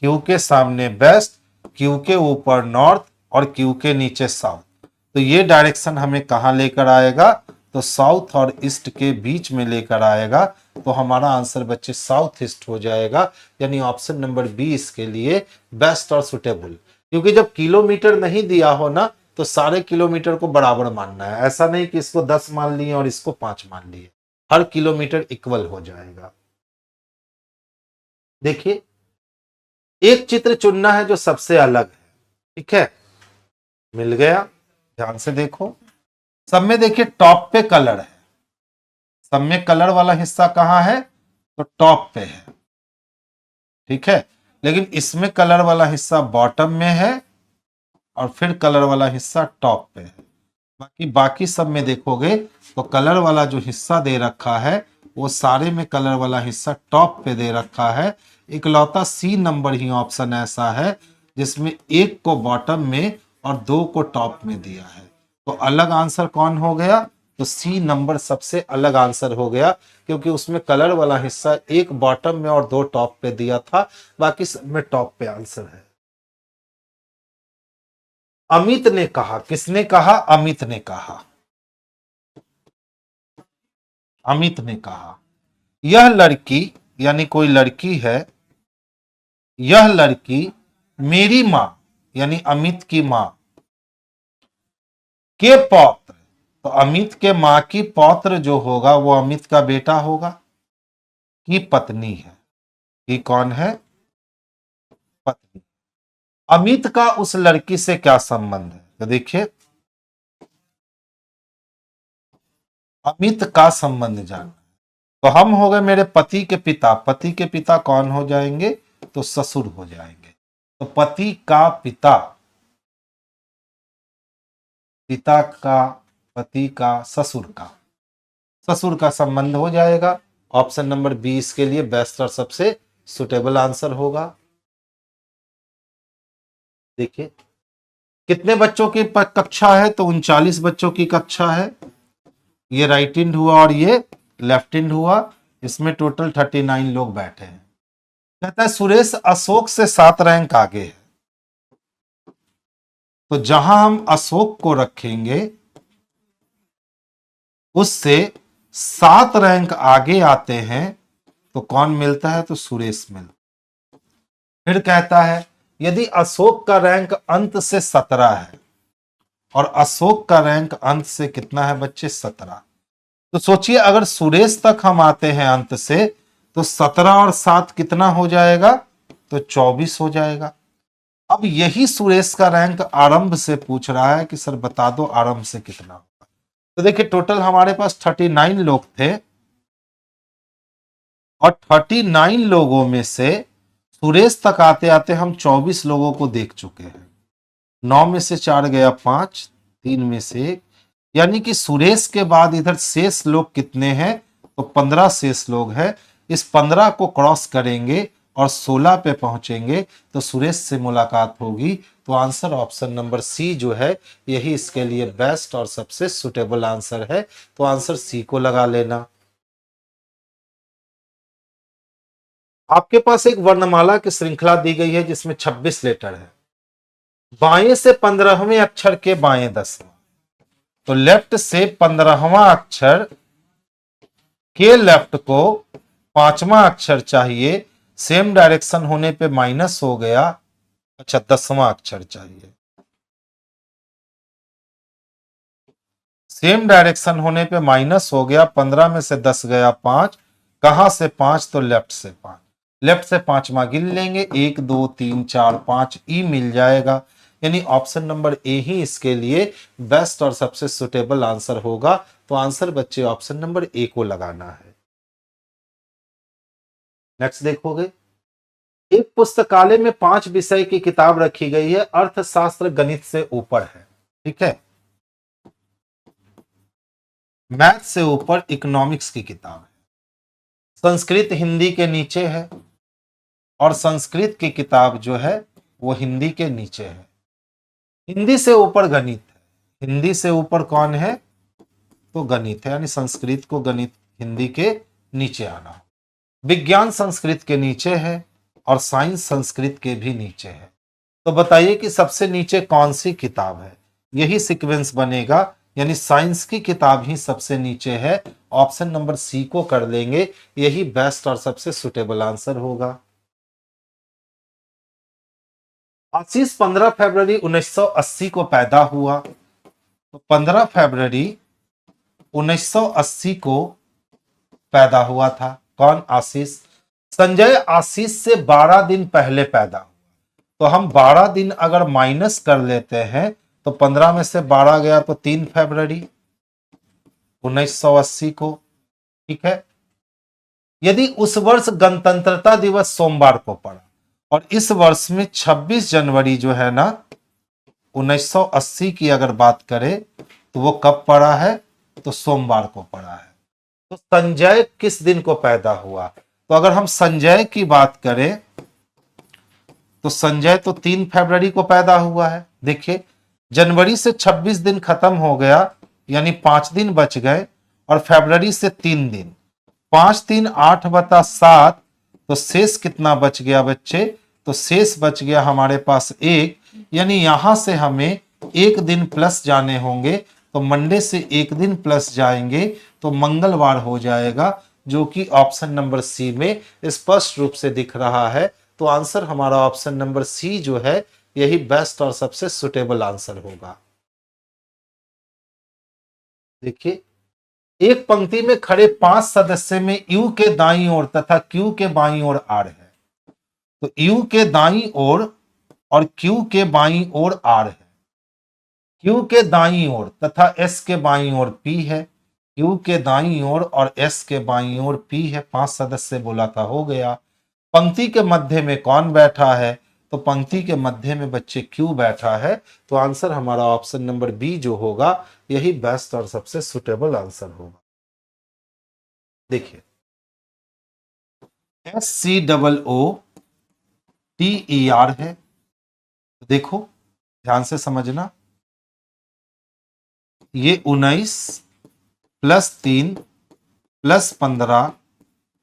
Q के सामने वेस्ट, Q के ऊपर नॉर्थ और Q के नीचे साउथ। तो ये डायरेक्शन हमें कहां लेकर आएगा, तो साउथ और ईस्ट के बीच में लेकर आएगा। तो हमारा आंसर बच्चे साउथ ईस्ट हो जाएगा, यानी ऑप्शन नंबर बी इसके लिए बेस्ट और सुटेबल। क्योंकि जब किलोमीटर नहीं दिया हो ना तो सारे किलोमीटर को बराबर मानना है, ऐसा नहीं कि इसको 10 मान लिए और इसको 5 मान लिए, हर किलोमीटर इक्वल हो जाएगा। देखिए एक चित्र चुनना है जो सबसे अलग है, ठीक है, मिल गया। ध्यान से देखो, सब में देखिए टॉप पे कलर है, सब में कलर वाला हिस्सा कहां है, तो टॉप पे है, ठीक है। लेकिन इसमें कलर वाला हिस्सा बॉटम में है और फिर कलर वाला हिस्सा टॉप पे है। बाकी सब में देखोगे तो कलर वाला जो हिस्सा दे रखा है वो सारे में कलर वाला हिस्सा टॉप पे दे रखा है। इकलौता सी नंबर ही ऑप्शन ऐसा है जिसमें एक को बॉटम में और दो को टॉप में दिया है। तो अलग आंसर कौन हो गया, तो सी नंबर सबसे अलग आंसर हो गया, क्योंकि उसमें कलर वाला हिस्सा एक बॉटम में और दो टॉप पे दिया था, बाकी सब में टॉप पे आंसर है। अमित ने कहा, किसने कहा, अमित ने कहा, अमित ने कहा यह लड़की, यानी कोई लड़की है, यह लड़की मेरी मां यानी अमित की मां के पौत्र, तो अमित के मां की पौत्र जो होगा वो अमित का बेटा होगा, की पत्नी है। ये कौन है, पत्नी। अमित का उस लड़की से क्या संबंध है, तो देखिए अमित का संबंध जानना। तो हम हो गए मेरे पति के पिता, पति के पिता कौन हो जाएंगे, तो ससुर हो जाएंगे। तो पति का पिता, पिता का, पति का, ससुर का संबंध हो जाएगा। ऑप्शन नंबर 20 के लिए बेस्ट और सबसे सुटेबल आंसर होगा। देखिए कितने बच्चों की कक्षा है, तो 39 बच्चों की कक्षा है। ये राइट हैंड हुआ और ये लेफ्ट हैंड हुआ, इसमें टोटल 39 लोग बैठे हैं। कहता है सुरेश अशोक से 7 रैंक आगे है, तो जहां हम अशोक को रखेंगे उससे 7 रैंक आगे आते हैं तो कौन मिलता है, तो सुरेश मिलता। फिर कहता है यदि अशोक का रैंक अंत से 17 है और अशोक का रैंक अंत से कितना है बच्चे, 17, तो सोचिए अगर सुरेश तक हम आते हैं अंत से तो 17 और 7 कितना हो जाएगा, तो 24 हो जाएगा। अब यही सुरेश का रैंक आरंभ से पूछ रहा है कि सर बता दो आरंभ से कितना होगा। तो देखिए टोटल हमारे पास 39 लोग थे और 39 लोगों में से सुरेश तक आते आते हम 24 लोगों को देख चुके हैं। 9 में से 4 गया 5, 3 में से 1, यानी कि सुरेश के बाद इधर शेष लोग कितने हैं, तो 15 शेष लोग हैं। इस 15 को क्रॉस करेंगे और 16 पे पहुंचेंगे तो सुरेश से मुलाकात होगी। तो आंसर ऑप्शन नंबर सी जो है यही इसके लिए बेस्ट और सबसे सुटेबल आंसर है। तो आंसर सी को लगा लेना। आपके पास एक वर्णमाला की श्रृंखला दी गई है जिसमें 26 लेटर है। बाएं से 15वें अक्षर के बाएं 10वां, तो लेफ्ट से 15वां अक्षर के लेफ्ट को 5वां अक्षर चाहिए। सेम डायरेक्शन होने पे माइनस हो गया, अच्छा 10वां अक्षर चाहिए। सेम डायरेक्शन होने पे माइनस हो गया, 15 में से 10 गया 5, कहां से 5, तो लेफ्ट से 5। लेफ्ट से 5वां गिन लेंगे, 1 2 3 4 5, ई मिल जाएगा। यानी ऑप्शन नंबर ए ही इसके लिए बेस्ट और सबसे सुटेबल आंसर होगा। तो आंसर बच्चे ऑप्शन नंबर ए को लगाना है। नेक्स्ट देखोगे, एक पुस्तकालय में 5 विषय की किताब रखी गई है, अर्थशास्त्र गणित से ऊपर है, ठीक है। मैथ से ऊपर इकोनॉमिक्स की किताब है, संस्कृत हिंदी के नीचे है, और संस्कृत की किताब जो है वो हिंदी के नीचे है। हिंदी से ऊपर गणित है, हिंदी से ऊपर कौन है, तो गणित है, यानी संस्कृत को गणित हिंदी के नीचे आना। विज्ञान संस्कृत के नीचे है और साइंस संस्कृत के भी नीचे है। तो बताइए कि सबसे नीचे कौन सी किताब है, यही सीक्वेंस बनेगा, यानी साइंस की किताब ही सबसे नीचे है। ऑप्शन नंबर सी को कर लेंगे, यही बेस्ट और सबसे सुटेबल आंसर होगा। आशीष 15 फरवरी 1980 को पैदा हुआ, तो 15 फरवरी 1980 को पैदा हुआ था। कौन, आशीष। संजय आशीष से 12 दिन पहले पैदा हुआ, तो हम 12 दिन अगर माइनस कर लेते हैं तो 15 में से 12 गया तो 3 फरवरी 1980 को, ठीक है। यदि उस वर्ष गणतंत्रता दिवस सोमवार को पड़ा और इस वर्ष में 26 जनवरी जो है ना 1980 की अगर बात करें तो वो कब पड़ा है, तो सोमवार को पड़ा है। तो संजय किस दिन को पैदा हुआ, तो अगर हम संजय की बात करें तो संजय तो 3 फरवरी को पैदा हुआ है। देखिए जनवरी से 26 दिन खत्म हो गया, यानी 5 दिन बच गए, और फरवरी से 3 दिन, 5 3 8 बटा 7, तो शेष कितना बच गया बच्चे, तो शेष बच गया हमारे पास 1, यानी यहां से हमें 1 दिन प्लस जाने होंगे। तो मंडे से 1 दिन प्लस जाएंगे तो मंगलवार हो जाएगा, जो कि ऑप्शन नंबर सी में स्पष्ट रूप से दिख रहा है। तो आंसर हमारा ऑप्शन नंबर सी जो है यही बेस्ट और सबसे सुटेबल आंसर होगा। देखिए एक पंक्ति में खड़े 5 सदस्य में यू के दाईं ओर तथा क्यू के बाईं ओर आर है, तो यू के दाईं ओर और क्यू के बाईं ओर आर है, क्यू के दाईं ओर तथा एस के बाईं ओर पी है, क्यू के दाईं ओर और एस के बाईं ओर पी है। 5 सदस्य बोला था, हो गया। पंक्ति के मध्य में कौन बैठा है, तो पंक्ति के मध्य में बच्चे क्यू बैठा है। तो आंसर हमारा ऑप्शन नंबर बी जो होगा यही बेस्ट और सबसे सुटेबल आंसर होगा। देखिए SCOOTER है, देखो ध्यान से समझना, ये 19 plus 3 plus 15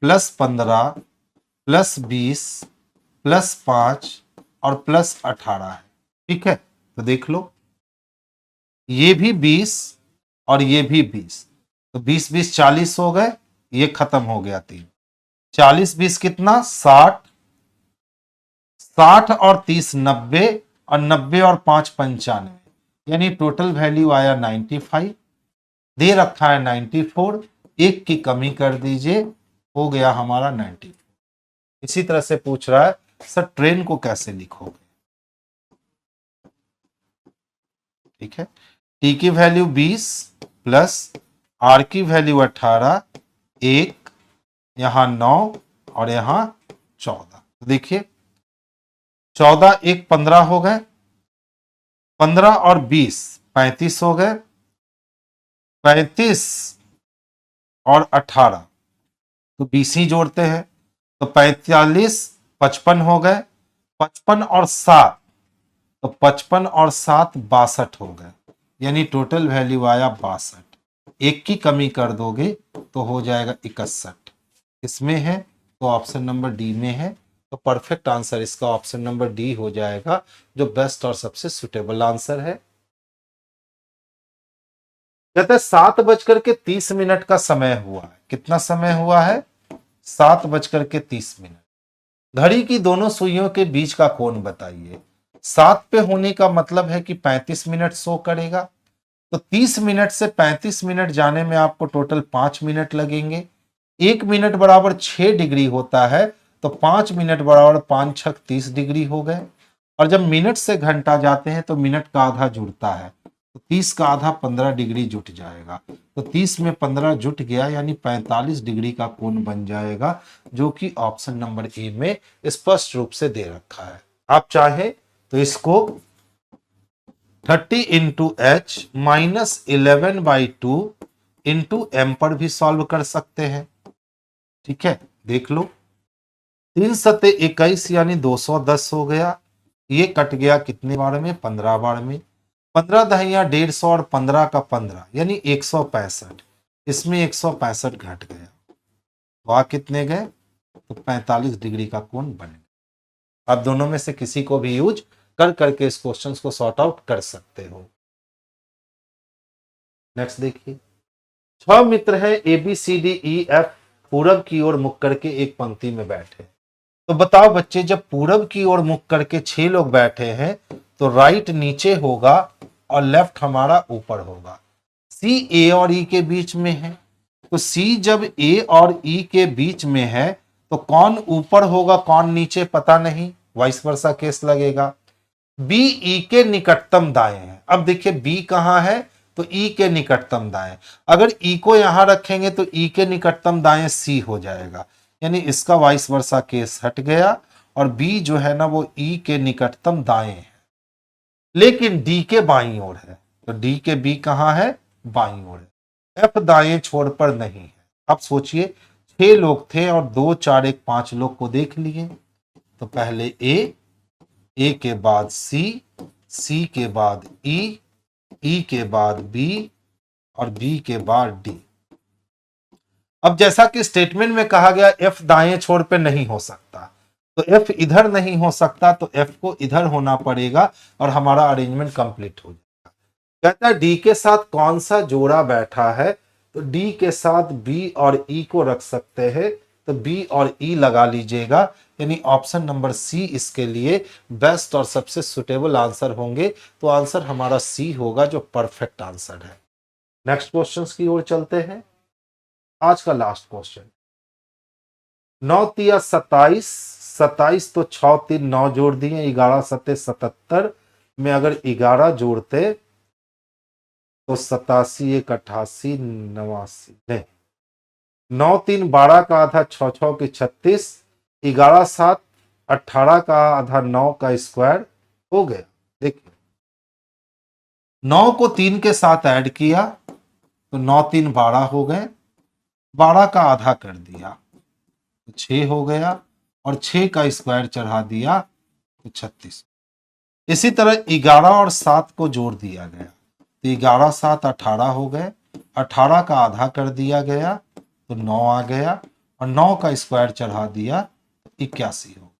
plus 15 plus 20 plus 5 और प्लस 18 है, ठीक है। तो देख लो ये भी 20 और ये भी 20, तो 20 20 40 हो गए, ये खत्म हो गया 3, 40 20 कितना 60, 60 और 30 90, और 90 और 5 95, यानी टोटल वैल्यू आया 95, दे रखा है 94, एक की कमी कर दीजिए, हो गया हमारा 94। इसी तरह से पूछ रहा है सर ट्रेन को कैसे लिखोगे, ठीक है। टी की वैल्यू 20 प्लस आर की वैल्यू 18, 1 यहां 9 और यहां 14। देखिए 14 एक 15 हो गए, 15 और 20 35 हो गए, 35 और 18 तो 20 ही जोड़ते हैं, तो 45 55 हो गए, 55 और 7 तो 55 और 7 62 हो गए, यानी टोटल वैल्यू आया 62। एक की कमी कर दोगे तो हो जाएगा 61। इसमें है तो ऑप्शन नंबर डी में है, तो परफेक्ट आंसर इसका ऑप्शन नंबर डी हो जाएगा, जो बेस्ट और सबसे सुटेबल आंसर है। कहते हैं 7:30 का समय हुआ है। कितना समय हुआ है? 7:30। घड़ी की दोनों सुइयों के बीच का कोण बताइए। 7 पे होने का मतलब है कि 35 मिनट शो करेगा, तो 30 मिनट से 35 मिनट जाने में आपको टोटल 5 मिनट लगेंगे। 1 मिनट बराबर 6 डिग्री होता है, तो 5 मिनट बराबर 5 छक 30 डिग्री हो गए। और जब मिनट से घंटा जाते हैं तो मिनट का आधा जुड़ता है, तो 30 का आधा 15 डिग्री जुट जाएगा, तो 30 में 15 जुट गया, यानी 45 डिग्री का कोण बन जाएगा, जो कि ऑप्शन नंबर ए में स्पष्ट रूप से दे रखा है। आप चाहे तो इसको 30 into h minus 11/2 into m पर भी सॉल्व कर सकते हैं। ठीक है, देख लो। 3 सते 21 यानी 210 हो गया, ये कट गया कितने बार में? 15 बार में। 15 दहिया 150 और 15 का 15 यानी 165, इसमें 165 घट गया, वहां कितने गए? तो 45 डिग्री का कोण बन गया। आप दोनों में से किसी को भी यूज कर करके इस क्वेश्चन को सॉर्ट आउट कर सकते हो। नेक्स्ट देखिए, 6 मित्र है a b c d e f, पूरब की ओर मुख करके एक पंक्ति में बैठे। तो बताओ बच्चे, जब पूरब की ओर मुख करके 6 लोग बैठे हैं तो राइट नीचे होगा और लेफ्ट हमारा ऊपर होगा। सी ए और ई के बीच में है, तो सी जब ए और ई के बीच में है तो कौन ऊपर होगा कौन नीचे पता नहीं, वाइस वर्सा केस लगेगा। बी ई के निकटतम दाएं है। अब देखिए बी कहां है? तो ई के निकटतम दाएं। अगर ई को यहां रखेंगे तो ई के निकटतम दाएं सी हो जाएगा, यानी इसका वाइस वर्सा केस हट गया, और बी जो है ना वो ई के निकटतम दाएं है, लेकिन डी के बाईं ओर है, तो डी के बी कहां है? बाईं ओर है। एफ दाएं छोर पर नहीं है। अब सोचिए 6 लोग थे और 2 4 1 5 लोग को देख लिए, तो पहले ए के बाद सी के बाद ई के बाद बी और बी के बाद डी। अब जैसा कि स्टेटमेंट में कहा गया एफ दाएं छोर पे नहीं हो सकता, तो एफ इधर नहीं हो सकता, तो एफ को इधर होना पड़ेगा और हमारा अरेंजमेंट कंप्लीट हो जाएगा। कहता है डी के साथ कौन सा जोड़ा बैठा है? तो डी के साथ बी और ई को रख सकते हैं, तो बी और ई लगा लीजिएगा, यानी ऑप्शन नंबर सी इसके लिए बेस्ट और सबसे सुटेबल आंसर होंगे। तो आंसर हमारा सी होगा, जो परफेक्ट आंसर है। नेक्स्ट क्वेश्चन की ओर चलते हैं। आज का लास्ट क्वेश्चन, 9 तिया 27, 27 तो 6 3 9 जोड़ दिए, 11 सत्ते 77 में अगर 11 जोड़ते तो 87 1 88 89, नहीं 9 3 12 का आधा 6 6 की 36, 11 7 18 का आधा 9 का स्क्वायर हो गया। देखिए 9 को 3 के साथ ऐड किया तो 9 3 12 हो गए, 12 का आधा कर दिया तो 6 हो गया, और 6 का स्क्वायर चढ़ा दिया तो 36। इसी तरह 11 और 7 को जोड़ दिया गया, तो 11 7 18 हो गए, 18 का आधा कर दिया गया तो 9 आ गया, और 9 का स्क्वायर चढ़ा दिया तो 81 हो।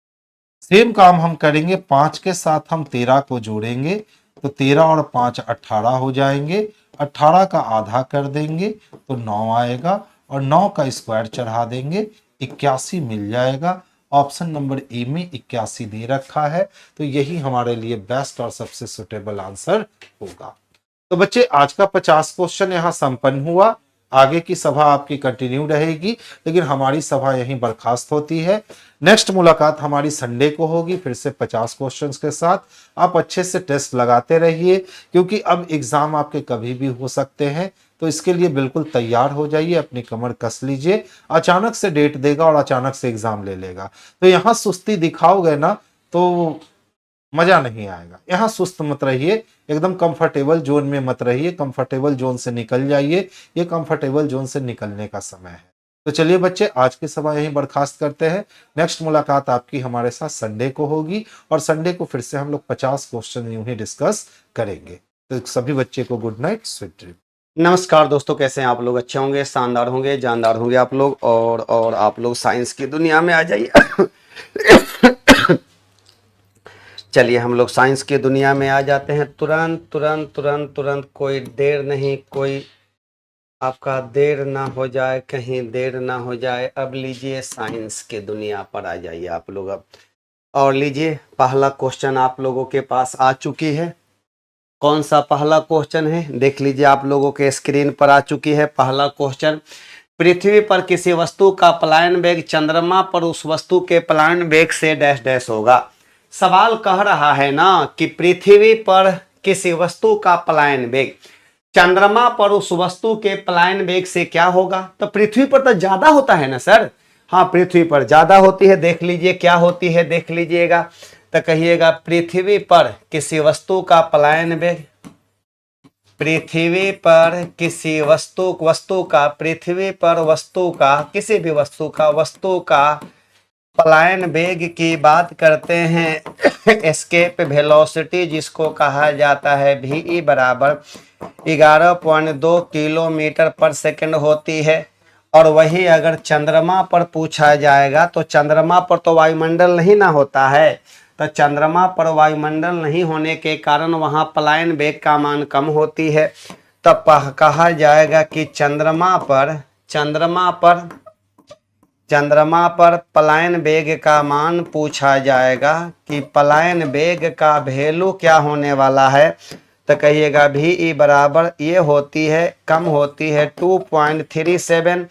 सेम काम हम करेंगे, 5 के साथ हम 13 को जोड़ेंगे, तो 13 और 5 18 हो जाएंगे, 18 का आधा कर देंगे तो 9 आएगा, और 9 का स्क्वायर चढ़ा देंगे 81 मिल जाएगा। ऑप्शन नंबर ए में 81 दे रखा है, तो यही हमारे लिए बेस्ट और सबसे सुटेबल आंसर होगा। तो बच्चे आज का 50 क्वेश्चन यहाँ संपन्न हुआ। आगे की सभा आपकी कंटिन्यू रहेगी, लेकिन हमारी सभा यहीं बर्खास्त होती है। नेक्स्ट मुलाकात हमारी संडे को होगी, फिर से 50 क्वेश्चंस के साथ। आप अच्छे से टेस्ट लगाते रहिए, क्योंकि अब एग्जाम आपके कभी भी हो सकते हैं, तो इसके लिए बिल्कुल तैयार हो जाइए, अपनी कमर कस लीजिए। अचानक से डेट देगा और अचानक से एग्जाम ले लेगा, तो यहाँ सुस्ती दिखाओगे ना तो मजा नहीं आएगा। यहाँ सुस्त मत रहिए, एकदम कंफर्टेबल जोन में मत रहिए, कंफर्टेबल जोन से निकल जाइए, ये कंफर्टेबल जोन से निकलने का समय है। तो चलिए बच्चे, आज की सभा यहीं बर्खास्त करते हैं। नेक्स्ट मुलाकात आपकी हमारे साथ संडे को होगी, और संडे को फिर से हम लोग 50 क्वेश्चन यूं ही डिस्कस करेंगे। तो सभी बच्चे को गुड नाइट, स्वीट ड्रीम। नमस्कार दोस्तों, कैसे हैं आप लोग? अच्छे होंगे, शानदार होंगे, जानदार होंगे आप लोग, और आप लोग साइंस की दुनिया में आ जाइए। चलिए हम लोग साइंस की दुनिया में आ जाते हैं तुरंत तुरंत तुरंत तुरंत। कोई देर नहीं, कोई आपका देर ना हो जाए, कहीं देर ना हो जाए। अब लीजिए साइंस की दुनिया पर आ जाइए आप लोग अब, और लीजिए पहला क्वेश्चन आप लोगों के पास आ चुकी है। कौन सा पहला क्वेश्चन है देख लीजिए, आप लोगों के स्क्रीन पर आ चुकी है पहला क्वेश्चन। पृथ्वी पर किसी वस्तु का पलायन वेग चंद्रमा पर उस वस्तु के पलायन वेग से डैश डैश होगा। सवाल कह रहा है ना कि पृथ्वी पर किसी वस्तु का पलायन वेग चंद्रमा पर उस वस्तु के पलायन वेग से क्या होगा। तो पृथ्वी पर तो ज्यादा होता है ना सर? हाँ, पृथ्वी पर ज्यादा होती है। देख लीजिए क्या होती है, देख लीजिएगा तो कहिएगा पृथ्वी पर किसी वस्तु का पलायन वेग, पृथ्वी पर किसी वस्तु का, पृथ्वी पर वस्तु का, किसी भी वस्तु का पलायन वेग की बात करते हैं। एस्केप वेलोसिटी जिसको कहा जाता है वी बराबर 11.2 किलोमीटर पर सेकंड होती है। और वही अगर चंद्रमा पर पूछा जाएगा तो चंद्रमा पर तो वायुमंडल नहीं ना होता है, तो चंद्रमा पर वायुमंडल नहीं होने के कारण वहां पलायन वेग का मान कम होती है। तब कहा जाएगा कि चंद्रमा पर पलायन वेग का मान पूछा जाएगा कि पलायन वेग का वैल्यू क्या होने वाला है। तो कहिएगा वी बराबर ये होती है, कम होती है 2.37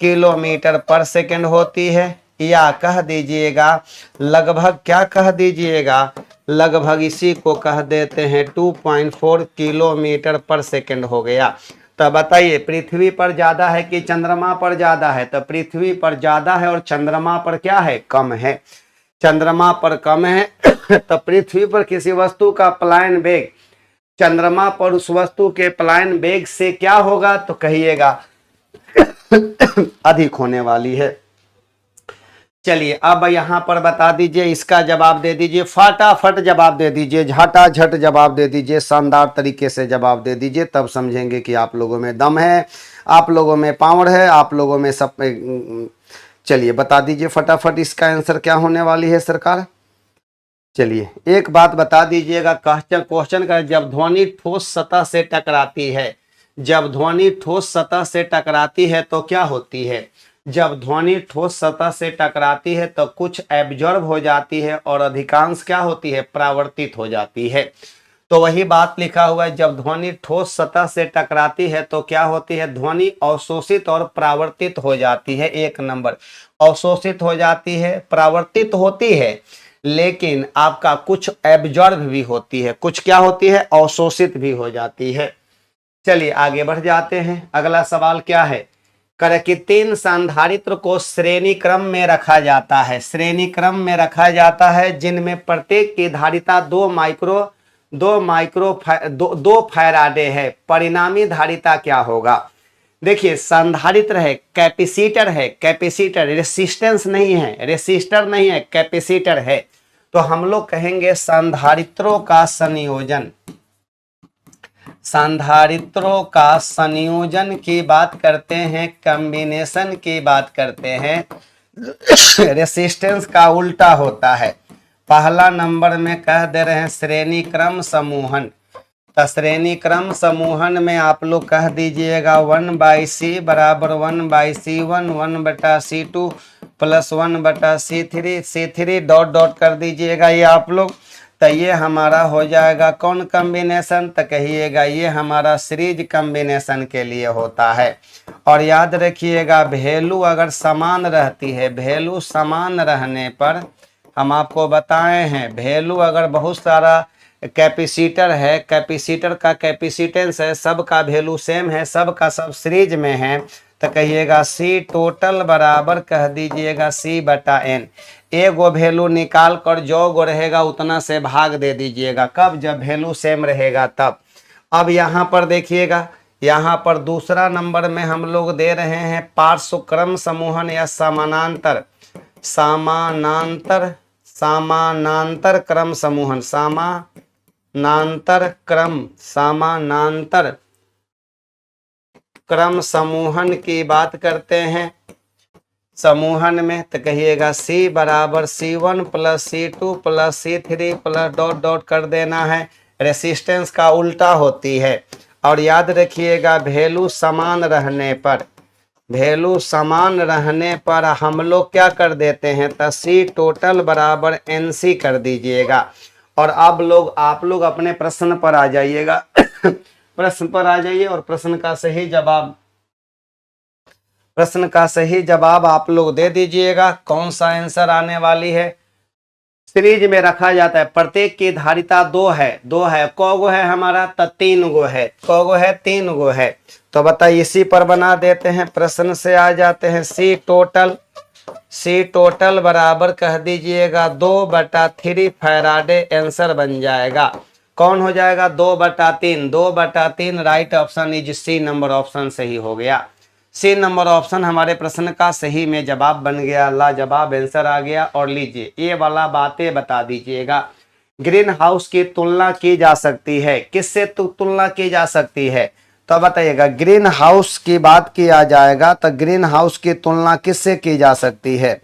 किलोमीटर पर सेकंड होती है, या कह दीजिएगा लगभग, क्या कह दीजिएगा, लगभग इसी को कह देते हैं 2.4 किलोमीटर पर सेकंड हो गया। तो बताइए पृथ्वी पर ज्यादा है कि चंद्रमा पर ज्यादा है? तो पृथ्वी पर ज्यादा है और चंद्रमा पर क्या है, कम है। चंद्रमा पर कम है। तो पृथ्वी पर किसी वस्तु का पलायन वेग चंद्रमा पर उस वस्तु के पलायन वेग से क्या होगा? तो कहिएगा अधिक होने वाली है। चलिए अब यहां पर बता दीजिए, इसका जवाब दे दीजिए, फटाफट जवाब दे दीजिए, झटाझट जवाब दे दीजिए, शानदार तरीके से जवाब दे दीजिए, तब समझेंगे कि आप लोगों में दम है, आप लोगों में पावर है, आप लोगों में सब। चलिए बता दीजिए फटाफट इसका आंसर क्या होने वाली है सरकार। चलिए एक बात बता दीजिएगा, क्वेश्चन का, जब ध्वनि ठोस सतह से टकराती है, जब ध्वनि ठोस सतह से टकराती है तो क्या होती है? जब ध्वनि ठोस सतह से टकराती है तो कुछ एब्जॉर्ब हो जाती है और अधिकांश क्या होती है, परावर्तित हो जाती है। तो वही बात लिखा हुआ है, जब ध्वनि ठोस सतह से टकराती है तो क्या होती है, ध्वनि अवशोषित और परावर्तित हो जाती है। एक नंबर, अवशोषित हो जाती है, परावर्तित होती है, लेकिन आपका कुछ एब्जॉर्ब भी होती है, कुछ क्या होती है, अवशोषित भी हो जाती है। चलिए आगे बढ़ जाते हैं। अगला सवाल क्या है, कर कि 3 संधारित्र को श्रेणी क्रम में रखा जाता है, श्रेणी क्रम में रखा जाता है, जिनमें प्रत्येक की धारिता 2 फैराडे है। परिणामी धारिता क्या होगा? देखिए संधारित्र है, कैपेसिटर है, कैपेसिटर रेसिस्टेंस नहीं है, रेसिस्टर नहीं है, कैपेसिटर है। तो हम लोग कहेंगे संधारित्रों का संयोजन, संधारित्रों का संयोजन की बात करते हैं, कॉम्बिनेशन की बात करते हैं। रेसिस्टेंस का उल्टा होता है। पहला नंबर में कह दे रहे हैं श्रेणी क्रम समूहन। तो श्रेणी क्रम समूहन में आप लोग कह दीजिएगा 1/c बराबर 1/c1 1/c2 plus 1/c3 c3 dot dot कर दीजिएगा ये आप लोग। तो ये हमारा हो जाएगा कौन कॉम्बिनेशन? तो कहिएगा ये हमारा सीरीज कॉम्बिनेशन के लिए होता है। और याद रखिएगा वैल्यू अगर समान रहती है, वैल्यू समान रहने पर हम आपको बताए हैं, वैल्यू अगर बहुत सारा कैपेसिटर है, कैपेसिटर का कैपेसिटेंस है, सब का वैल्यू सेम है, सब का सब सीरीज में है, तो कहिएगा C टोटल बराबर कह दीजिएगा C/N। ए गो वैल्यू निकाल कर जो गो रहेगा उतना से भाग दे दीजिएगा। कब? जब वैल्यू सेम रहेगा तब। अब यहाँ पर देखिएगा, यहाँ पर दूसरा नंबर में हम लोग दे रहे हैं पार्श्व क्रम समूहन या समानांतर क्रम समूहन, समानांतर क्रम समूहन की बात करते हैं। समूहन में तो कहिएगा C बराबर C1 plus C2 plus C3 plus dot dot कर देना है। रेसिस्टेंस का उल्टा होती है। और याद रखिएगा वैल्यू समान रहने पर हम लोग क्या कर देते हैं तो C टोटल बराबर NC कर दीजिएगा। और अब आप लोग अपने प्रश्न पर आ जाइएगा। प्रश्न पर आ जाइए और प्रश्न का सही जवाब आप लोग दे दीजिएगा। कौन सा आंसर आने वाली है? सीरीज में रखा जाता है, प्रत्येक की धारिता 2 है। कौगो है हमारा? तो 3 गो है। कौगो है? 3 गो है। तो बताइए, इसी पर बना देते हैं। प्रश्न से आ जाते हैं। C टोटल बराबर कह दीजिएगा 2/3 फैराडे। आंसर बन जाएगा, कौन हो जाएगा? 2/3। 2/3 right option is C number option सही हो गया। C नंबर ऑप्शन हमारे प्रश्न का सही में जवाब बन गया। लाजवाब आंसर आ गया। और लीजिए ये वाला बातें बता दीजिएगा। ग्रीन हाउस की तुलना की जा सकती है, किससे तुलना की जा सकती है? तो बताइएगा, ग्रीन हाउस की बात किया जाएगा तो ग्रीन हाउस की तुलना किससे की जा सकती है?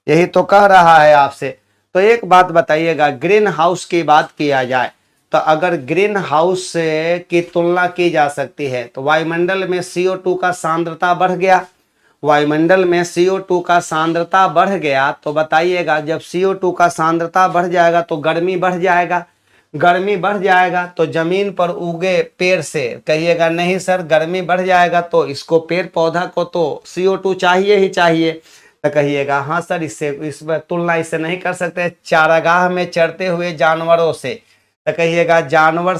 यही तो कह रहा है आपसे। तो एक बात बताइएगा, ग्रीन हाउस की बात किया जाए तो अगर ग्रीन हाउस की तुलना की जा सकती है तो वायुमंडल में CO2 का सांद्रता बढ़ गया। वायुमंडल में CO2 का सांद्रता बढ़ गया तो बताइएगा, जब CO2 का सांद्रता बढ़ जाएगा तो गर्मी बढ़ जाएगा। गर्मी बढ़ जाएगा तो जमीन पर उगे पेड़ से कहिएगा नहीं सर गर्मी बढ़ जाएगा तो इसको पेड़ पौधा को तो CO2 चाहिए ही चाहिए। तो कहिएगा हाँ सर इस तुलना इससे नहीं कर सकते। चारागाह में चरते हुए जानवरों से, तो कहिएगा जानवर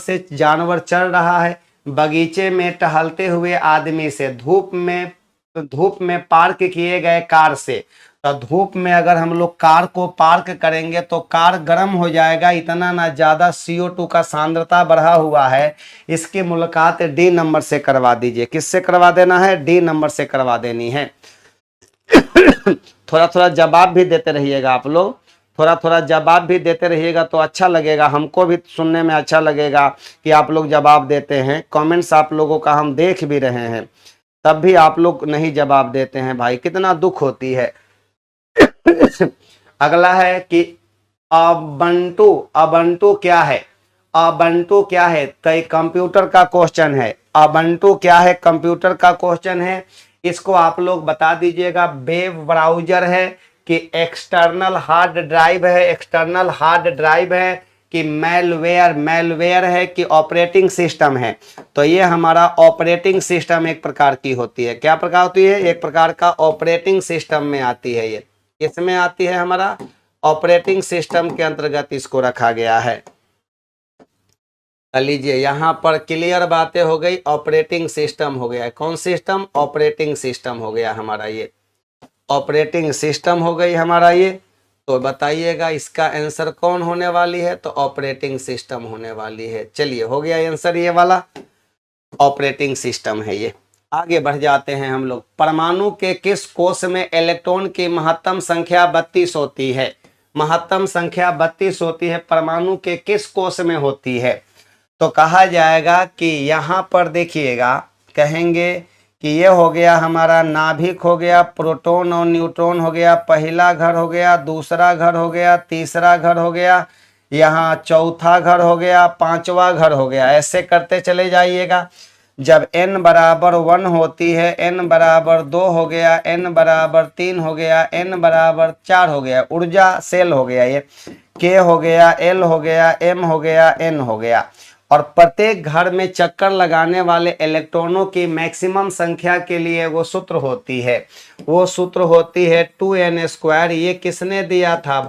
चल रहा है। बगीचे में टहलते हुए आदमी से, धूप में पार्क किए गए कार से। तो धूप में अगर हम लोग कार को पार्क करेंगे तो कार गर्म हो जाएगा। इतना ना ज्यादा CO2 का सांद्रता बढ़ा हुआ है। इसकी मुलाकात D नंबर से करवा दीजिए। किससे करवा देना है? D नंबर से करवा देनी है। थोड़ा थोड़ा जवाब भी देते रहिएगा आप लोग, थोड़ा जवाब भी देते रहिएगा तो अच्छा लगेगा, हमको भी सुनने में अच्छा लगेगा कि आप लोग जवाब देते हैं। कमेंट्स आप लोगों का हम देख भी रहे हैं, तब भी आप लोग नहीं जवाब देते हैं भाई, कितना दुख होती है। अगला है कि अबंटू क्या है? अबंटू क्या है? तो कंप्यूटर का क्वेश्चन है। अबंटू क्या है? कंप्यूटर का क्वेश्चन है। इसको आप लोग बता दीजिएगा। वेब ब्राउजर है कि एक्सटर्नल हार्ड ड्राइव है कि मैलवेयर है कि ऑपरेटिंग सिस्टम है? तो ये हमारा ऑपरेटिंग सिस्टम एक प्रकार की होती है। क्या प्रकार होती है? एक प्रकार का ऑपरेटिंग सिस्टम में आती है। ये इसमें आती है, हमारा ऑपरेटिंग सिस्टम के अंतर्गत इसको रखा गया है। लीजिए यहाँ पर क्लियर बातें हो गई। ऑपरेटिंग सिस्टम हो गया। कौन सिस्टम? ऑपरेटिंग सिस्टम हो गया हमारा, ये ऑपरेटिंग सिस्टम हो गई हमारा ये। तो बताइएगा इसका आंसर कौन होने वाली है? तो ऑपरेटिंग सिस्टम होने वाली है। चलिए हो गया आंसर, ये वाला ऑपरेटिंग सिस्टम है ये। आगे बढ़ जाते हैं हम लोग। परमाणु के किस कोश में इलेक्ट्रॉन की महत्तम संख्या 32 होती है? महत्तम संख्या 32 होती है, परमाणु के किस कोश में होती है? तो कहा जाएगा कि यहाँ पर देखिएगा, कहेंगे कि ये हो गया हमारा नाभिक हो गया, प्रोटॉन और न्यूट्रॉन हो गया, पहला घर हो गया, दूसरा घर हो गया, तीसरा घर हो गया, यहाँ चौथा घर हो गया, पांचवा घर हो गया। ऐसे करते चले जाइएगा। जब n बराबर 1 होती है, n बराबर 2 हो गया, n बराबर 3 हो गया, n बराबर 4 हो गया, ऊर्जा सेल हो गया, ये k हो गया, l हो गया, m हो गया, n हो गया। और प्रत्येक घर में चक्कर लगाने वाले इलेक्ट्रॉनों की मैक्सिमम संख्या के लिए वो सूत्र होती है, वो सूत्र होती है 2n²। ये किसने दिया था?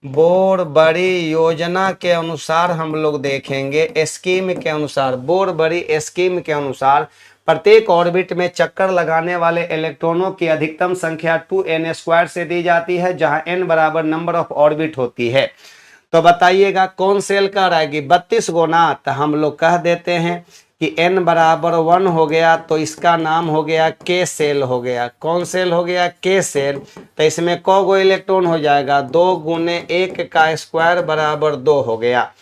बोर बड़ी योजना के अनुसार हम लोग देखेंगे, स्कीम के अनुसार, बोर बड़ी स्कीम के अनुसार प्रत्येक ऑर्बिट में चक्कर लगाने वाले इलेक्ट्रॉनों की अधिकतम संख्या 2n² से दी जाती है, जहां n बराबर नंबर ऑफ ऑर्बिट होती है। तो बताइएगा कौन सेल कह रहा है कि 32 गुना, तो हम लोग कह देते हैं कि n बराबर 1 हो गया तो इसका नाम हो गया k सेल हो गया। कौन सेल हो गया? k sale. तो इसमें क गो इलेक्ट्रॉन हो जाएगा? 2 गुने 1 का स्क्वायर बराबर 2 हो गया।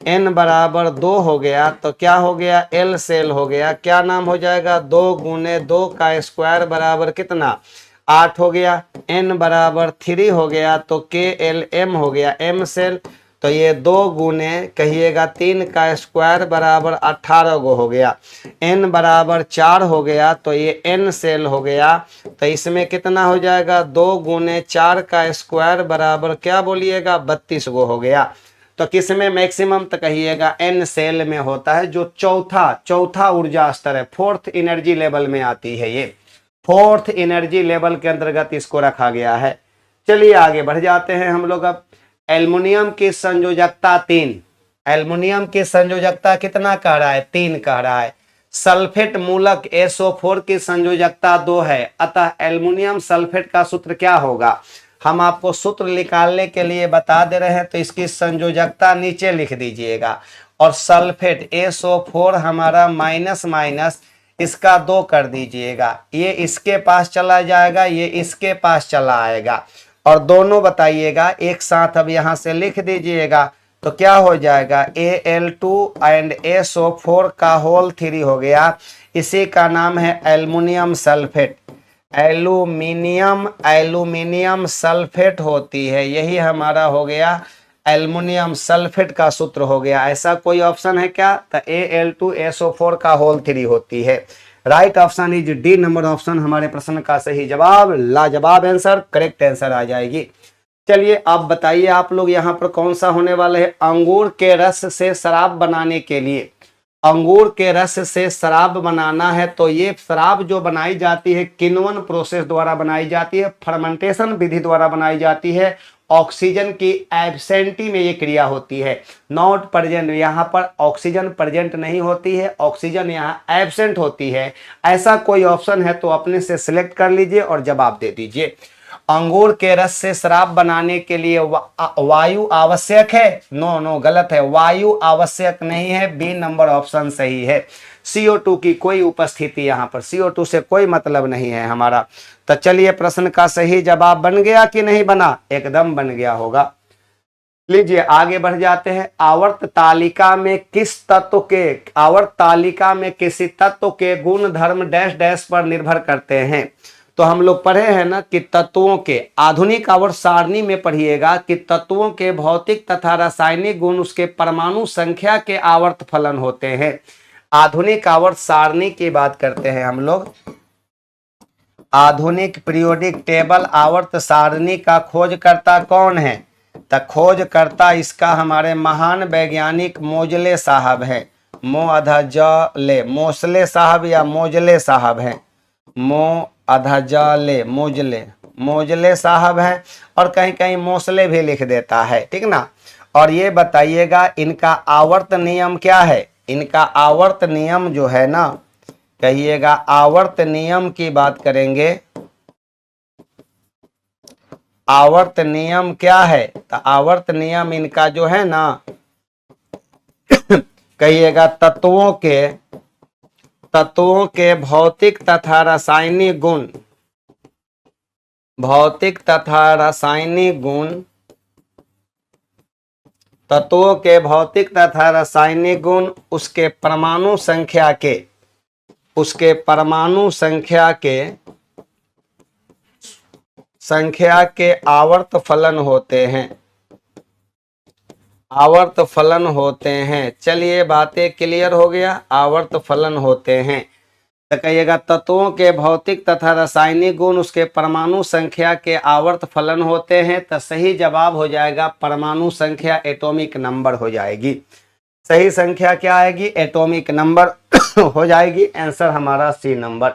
n बराबर 2 हो गया तो क्या हो गया? l सेल हो गया। क्या नाम हो जाएगा? 2 गुने 2 का स्क्वायर बराबर कितना? 8 हो गया। n बराबर 3 हो गया तो KLM हो गया m सेल। तो ये 2 गुने कहिएगा 3 का स्क्वायर बराबर 18 गो हो गया। n बराबर 4 हो गया तो ये n सेल हो गया। तो इसमें कितना हो जाएगा? 2 गुने 4 का स्क्वायर बराबर क्या बोलिएगा? 32 गो हो गया। तो किस में मैक्सिमम? तो कहिएगा n सेल में होता है, जो चौथा ऊर्जा स्तर है, 4th एनर्जी लेवल में आती है। ये 4th एनर्जी लेवल के अंतर्गत इसको रखा गया है। चलिए आगे बढ़ जाते हैं हम लोग। अब एल्युमिनियम की संयोजकता 3, एल्युमिनियम की संयोजकता कितना कह रहा है? 3 कह रहा है। सल्फेट मूलक SO4 की संयोजकता 2 है, अतः एल्युमिनियम सल्फेट का सूत्र क्या होगा? हम आपको सूत्र निकालने के लिए बता दे रहे हैं, तो इसकी संयोजकता नीचे लिख दीजिएगा। और सल्फेट SO4 हमारा माइनस माइनस इसका 2 कर दीजिएगा। ये इसके पास चला जाएगा, ये इसके पास चला आएगा, और दोनों बताइएगा एक साथ अब यहां से लिख दीजिएगा। तो क्या हो जाएगा? Al2 एंड SO4 का होल 3 हो गया। इसी का नाम है एल्युमिनियम सल्फेट। एल्यूमिनियम सल्फेट होती है, यही हमारा हो गया एल्युमिनियम सल्फेट का सूत्र हो गया। ऐसा कोई ऑप्शन है क्या? तो Al2SO4 का होल 3 होती है। Right option is D number option हमारे प्रश्न का सही जवाब। लाजवाब आंसर, करेक्ट आंसर आ जाएगी। चलिए अब बताइए आप लोग यहाँ पर कौन सा होने वाला है? अंगूर के रस से शराब बनाने के लिए, अंगूर के रस से शराब बनाना है तो ये शराब जो बनाई जाती है किण्वन प्रोसेस द्वारा बनाई जाती है, फर्मेंटेशन विधि द्वारा बनाई जाती है। ऑक्सीजन की एब्सेंटी में ये क्रिया होती है, नॉट प्रेजेंट। यहाँ पर ऑक्सीजन प्रेजेंट नहीं होती है, ऑक्सीजन यहाँ एब्सेंट होती है। ऐसा कोई ऑप्शन है तो अपने से सिलेक्ट कर लीजिए और जवाब दे दीजिए। अंगूर के रस से शराब बनाने के लिए वायु आवश्यक है? नो, गलत है, वायु आवश्यक नहीं है। बी नंबर ऑप्शन सही है। CO2 की कोई उपस्थिति, यहाँ पर CO2 से कोई मतलब नहीं है हमारा। तो चलिए प्रश्न का सही जवाब बन गया कि नहीं बना? एकदम बन गया होगा। लीजिए आगे बढ़ जाते हैं। आवर्त तालिका में किस तत्व के, आवर्त तालिका में किसी तत्व के गुण धर्म डैश डैश पर निर्भर करते हैं? तो हम लोग पढ़े हैं ना कि तत्वों के, आधुनिक आवर्त सारणी में पढ़िएगा कि तत्वों के भौतिक तथा रासायनिक गुण उसके परमाणु संख्या के आवर्त फलन होते हैं। आधुनिक आवर्त सारणी की बात करते हैं हम लोग। आधुनिक पीरियोडिक टेबल आवर्त सारणी का खोजकर्ता कौन है? तो खोजकर्ता इसका हमारे महान वैज्ञानिक मोजले साहब है। मोसले साहब या मोजले साहब हैं। मोजले साहब हैं, और कहीं कहीं मोसले भी लिख देता है, ठीक ना। और ये बताइएगा इनका आवर्त नियम क्या है? इनका आवर्त नियम जो है ना, कहिएगा आवर्त नियम की बात करेंगे। आवर्त नियम क्या है? तो आवर्त नियम इनका जो है ना, कहिएगा तत्वों के भौतिक तथा रासायनिक गुण, तत्वों के भौतिक तथा रासायनिक गुण उसके परमाणु संख्या के आवर्त फलन होते हैं। चलिए बातें क्लियर हो गया, आवर्त फलन होते हैं। तो कहिएगा तत्वों के भौतिक तथा रासायनिक गुण उसके परमाणु संख्या के आवर्त फलन होते हैं। तो सही जवाब हो जाएगा परमाणु संख्या, एटॉमिक नंबर हो जाएगी। सही संख्या क्या आएगी? एटॉमिक नंबर हो जाएगी। आंसर हमारा सी नंबर।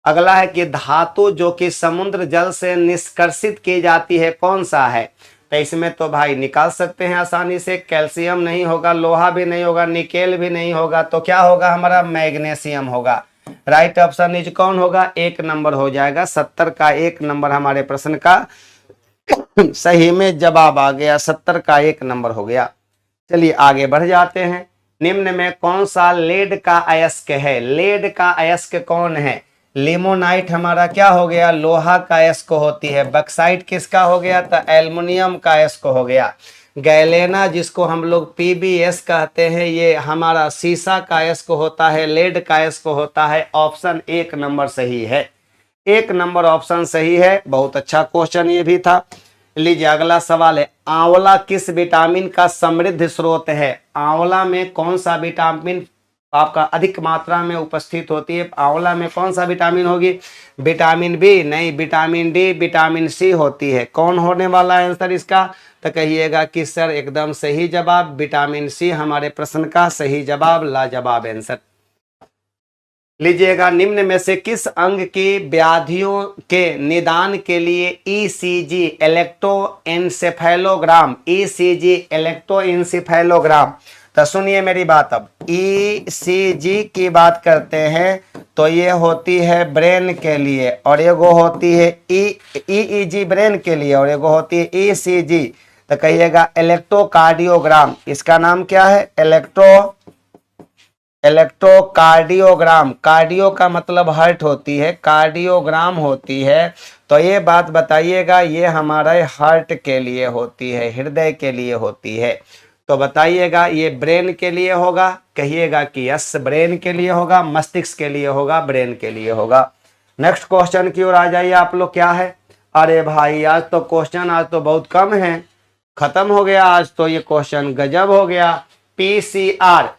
अगला है कि धातु जो कि समुद्र जल से निष्कर्षित की जाती है कौन सा है? तो इसमें तो भाई निकाल सकते हैं आसानी से। कैल्शियम नहीं होगा, लोहा भी नहीं होगा, निकेल भी नहीं होगा, तो क्या होगा हमारा? मैग्नीशियम होगा। राइट ऑप्शन इज कौन होगा? 1 नंबर हो जाएगा। 70 का 1 नंबर हमारे प्रश्न का सही में जवाब आ गया। 70 का 1 नंबर हो गया। चलिए आगे बढ़ जाते हैं। निम्न में कौन सा लेड का अयस्क है? लेड का अयस्क कौन है? लिमोनाइट हमारा क्या हो गया? लोहा का अयस्क होती है। बक्साइट किसका हो गया? तो एल्युमिनियम का अयस्क हो गया। गैलेना जिसको हम लोग पीबीएस कहते हैं, ये हमारा सीसा का अयस्क होता है, लेड का अयस्क होता है। ऑप्शन 1 नंबर सही है। 1 नंबर ऑप्शन सही है। बहुत अच्छा क्वेश्चन ये भी था। लीजिए अगला सवाल है, आंवला किस विटामिन का समृद्ध स्रोत है? आंवला में कौन सा विटामिन आपका अधिक मात्रा में उपस्थित होती है? आंवला में कौन सा विटामिन होगी? विटामिन बी नहीं, विटामिन डी, विटामिन सी होती है। कौन होने वाला है आंसर इसका? तो कहिएगा कि सर एकदम सही जवाब विटामिन सी हमारे प्रश्न का सही जवाब, लाजवाब आंसर। लीजिएगा निम्न में से किस अंग की व्याधियों के निदान के लिए ईसीजी इलेक्ट्रोएन्सेफेलोग्राम, ईसीजी इलेक्ट्रोएन्सेफेलोग्राम, तो सुनिए मेरी बात। अब ईसीजी की बात करते हैं तो ये होती है ब्रेन के लिए, और एगो होती है ईईजी ब्रेन के लिए, और एगो होती है ईसीजी। तो कहिएगा इलेक्ट्रोकार्डियोग्राम। इसका नाम क्या है? इलेक्ट्रोकार्डियोग्राम। कार्डियो का मतलब हार्ट होती है, कार्डियोग्राम होती है। तो ये बात बताइएगा, ये हमारे हार्ट के लिए होती है, हृदय के लिए होती है। तो बताइएगा ये ब्रेन के लिए होगा? कहिएगा कि यस ब्रेन के लिए होगा, मस्तिष्क के लिए होगा, ब्रेन के लिए होगा। नेक्स्ट क्वेश्चन की ओर आ जाइए आप लोग। क्या है? अरे भाई आज तो क्वेश्चन आज तो बहुत कम है, खत्म हो गया आज तो ये क्वेश्चन, गजब हो गया। पीसीआर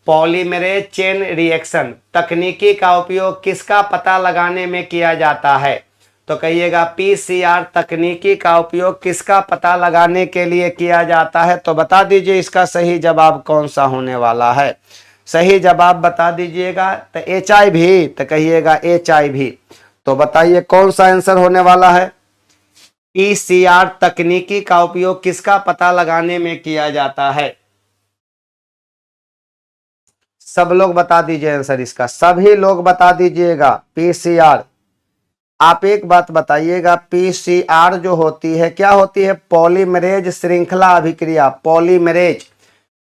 पॉलीमरेज चेन रिएक्शन तकनीकी का उपयोग किसका पता लगाने में किया जाता है? तो कहिएगा पीसीआर तकनीकी का उपयोग किसका पता लगाने के लिए किया जाता है? तो बता दीजिए इसका सही जवाब कौन सा होने वाला है? सही जवाब बता दीजिएगा। तो HIV, तो कहिएगा HIV। तो बताइए कौन सा आंसर होने वाला है? पीसीआर तकनीकी का उपयोग किसका पता लगाने में किया जाता है? सब लोग बता दीजिए आंसर इसका, सभी लोग बता दीजिएगा। पीसीआर, आप एक बात बताइएगा, पीसीआर जो होती है क्या होती है? पॉलीमरेज श्रृंखला अभिक्रिया, polymerase,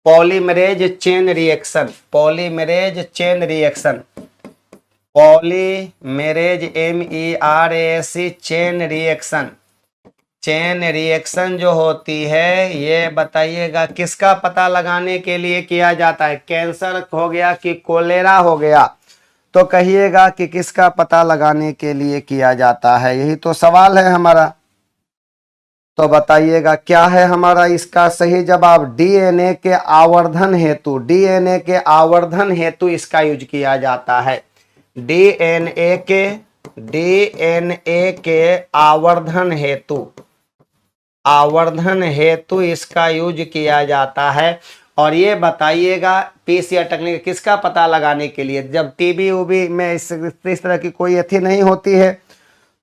polymerase chain reaction, polymerase chain reaction, polymerase MERAC chain reaction. Chain reaction जो होती है ये बताइएगा किसका पता लगाने के लिए किया जाता है? कैंसर हो गया कि कोलेरा हो गया, तो कहिएगा कि किसका पता लगाने के लिए किया जाता है? यही तो सवाल है हमारा। तो बताइएगा क्या है हमारा इसका सही जवाब? डीएनए के आवर्धन हेतु, डीएनए के आवर्धन हेतु इसका यूज किया जाता है। डीएनए के आवर्धन हेतु, आवर्धन हेतु इसका यूज किया जाता है। और ये बताइएगा पीसीआर टेक्निक किसका पता लगाने के लिए? जब टीबी उबी में इस तरह की कोई अथी नहीं होती है,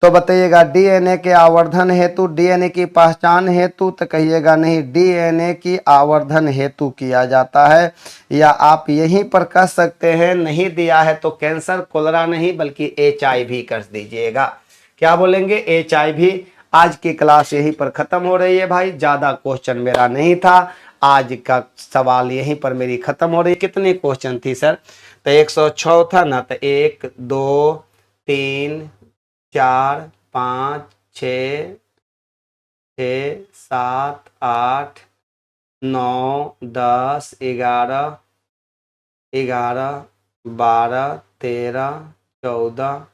तो बताइएगा डीएनए के आवर्धन हेतु, डीएनए की पहचान हेतु, तो कहिएगा नहीं, डीएनए की आवर्धन हेतु किया जाता है। या आप यहीं पर कह सकते हैं, नहीं दिया है तो कैंसर कोलेरा नहीं बल्कि HIV कर दीजिएगा। क्या बोलेंगे? HIV। आज की क्लास यहीं पर खत्म हो रही है भाई, ज्यादा क्वेश्चन मेरा नहीं था, आज का सवाल यहीं पर मेरी खत्म हो रही है। कितने क्वेश्चन थी सर? तो 106 था ना, तो 1 2 3 4 5 6 6 7 8 9 10 11 11 12 13 14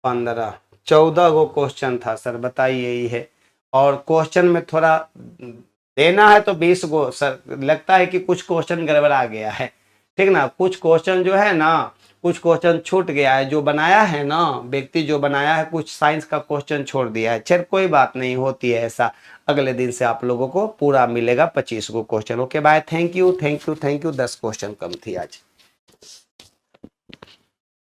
15 14 गो क्वेश्चन था सर, बताइए यही है। और क्वेश्चन में थोड़ा देना है तो 20 गो सर, लगता है कि कुछ क्वेश्चन गड़बड़ा गया है, ठीक ना? कुछ क्वेश्चन जो है ना, कुछ क्वेश्चन छूट गया है, जो बनाया है ना व्यक्ति जो बनाया है, कुछ साइंस का क्वेश्चन छोड़ दिया है। चल कोई बात नहीं, होती है ऐसा। अगले दिन से आप लोगों को पूरा मिलेगा 25 गो question. Okay bye, thank you thank you thank you. 10 question कम थी आज।